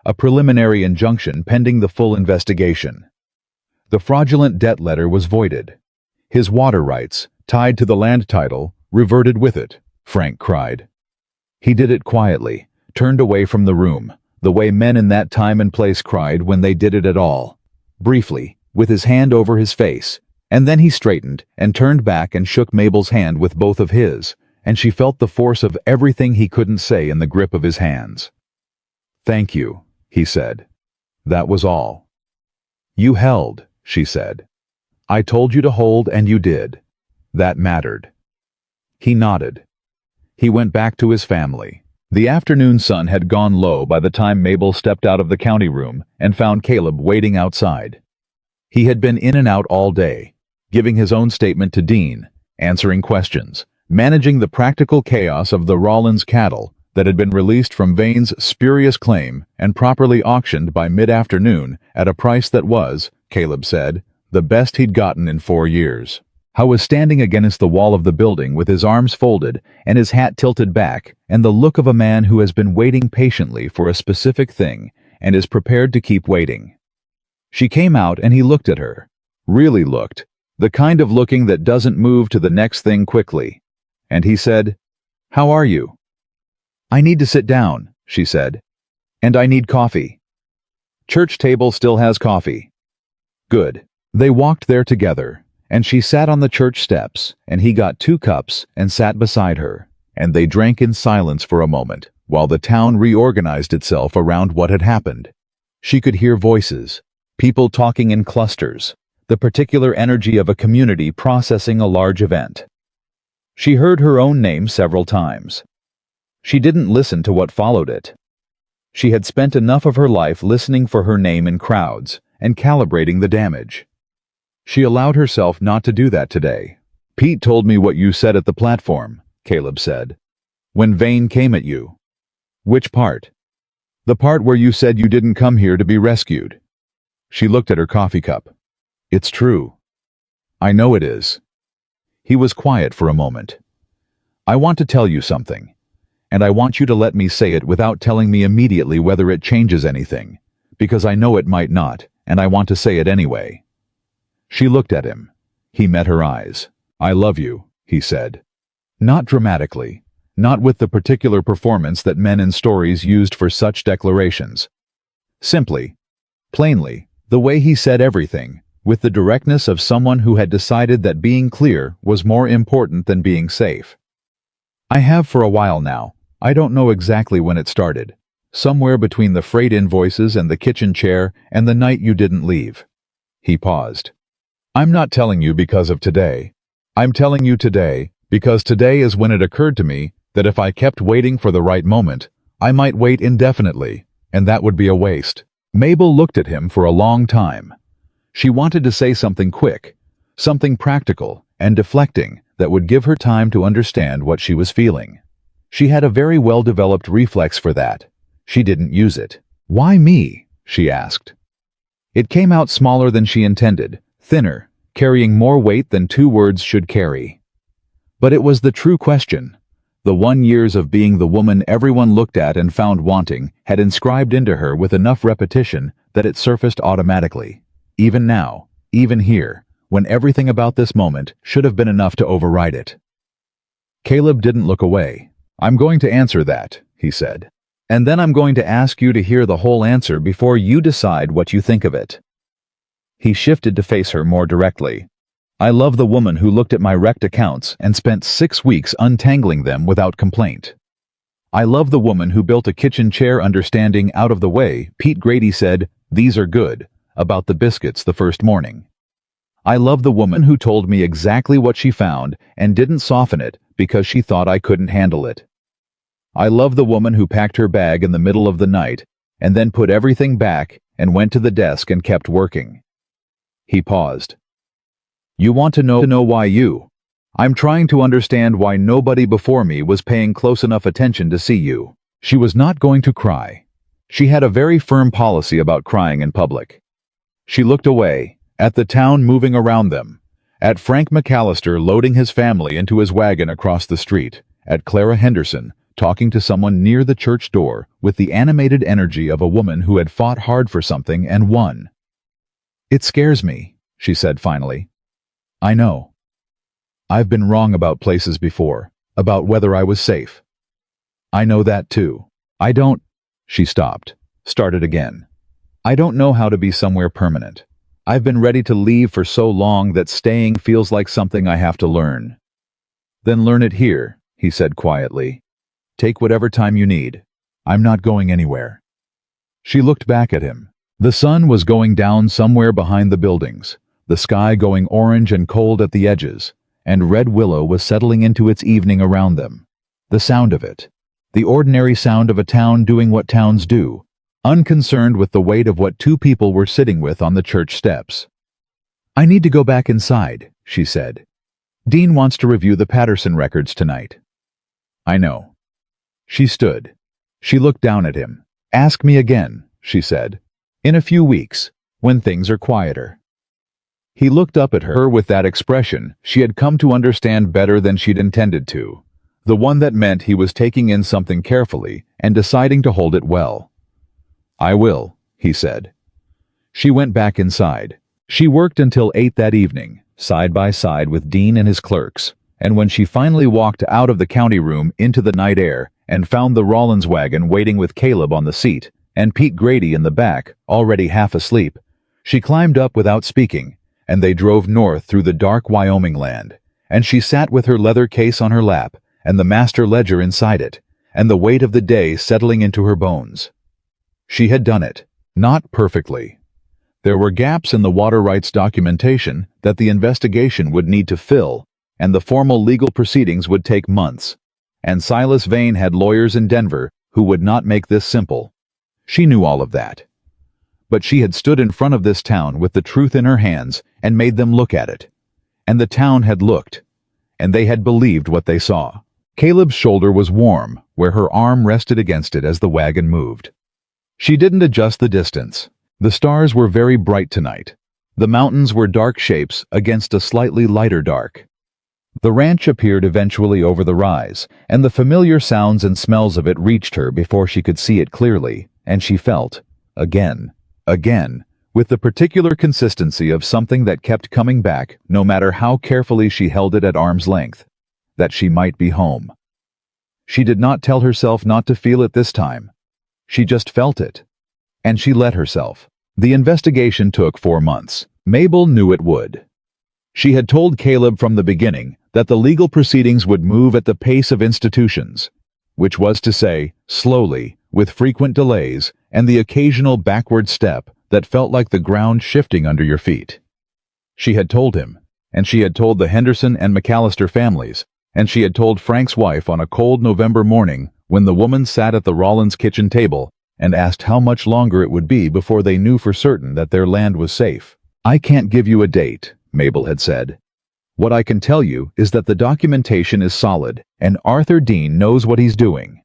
a preliminary injunction pending the full investigation. The fraudulent debt letter was voided. His water rights, tied to the land title, reverted with it, Frank cried. He did it quietly, turned away from the room, the way men in that time and place cried when they did it at all. Briefly, with his hand over his face, and then he straightened and turned back and shook Mabel's hand with both of his, and she felt the force of everything he couldn't say in the grip of his hands. "Thank you," he said. "That was all." "You held," she said. "I told you to hold and you did. That mattered." He nodded. He went back to his family. The afternoon sun had gone low by the time Mabel stepped out of the county room and found Caleb waiting outside. He had been in and out all day, giving his own statement to Dean, answering questions, managing the practical chaos of the Rollins cattle that had been released from Vane's spurious claim and properly auctioned by mid-afternoon at a price that was, Caleb said, the best he'd gotten in 4 years. Howe was standing against the wall of the building with his arms folded and his hat tilted back and the look of a man who has been waiting patiently for a specific thing and is prepared to keep waiting. She came out and he looked at her. Really looked. The kind of looking that doesn't move to the next thing quickly. And he said, "How are you?" "I need to sit down," she said. "And I need coffee." "Church table still has coffee." Good. They walked there together, and she sat on the church steps, and he got 2 cups and sat beside her, and they drank in silence for a moment, while the town reorganized itself around what had happened. She could hear voices, people talking in clusters, the particular energy of a community processing a large event. She heard her own name several times. She didn't listen to what followed it. She had spent enough of her life listening for her name in crowds and calibrating the damage. She allowed herself not to do that today. "Pete told me what you said at the platform," Caleb said. "When Vane came at you." "Which part?" "The part where you said you didn't come here to be rescued." She looked at her coffee cup. "It's true." "I know it is." He was quiet for a moment. "I want to tell you something, and I want you to let me say it without telling me immediately whether it changes anything, because I know it might not, and I want to say it anyway." She looked at him. He met her eyes. "I love you," he said. Not dramatically, not with the particular performance that men in stories used for such declarations. Simply, plainly, the way he said everything, with the directness of someone who had decided that being clear was more important than being safe. "I have for a while now. I don't know exactly when it started. Somewhere between the freight invoices and the kitchen chair and the night you didn't leave." He paused. "I'm not telling you because of today. I'm telling you today because today is when it occurred to me that if I kept waiting for the right moment, I might wait indefinitely, and that would be a waste." Mabel looked at him for a long time. She wanted to say something quick, something practical and deflecting that would give her time to understand what she was feeling. She had a very well-developed reflex for that. She didn't use it. "Why me?" she asked. It came out smaller than she intended, thinner, carrying more weight than 2 words should carry. But it was the true question. The 1 years of being the woman everyone looked at and found wanting had inscribed into her with enough repetition that it surfaced automatically. Even now, even here, when everything about this moment should have been enough to override it. Caleb didn't look away. "I'm going to answer that," he said. "And then I'm going to ask you to hear the whole answer before you decide what you think of it." He shifted to face her more directly. I love the woman who looked at my wrecked accounts and spent 6 weeks untangling them without complaint. I love the woman who built a kitchen chair understanding out of the way. Pete Grady said, "These are good," about the biscuits the first morning. I love the woman who told me exactly what she found and didn't soften it because she thought I couldn't handle it. I love the woman who packed her bag in the middle of the night and then put everything back and went to the desk and kept working. He paused. You want to know why you? I'm trying to understand why nobody before me was paying close enough attention to see you. She was not going to cry. She had a very firm policy about crying in public. She looked away, at the town moving around them, at Frank McAllister loading his family into his wagon across the street, at Clara Henderson talking to someone near the church door with the animated energy of a woman who had fought hard for something and won. It scares me, she said finally. I know. I've been wrong about places before, about whether I was safe. I know that too. I don't... She stopped, started again. I don't know how to be somewhere permanent. I've been ready to leave for so long that staying feels like something I have to learn. Then learn it here, he said quietly. Take whatever time you need. I'm not going anywhere. She looked back at him. The sun was going down somewhere behind the buildings, the sky going orange and cold at the edges, and Red Willow was settling into its evening around them. The sound of it. The ordinary sound of a town doing what towns do, unconcerned with the weight of what two people were sitting with on the church steps. I need to go back inside, she said. Dean wants to review the Patterson records tonight. I know. She stood. She looked down at him. Ask me again, she said. In a few weeks, when things are quieter. He looked up at her with that expression she had come to understand better than she'd intended to, the one that meant he was taking in something carefully and deciding to hold it well. I will, he said. She went back inside. She worked until 8 that evening, side by side with Dean and his clerks, and when she finally walked out of the county room into the night air and found the Rollins wagon waiting with Caleb on the seat and Pete Grady in the back, already half asleep, she climbed up without speaking, and they drove north through the dark Wyoming land, and she sat with her leather case on her lap and the master ledger inside it, and the weight of the day settling into her bones. She had done it, not perfectly. There were gaps in the water rights documentation that the investigation would need to fill, and the formal legal proceedings would take months, and Silas Vane had lawyers in Denver who would not make this simple. She knew all of that. But she had stood in front of this town with the truth in her hands and made them look at it. And the town had looked, and they had believed what they saw. Caleb's shoulder was warm, where her arm rested against it as the wagon moved. She didn't adjust the distance. The stars were very bright tonight. The mountains were dark shapes against a slightly lighter dark. The ranch appeared eventually over the rise, and the familiar sounds and smells of it reached her before she could see it clearly, and she felt, again, with the particular consistency of something that kept coming back no matter how carefully she held it at arm's length, that she might be home. She did not tell herself not to feel it this time. She just felt it. And she let herself. The investigation took 4 months. Mabel knew it would. She had told Caleb from the beginning that the legal proceedings would move at the pace of institutions, which was to say, slowly, with frequent delays and the occasional backward step that felt like the ground shifting under your feet. She had told him, and she had told the Henderson and McAllister families, and she had told Frank's wife on a cold November morning when the woman sat at the Rollins kitchen table and asked how much longer it would be before they knew for certain that their land was safe. I can't give you a date, Mabel had said. What I can tell you is that the documentation is solid and Arthur Dean knows what he's doing.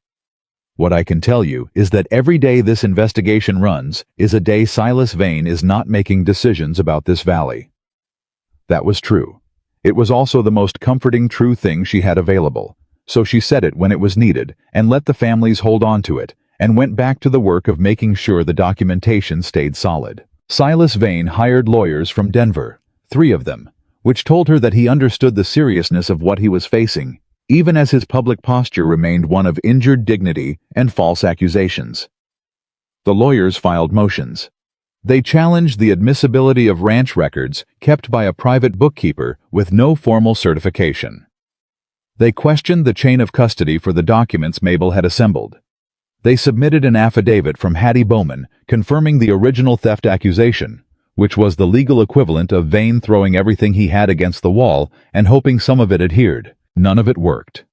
What I can tell you is that every day this investigation runs is a day Silas Vane is not making decisions about this valley. That was true. It was also the most comforting true thing she had available, so she said it when it was needed and let the families hold on to it and went back to the work of making sure the documentation stayed solid. Silas Vane hired lawyers from Denver, 3 of them, which told her that he understood the seriousness of what he was facing, even as his public posture remained one of injured dignity and false accusations. The lawyers filed motions. They challenged the admissibility of ranch records kept by a private bookkeeper with no formal certification. They questioned the chain of custody for the documents Mabel had assembled. They submitted an affidavit from Hattie Bowman confirming the original theft accusation, which was the legal equivalent of Vane throwing everything he had against the wall and hoping some of it adhered. None of it worked.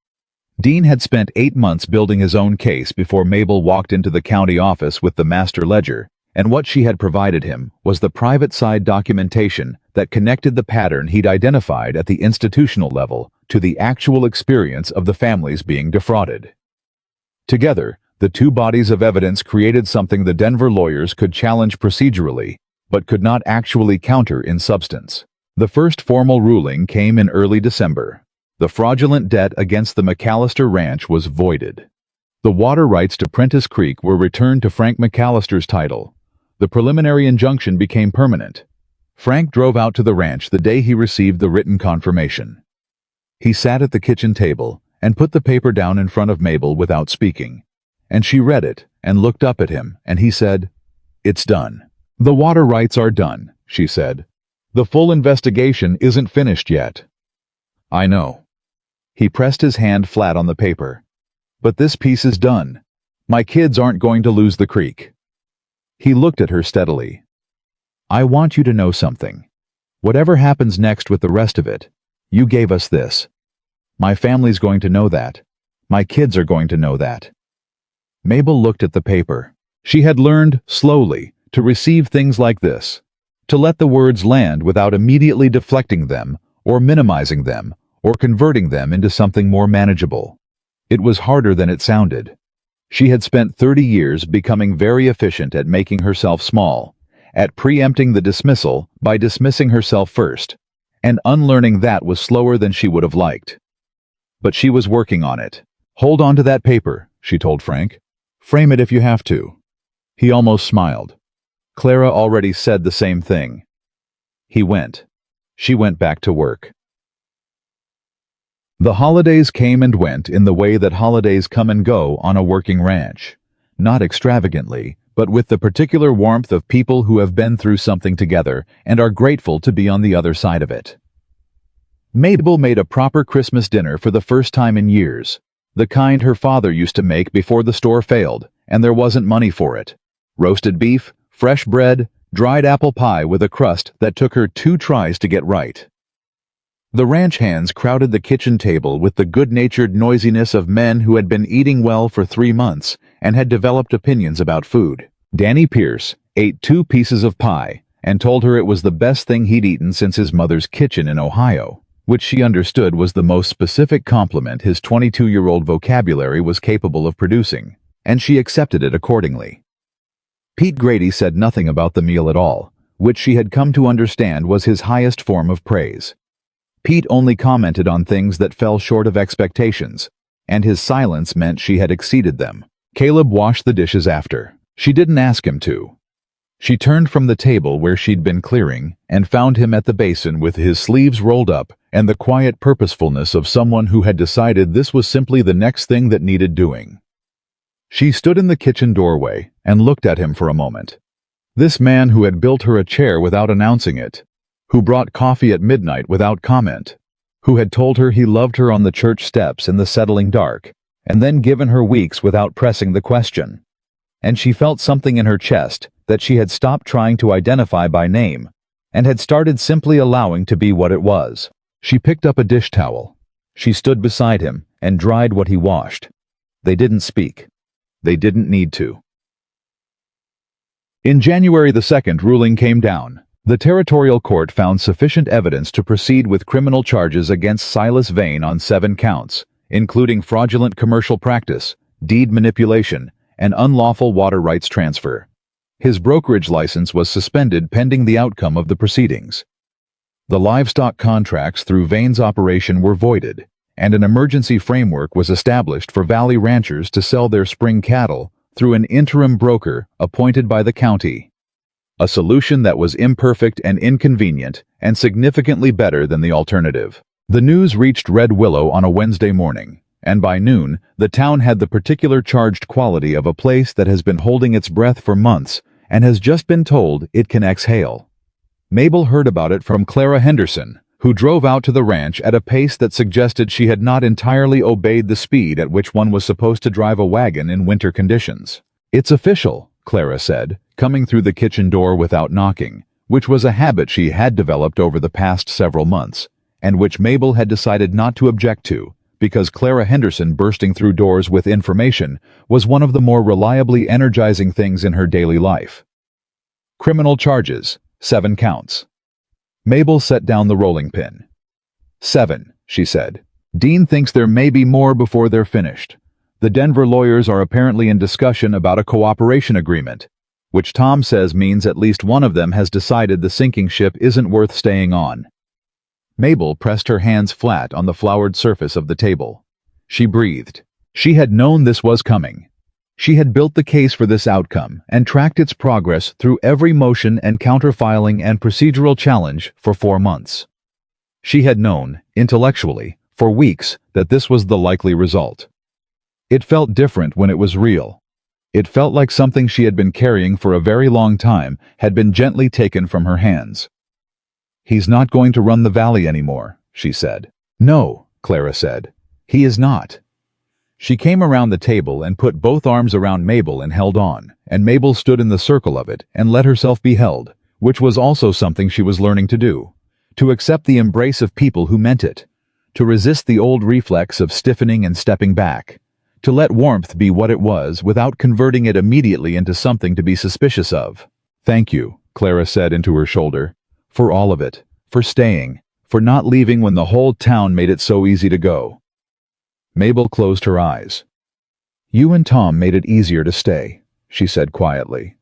Dean had spent 8 months building his own case before Mabel walked into the county office with the master ledger, and what she had provided him was the private side documentation that connected the pattern he'd identified at the institutional level to the actual experience of the families being defrauded. Together, the two bodies of evidence created something the Denver lawyers could challenge procedurally, but could not actually counter in substance. The first formal ruling came in early December. The fraudulent debt against the McAllister Ranch was voided. The water rights to Prentice Creek were returned to Frank McAllister's title. The preliminary injunction became permanent. Frank drove out to the ranch the day he received the written confirmation. He sat at the kitchen table and put the paper down in front of Mabel without speaking. And she read it and looked up at him, and he said, "It's done." "The water rights are done," she said. "The full investigation isn't finished yet." "I know." He pressed his hand flat on the paper. "But this piece is done. My kids aren't going to lose the creek." He looked at her steadily. "I want you to know something. Whatever happens next with the rest of it, you gave us this. My family's going to know that. My kids are going to know that." Mabel looked at the paper. She had learned, slowly, to receive things like this, to let the words land without immediately deflecting them, or minimizing them, or converting them into something more manageable. It was harder than it sounded. She had spent 30 years becoming very efficient at making herself small, at preempting the dismissal by dismissing herself first, and unlearning that was slower than she would have liked. But she was working on it. "Hold on to that paper," she told Frank. "Frame it if you have to." He almost smiled. Clara already said the same thing. He went. She went back to work. The holidays came and went in the way that holidays come and go on a working ranch. Not extravagantly, but with the particular warmth of people who have been through something together and are grateful to be on the other side of it. Mabel made a proper Christmas dinner for the first time in years, the kind her father used to make before the store failed and there wasn't money for it. Roasted beef, fresh bread, dried apple pie with a crust that took her 2 tries to get right. The ranch hands crowded the kitchen table with the good-natured noisiness of men who had been eating well for 3 months and had developed opinions about food. Danny Pierce ate 2 pieces of pie and told her it was the best thing he'd eaten since his mother's kitchen in Ohio, which she understood was the most specific compliment his 22-year-old vocabulary was capable of producing, and she accepted it accordingly. Pete Grady said nothing about the meal at all, which she had come to understand was his highest form of praise. Pete only commented on things that fell short of expectations, and his silence meant she had exceeded them. Caleb washed the dishes after. She didn't ask him to. She turned from the table where she'd been clearing and found him at the basin with his sleeves rolled up and the quiet purposefulness of someone who had decided this was simply the next thing that needed doing. She stood in the kitchen doorway and looked at him for a moment. This man who had built her a chair without announcing it, who brought coffee at midnight without comment, who had told her he loved her on the church steps in the settling dark, and then given her weeks without pressing the question. And she felt something in her chest that she had stopped trying to identify by name, and had started simply allowing to be what it was. She picked up a dish towel. She stood beside him and dried what he washed. They didn't speak. They didn't need to. In January the 2nd, ruling came down. The territorial court found sufficient evidence to proceed with criminal charges against Silas Vane on 7 counts, including fraudulent commercial practice, deed manipulation, and unlawful water rights transfer. His brokerage license was suspended pending the outcome of the proceedings. The livestock contracts through Vane's operation were voided, and an emergency framework was established for valley ranchers to sell their spring cattle through an interim broker appointed by the county. A solution that was imperfect and inconvenient and significantly better than the alternative. The news reached Red Willow on a Wednesday morning, and by noon, the town had the particular charged quality of a place that has been holding its breath for months and has just been told it can exhale. Mabel heard about it from Clara Henderson, who drove out to the ranch at a pace that suggested she had not entirely obeyed the speed at which one was supposed to drive a wagon in winter conditions. "It's official," Clara said, coming through the kitchen door without knocking, which was a habit she had developed over the past several months, and which Mabel had decided not to object to, because Clara Henderson bursting through doors with information was one of the more reliably energizing things in her daily life. "Criminal charges, 7 counts." Mabel set down the rolling pin. "7, she said. "Dean thinks there may be more before they're finished. The Denver lawyers are apparently in discussion about a cooperation agreement, which Tom says means at least one of them has decided the sinking ship isn't worth staying on." Mabel pressed her hands flat on the flowered surface of the table. She breathed. She had known this was coming. She had built the case for this outcome and tracked its progress through every motion and counterfiling and procedural challenge for 4 months. She had known, intellectually, for weeks, that this was the likely result. It felt different when it was real. It felt like something she had been carrying for a very long time had been gently taken from her hands. "He's not going to run the valley anymore," she said. "No," Clara said. "He is not." She came around the table and put both arms around Mabel and held on, and Mabel stood in the circle of it and let herself be held, which was also something she was learning to do. To accept the embrace of people who meant it. To resist the old reflex of stiffening and stepping back. To let warmth be what it was without converting it immediately into something to be suspicious of. "Thank you," Clara said into her shoulder. "For all of it. For staying. For not leaving when the whole town made it so easy to go." Mabel closed her eyes. "You and Tom made it easier to stay," she said quietly.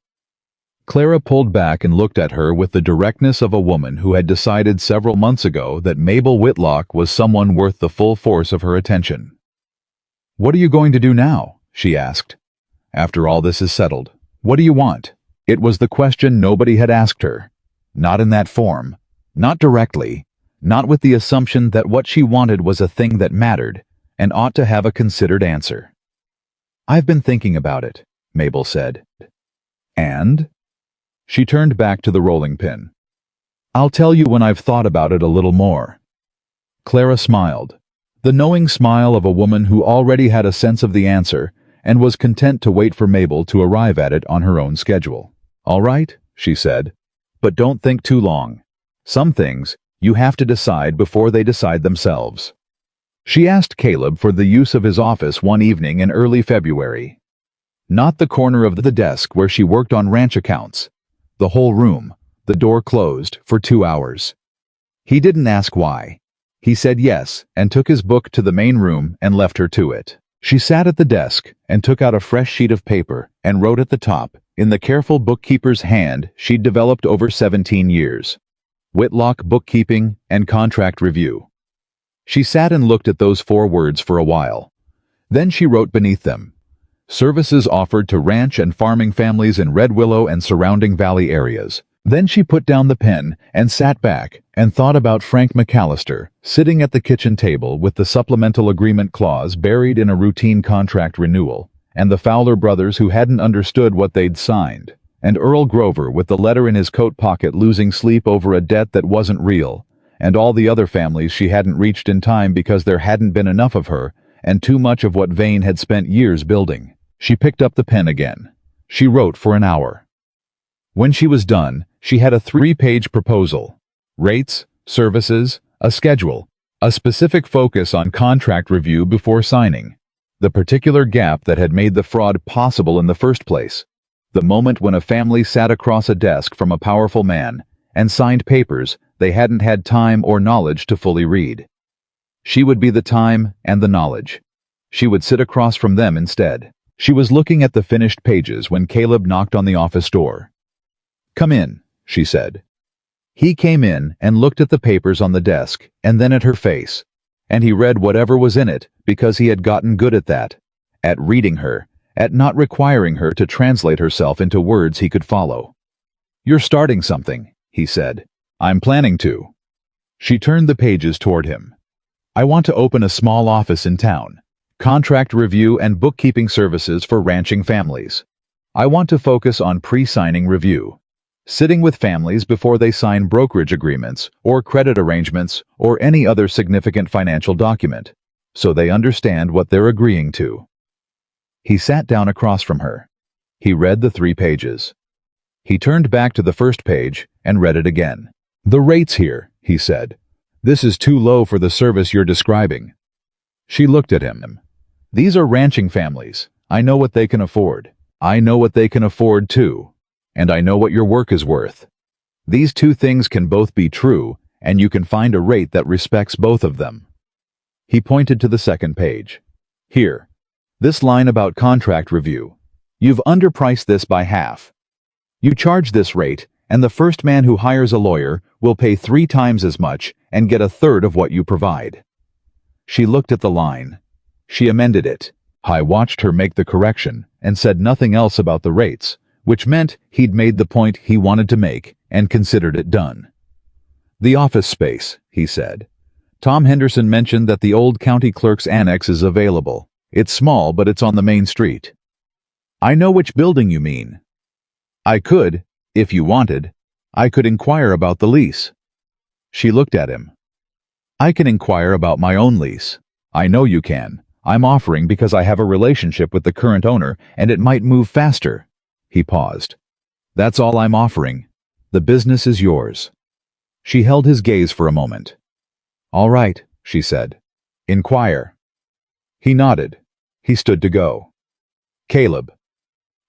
Clara pulled back and looked at her with the directness of a woman who had decided several months ago that Mabel Whitlock was someone worth the full force of her attention. "What are you going to do now?" she asked. "After all this is settled, what do you want?" It was the question nobody had asked her. Not in that form. Not directly. Not with the assumption that what she wanted was a thing that mattered and ought to have a considered answer. "I've been thinking about it," Mabel said. "And?" She turned back to the rolling pin. "I'll tell you when I've thought about it a little more." Clara smiled. The knowing smile of a woman who already had a sense of the answer and was content to wait for Mabel to arrive at it on her own schedule. "All right," she said. "But don't think too long. Some things you have to decide before they decide themselves." She asked Caleb for the use of his office one evening in early February. Not the corner of the desk where she worked on ranch accounts. The whole room, the door closed, for 2 hours. He didn't ask why. He said yes and took his book to the main room and left her to it. She sat at the desk and took out a fresh sheet of paper and wrote at the top, in the careful bookkeeper's hand she'd developed over 17 years. Whitlock Bookkeeping and Contract Review. She sat and looked at those 4 words for a while. Then she wrote beneath them, "Services offered to ranch and farming families in Red Willow and surrounding valley areas." Then she put down the pen and sat back and thought about Frank McAllister, sitting at the kitchen table with the supplemental agreement clause buried in a routine contract renewal, and the Fowler brothers who hadn't understood what they'd signed, and Earl Grover with the letter in his coat pocket losing sleep over a debt that wasn't real, and all the other families she hadn't reached in time because there hadn't been enough of her and too much of what Vane had spent years building. She picked up the pen again. She wrote for an hour. When she was done, she had a 3-page proposal. Rates, services, a schedule, a specific focus on contract review before signing, the particular gap that had made the fraud possible in the first place, the moment when a family sat across a desk from a powerful man and signed papers they hadn't had time or knowledge to fully read. She would be the time and the knowledge. She would sit across from them instead. She was looking at the finished pages when Caleb knocked on the office door. "Come in," she said. He came in and looked at the papers on the desk and then at her face, and he read whatever was in it because he had gotten good at that, at reading her, at not requiring her to translate herself into words he could follow. "You're starting something," he said. "I'm planning to." She turned the pages toward him. "I want to open a small office in town. Contract review and bookkeeping services for ranching families. I want to focus on pre-signing review. Sitting with families before they sign brokerage agreements or credit arrangements or any other significant financial document, so they understand what they're agreeing to. He sat down across from her. He read the 3 pages. He turned back to the first page and read it again. "The rates here," he said. "This is too low for the service you're describing." She looked at him. "These are ranching families. I know what they can afford. I know what they can afford too. And I know what your work is worth. These 2 things can both be true, and you can find a rate that respects both of them." He pointed to the second page. "Here. This line about contract review. You've underpriced this by half. You charge this rate, and the first man who hires a lawyer will pay 3 times as much and get a third of what you provide." She looked at the line. She amended it. I watched her make the correction and said nothing else about the rates, which meant he'd made the point he wanted to make and considered it done. "The office space," he said. "Tom Henderson mentioned that the old county clerk's annex is available. It's small, but it's on the main street." "I know which building you mean." "I could, if you wanted, I could inquire about the lease." She looked at him. "I can inquire about my own lease. I know you can. I'm offering because I have a relationship with the current owner and it might move faster." He paused. "That's all I'm offering. The business is yours." She held his gaze for a moment. "All right," she said. "Inquire." He nodded. He stood to go. "Caleb."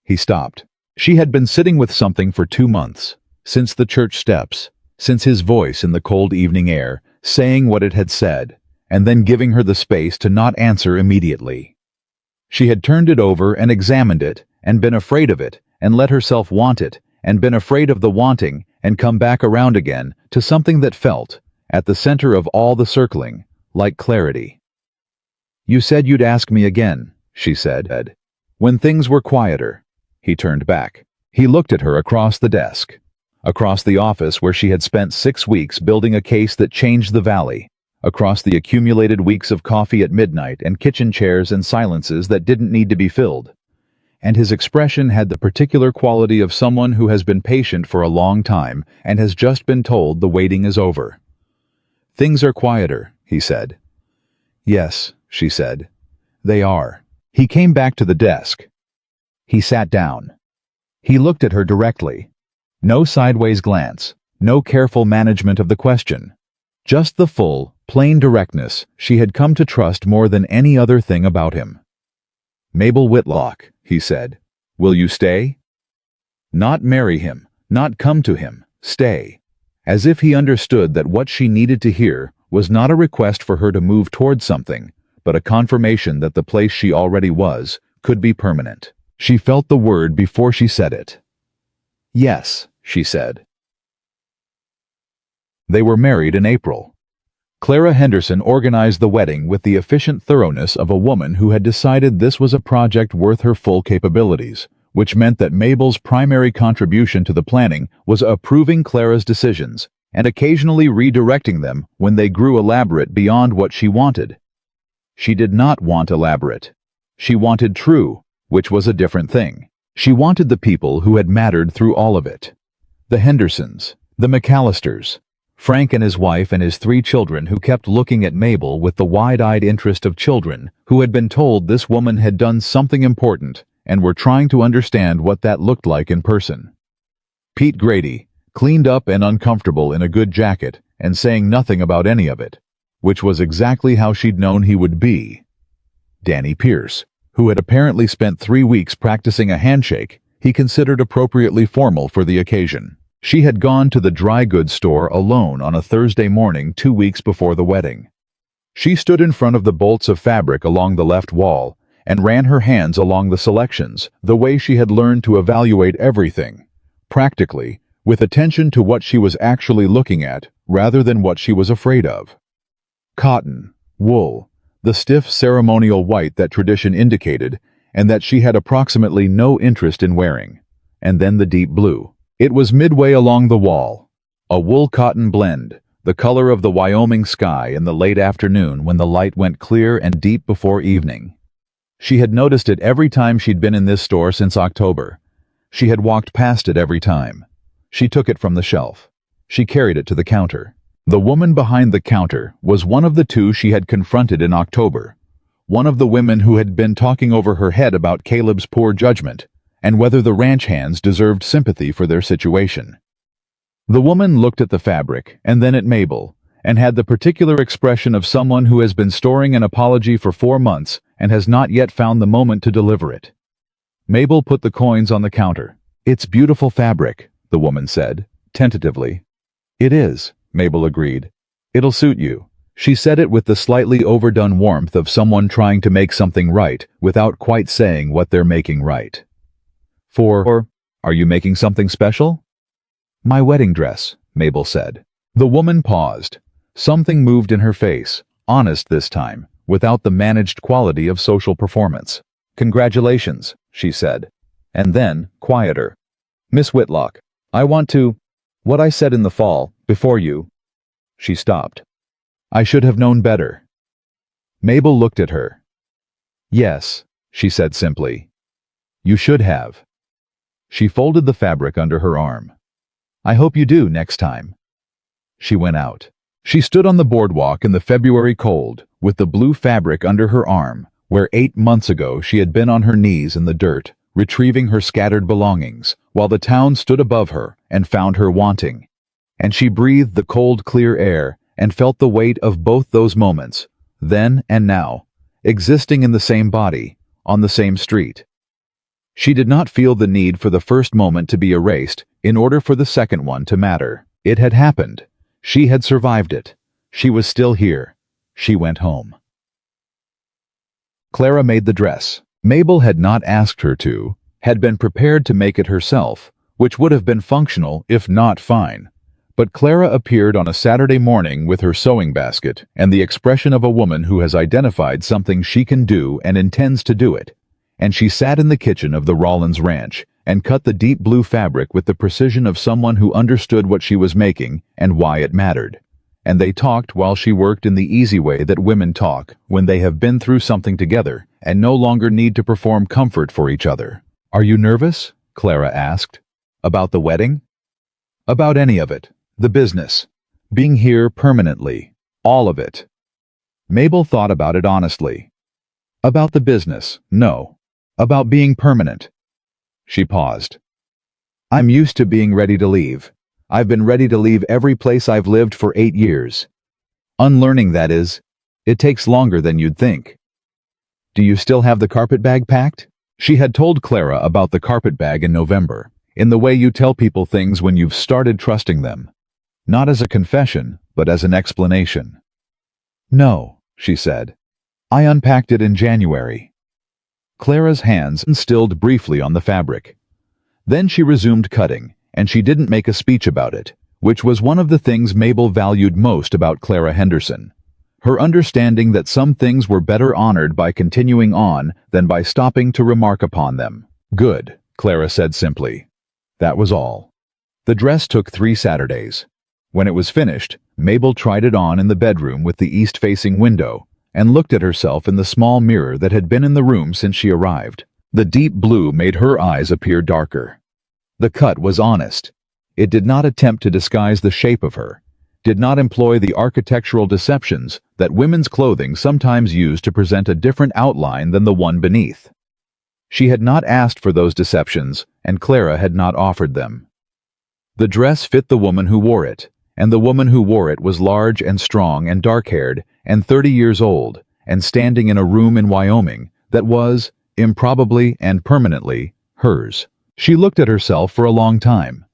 He stopped. She had been sitting with something for 2 months, since the church steps, since his voice in the cold evening air, saying what it had said, and then giving her the space to not answer immediately. She had turned it over and examined it, and been afraid of it, and let herself want it, and been afraid of the wanting, and come back around again to something that felt, at the center of all the circling, like clarity. "You said you'd ask me again," she said. "When things were quieter." He turned back. He looked at her across the desk, across the office where she had spent 6 weeks building a case that changed the valley, across the accumulated weeks of coffee at midnight and kitchen chairs and silences that didn't need to be filled. And his expression had the particular quality of someone who has been patient for a long time and has just been told the waiting is over. "Things are quieter," he said. "Yes," she said. "They are." He came back to the desk. He sat down. He looked at her directly. No sideways glance, no careful management of the question. Just the full, plain directness she had come to trust more than any other thing about him. "Mabel Whitlock," he said, "will you stay?" Not marry him, not come to him, stay. As if he understood that what she needed to hear was not a request for her to move toward something, but a confirmation that the place she already was could be permanent. She felt the word before she said it. "Yes," she said. They were married in April. Clara Henderson organized the wedding with the efficient thoroughness of a woman who had decided this was a project worth her full capabilities, which meant that Mabel's primary contribution to the planning was approving Clara's decisions and occasionally redirecting them when they grew elaborate beyond what she wanted. She did not want elaborate. She wanted true, which was a different thing. She wanted the people who had mattered through all of it. The Hendersons, the McAllisters, Frank and his wife and his 3 children who kept looking at Mabel with the wide-eyed interest of children who had been told this woman had done something important and were trying to understand what that looked like in person. Pete Grady, cleaned up and uncomfortable in a good jacket and saying nothing about any of it, which was exactly how she'd known he would be. Danny Pierce, who had apparently spent 3 weeks practicing a handshake he considered appropriately formal for the occasion. She had gone to the dry goods store alone on a Thursday morning 2 weeks before the wedding. She stood in front of the bolts of fabric along the left wall and ran her hands along the selections the way she had learned to evaluate everything, practically, with attention to what she was actually looking at rather than what she was afraid of. Cotton, wool, the stiff ceremonial white that tradition indicated and that she had approximately no interest in wearing, and then the deep blue. It was midway along the wall, a wool-cotton blend, the color of the Wyoming sky in the late afternoon when the light went clear and deep before evening. She had noticed it every time she'd been in this store since October, She had walked past it every time. She took it from the shelf. She carried it to the counter. The woman behind the counter was one of the two she had confronted in October. One of the women who had been talking over her head about Caleb's poor judgment and whether the ranch hands deserved sympathy for their situation. The woman looked at the fabric and then at Mabel and had the particular expression of someone who has been storing an apology for 4 months and has not yet found the moment to deliver it. Mabel put the coins on the counter. "It's beautiful fabric," the woman said, tentatively. "It is," Mabel agreed. "It'll suit you." She said it with the slightly overdone warmth of someone trying to make something right without quite saying what they're making right. Are you making something special?" "My wedding dress," Mabel said. The woman paused. Something moved in her face, honest this time, without the managed quality of social performance. "Congratulations," she said. And then, quieter. "Miss Whitlock, I want to... what I said in the fall, before you..." She stopped. "I should have known better." Mabel looked at her. "Yes," she said simply. "You should have." She folded the fabric under her arm. "I hope you do next time." She went out. She stood on the boardwalk in the February cold, with the blue fabric under her arm, where 8 months ago she had been on her knees in the dirt, retrieving her scattered belongings, while the town stood above her and found her wanting. And she breathed the cold, clear air and felt the weight of both those moments, then and now, existing in the same body, on the same street. She did not feel the need for the first moment to be erased in order for the second one to matter. It had happened. She had survived it. She was still here. She went home. Clara made the dress. Mabel had not asked her to, had been prepared to make it herself, which would have been functional if not fine. But Clara appeared on a Saturday morning with her sewing basket and the expression of a woman who has identified something she can do and intends to do it. And she sat in the kitchen of the Rollins Ranch and cut the deep blue fabric with the precision of someone who understood what she was making and why it mattered. And they talked while she worked in the easy way that women talk when they have been through something together and no longer need to perform comfort for each other. "Are you nervous?" Clara asked. "About the wedding?" "About any of it. The business. Being here permanently. All of it." Mabel thought about it honestly. "About the business, no. About being permanent." She paused. "I'm used to being ready to leave. I've been ready to leave every place I've lived for 8 years. Unlearning, that is. It takes longer than you'd think." "Do you still have the carpet bag packed?" She had told Clara about the carpet bag in November, in the way you tell people things when you've started trusting them. Not as a confession, but as an explanation. "No," she said. "I unpacked it in January." Clara's hands stilled briefly on the fabric. Then she resumed cutting, and she didn't make a speech about it, which was one of the things Mabel valued most about Clara Henderson. Her understanding that some things were better honored by continuing on than by stopping to remark upon them. "Good," Clara said simply. That was all. The dress took 3 Saturdays. When it was finished, Mabel tried it on in the bedroom with the east-facing window and looked at herself in the small mirror that had been in the room since she arrived. The deep blue made her eyes appear darker. The cut was honest. It did not attempt to disguise the shape of her, did not employ the architectural deceptions that women's clothing sometimes use to present a different outline than the one beneath. She had not asked for those deceptions, and Clara had not offered them. The dress fit the woman who wore it, and the woman who wore it was large and strong and dark-haired and 30 years old and standing in a room in Wyoming that was, improbably and permanently, hers. She looked at herself for a long time.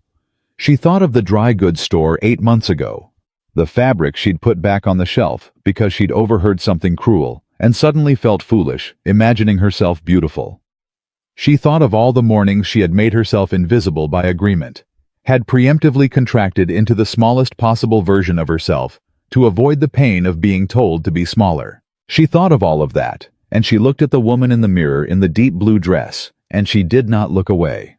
She thought of the dry goods store 8 months ago, the fabric she'd put back on the shelf because she'd overheard something cruel and suddenly felt foolish, imagining herself beautiful. She thought of all the mornings she had made herself invisible by agreement, had preemptively contracted into the smallest possible version of herself to avoid the pain of being told to be smaller. She thought of all of that, and she looked at the woman in the mirror in the deep blue dress, and she did not look away.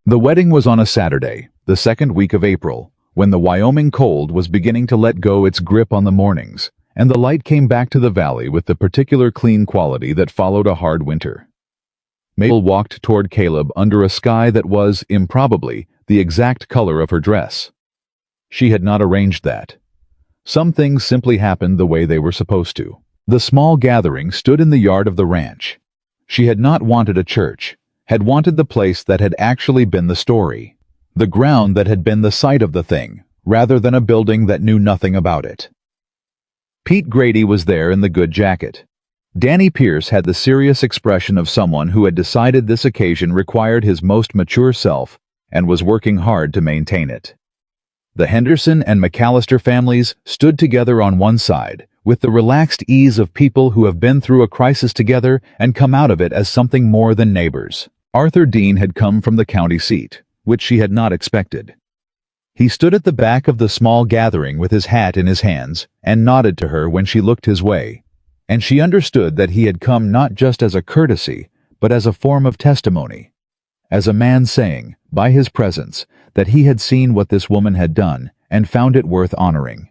The wedding was on a Saturday, the second week of April, when the Wyoming cold was beginning to let go its grip on the mornings, and the light came back to the valley with the particular clean quality that followed a hard winter. Mabel walked toward Caleb under a sky that was, improbably, the exact color of her dress. She had not arranged that. Some things simply happened the way they were supposed to. The small gathering stood in the yard of the ranch. She had not wanted a church, had wanted the place that had actually been the story, the ground that had been the site of the thing, rather than a building that knew nothing about it. Pete Grady was there in the good jacket. Danny Pierce had the serious expression of someone who had decided this occasion required his most mature self and was working hard to maintain it. The Henderson and McAllister families stood together on one side, with the relaxed ease of people who have been through a crisis together and come out of it as something more than neighbors. Arthur Dean had come from the county seat, which she had not expected. He stood at the back of the small gathering with his hat in his hands and nodded to her when she looked his way, and she understood that he had come not just as a courtesy, but as a form of testimony, as a man saying, by his presence, that he had seen what this woman had done and found it worth honoring.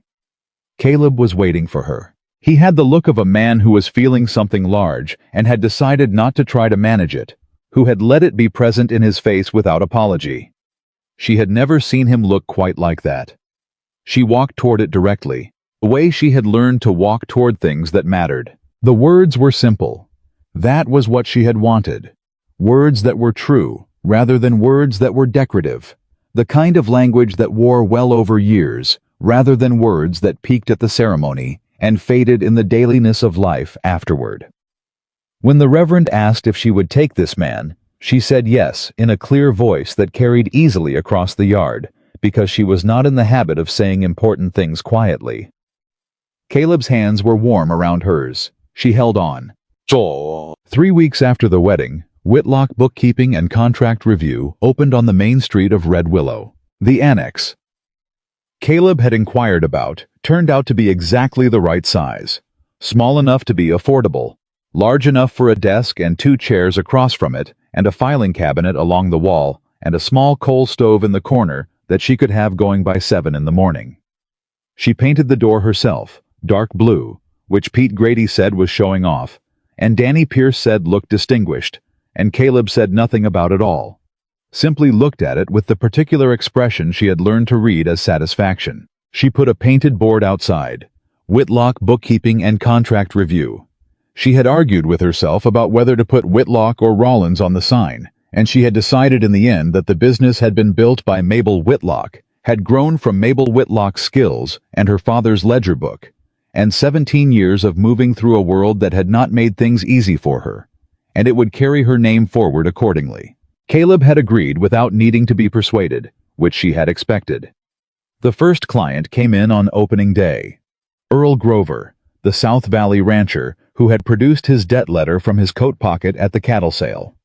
Caleb was waiting for her. He had the look of a man who was feeling something large and had decided not to try to manage it, who had let it be present in his face without apology. She had never seen him look quite like that. She walked toward it directly, the way she had learned to walk toward things that mattered. The words were simple. That was what she had wanted. Words that were true, rather than words that were decorative. The kind of language that wore well over years, rather than words that peaked at the ceremony and faded in the dailiness of life afterward. When the Reverend asked if she would take this man, she said yes in a clear voice that carried easily across the yard, because she was not in the habit of saying important things quietly. Caleb's hands were warm around hers. She held on. 3 weeks after the wedding, Whitlock Bookkeeping and Contract Review opened on the main street of Red Willow. The annex Caleb had inquired about turned out to be exactly the right size. Small enough to be affordable, large enough for a desk and 2 chairs across from it, and a filing cabinet along the wall, and a small coal stove in the corner that she could have going by 7 in the morning. She painted the door herself, dark blue, which Pete Grady said was showing off, and Danny Pierce said looked distinguished, and Caleb said nothing about it all. Simply looked at it with the particular expression she had learned to read as satisfaction. She put a painted board outside, Whitlock Bookkeeping and Contract Review. She had argued with herself about whether to put Whitlock or Rollins on the sign, and she had decided in the end that the business had been built by Mabel Whitlock, had grown from Mabel Whitlock's skills and her father's ledger book, and 17 years of moving through a world that had not made things easy for her, and it would carry her name forward accordingly. Caleb had agreed without needing to be persuaded, which she had expected. The first client came in on opening day. Earl Grover, the South Valley rancher, who had produced his debt letter from his coat pocket at the cattle sale.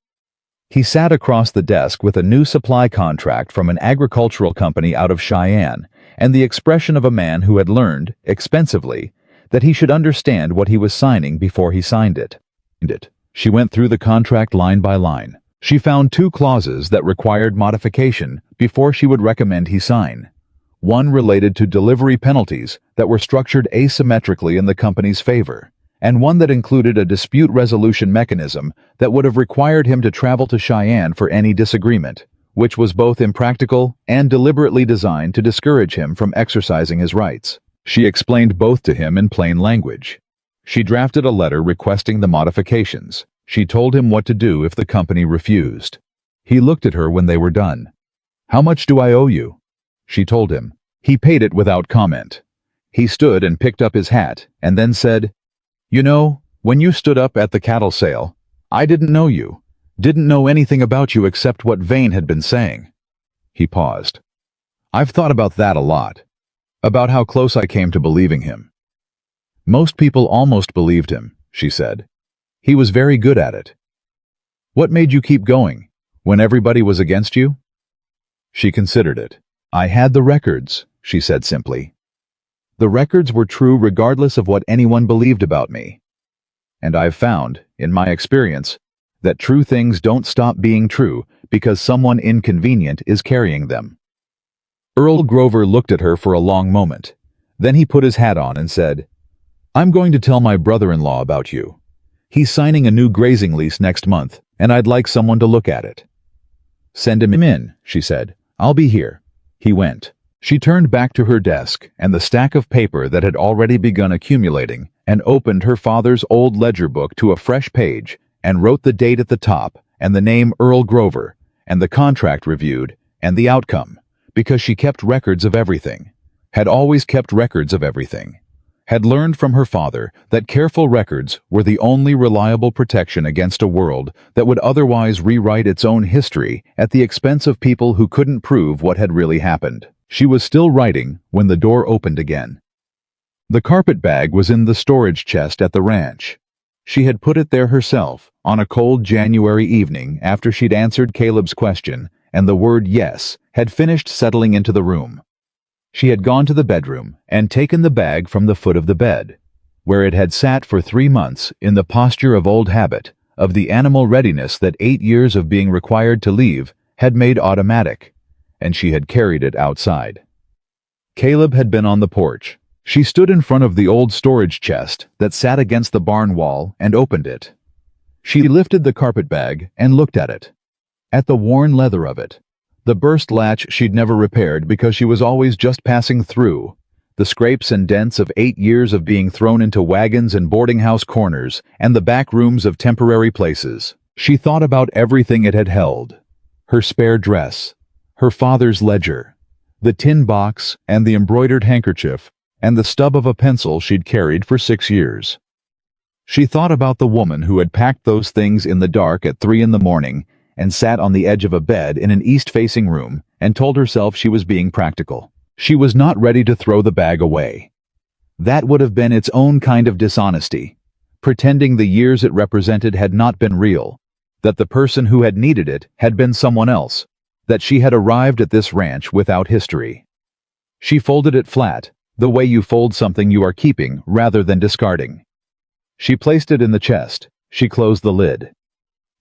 He sat across the desk with a new supply contract from an agricultural company out of Cheyenne, and the expression of a man who had learned, expensively, that he should understand what he was signing before he signed it. She went through the contract line by line. She found 2 clauses that required modification before she would recommend he sign. One related to delivery penalties that were structured asymmetrically in the company's favor, and one that included a dispute resolution mechanism that would have required him to travel to Cheyenne for any disagreement, which was both impractical and deliberately designed to discourage him from exercising his rights. She explained both to him in plain language. She drafted a letter requesting the modifications. She told him what to do if the company refused. He looked at her when they were done. "How much do I owe you?" She told him. He paid it without comment. He stood and picked up his hat, and then said, "You know, when you stood up at the cattle sale, I didn't know you, didn't know anything about you except what Vane had been saying." He paused. "I've thought about that a lot, about how close I came to believing him." "Most people almost believed him," she said. "He was very good at it." "What made you keep going, when everybody was against you?" She considered it. "I had the records," she said simply. "The records were true regardless of what anyone believed about me. And I've found, in my experience, that true things don't stop being true because someone inconvenient is carrying them." Earl Grover looked at her for a long moment. Then he put his hat on and said, "I'm going to tell my brother-in-law about you. He's signing a new grazing lease next month, and I'd like someone to look at it." "Send him in," she said. "I'll be here." He went. She turned back to her desk and the stack of paper that had already begun accumulating and opened her father's old ledger book to a fresh page and wrote the date at the top and the name Earl Grover and the contract reviewed and the outcome, because she kept records of everything, had always kept records of everything, had learned from her father that careful records were the only reliable protection against a world that would otherwise rewrite its own history at the expense of people who couldn't prove what had really happened. She was still writing when the door opened again. The carpet bag was in the storage chest at the ranch. She had put it there herself on a cold January evening after she'd answered Caleb's question and the word yes had finished settling into the room. She had gone to the bedroom and taken the bag from the foot of the bed, where it had sat for 3 months in the posture of old habit, of the animal readiness that 8 years of being required to leave had made automatic, and she had carried it outside. Caleb had been on the porch. She stood in front of the old storage chest that sat against the barn wall and opened it. She lifted the carpet bag and looked at it, at the worn leather of it, the burst latch she'd never repaired because she was always just passing through, the scrapes and dents of 8 years of being thrown into wagons and boarding house corners and the back rooms of temporary places. She thought about everything it had held: her spare dress, her father's ledger, the tin box and the embroidered handkerchief, and the stub of a pencil she'd carried for 6 years. She thought about the woman who had packed those things in the dark at 3 in the morning and sat on the edge of a bed in an east-facing room and told herself she was being practical. She was not ready to throw the bag away. That would have been its own kind of dishonesty, pretending the years it represented had not been real, that the person who had needed it had been someone else, that she had arrived at this ranch without history. She folded it flat, the way you fold something you are keeping rather than discarding. She placed it in the chest. She closed the lid.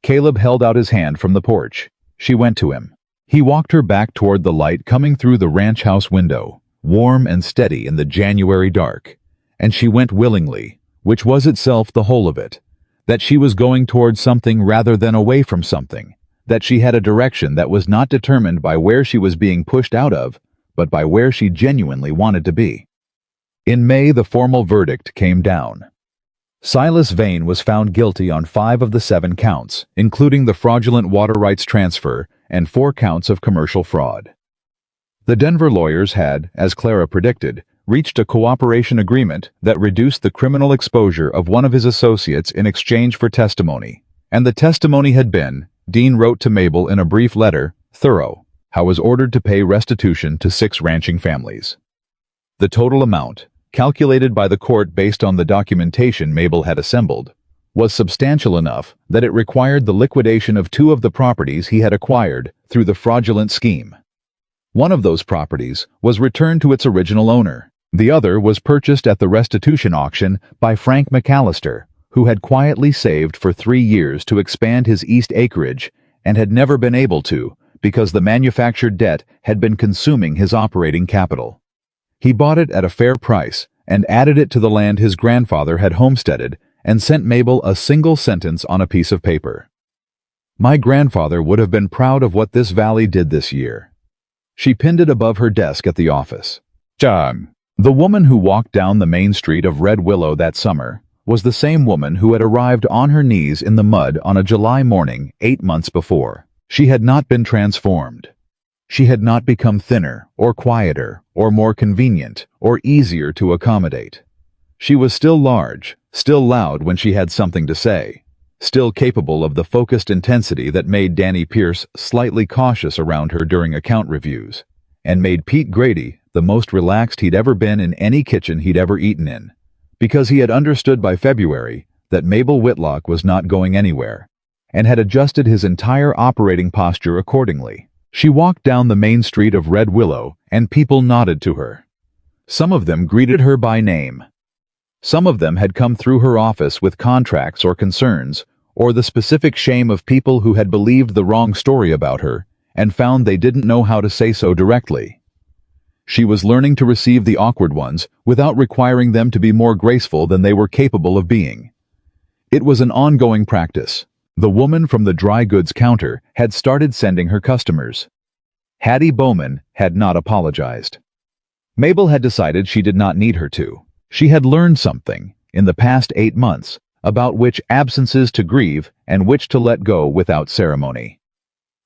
Caleb held out his hand from the porch. She went to him. He walked her back toward the light coming through the ranch house window, warm and steady in the January dark, and she went willingly, which was itself the whole of it, that she was going toward something rather than away from something, that she had a direction that was not determined by where she was being pushed out of, but by where she genuinely wanted to be. In May, the formal verdict came down. Silas Vane was found guilty on 5 of the 7 counts, including the fraudulent water rights transfer and 4 counts of commercial fraud. The Denver lawyers had, as Clara predicted, reached a cooperation agreement that reduced the criminal exposure of one of his associates in exchange for testimony, and the testimony had been, Dean wrote to Mabel in a brief letter, thorough, how was ordered to pay restitution to 6 ranching families. The total amount, calculated by the court based on the documentation Mabel had assembled, was substantial enough that it required the liquidation of 2 of the properties he had acquired through the fraudulent scheme. One of those properties was returned to its original owner. The other was purchased at the restitution auction by Frank McAllister, who had quietly saved for 3 years to expand his east acreage and had never been able to because the manufactured debt had been consuming his operating capital. He bought it at a fair price and added it to the land his grandfather had homesteaded and sent Mabel a single sentence on a piece of paper. My grandfather would have been proud of what this valley did this year. She pinned it above her desk at the office. John. The woman who walked down the main street of Red Willow that summer was the same woman who had arrived on her knees in the mud on a July morning 8 months before. She had not been transformed. She had not become thinner, or quieter, or more convenient, or easier to accommodate. She was still large, still loud when she had something to say, still capable of the focused intensity that made Danny Pierce slightly cautious around her during account reviews, and made Pete Grady the most relaxed he'd ever been in any kitchen he'd ever eaten in, because he had understood by February that Mabel Whitlock was not going anywhere, and had adjusted his entire operating posture accordingly. She walked down the main street of Red Willow, and people nodded to her. Some of them greeted her by name. Some of them had come through her office with contracts or concerns, or the specific shame of people who had believed the wrong story about her and found they didn't know how to say so directly. She was learning to receive the awkward ones without requiring them to be more graceful than they were capable of being. It was an ongoing practice, The woman from the dry goods counter had started sending her customers. Hattie Bowman had not apologized. Mabel had decided she did not need her to. She had learned something, in the past 8 months, about which absences to grieve and which to let go without ceremony.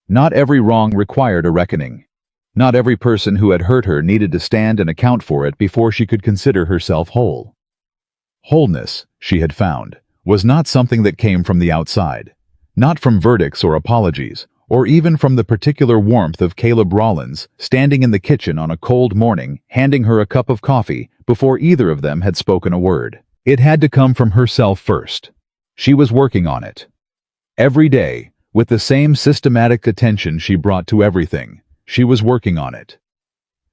Not every wrong required a reckoning. Not every person who had hurt her needed to stand and account for it before she could consider herself whole. Wholeness, she had found, was not something that came from the outside. Not from verdicts or apologies, or even from the particular warmth of Caleb Rollins standing in the kitchen on a cold morning, handing her a cup of coffee before either of them had spoken a word. It had to come from herself first. She was working on it. Every day, with the same systematic attention she brought to everything, she was working on it.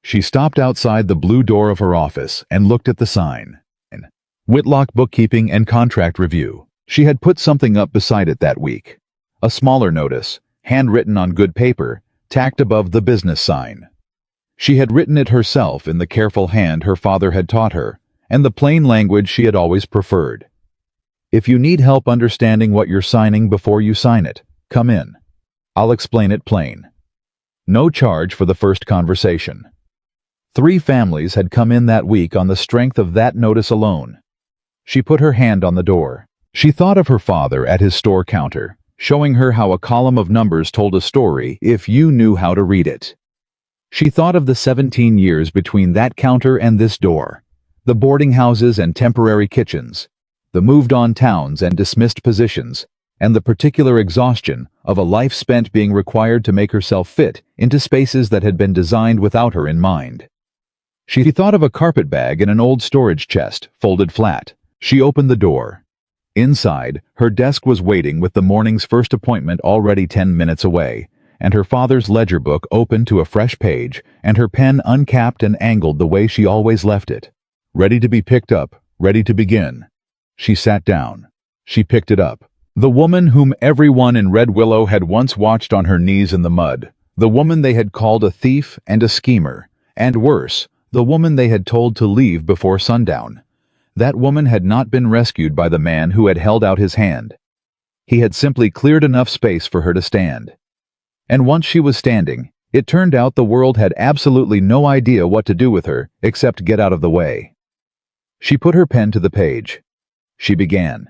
She stopped outside the blue door of her office and looked at the sign. Whitlock Bookkeeping and Contract Review. She had put something up beside it that week. A smaller notice, handwritten on good paper, tacked above the business sign. She had written it herself in the careful hand her father had taught her, and the plain language she had always preferred. If you need help understanding what you're signing before you sign it, come in. I'll explain it plain. No charge for the first conversation. 3 families had come in that week on the strength of that notice alone. She put her hand on the door. She thought of her father at his store counter, showing her how a column of numbers told a story if you knew how to read it. She thought of the 17 years between that counter and this door, the boarding houses and temporary kitchens, the moved-on towns and dismissed positions, and the particular exhaustion of a life spent being required to make herself fit into spaces that had been designed without her in mind. She thought of a carpet bag in an old storage chest, folded flat. She opened the door. Inside, her desk was waiting with the morning's first appointment already 10 minutes away, and her father's ledger book open to a fresh page, and her pen uncapped and angled the way she always left it. Ready to be picked up, ready to begin. She sat down. She picked it up. The woman whom everyone in Red Willow had once watched on her knees in the mud, the woman they had called a thief and a schemer, and worse, the woman they had told to leave before sundown. That woman had not been rescued by the man who had held out his hand. He had simply cleared enough space for her to stand. And once she was standing, it turned out the world had absolutely no idea what to do with her except get out of the way. She put her pen to the page. She began.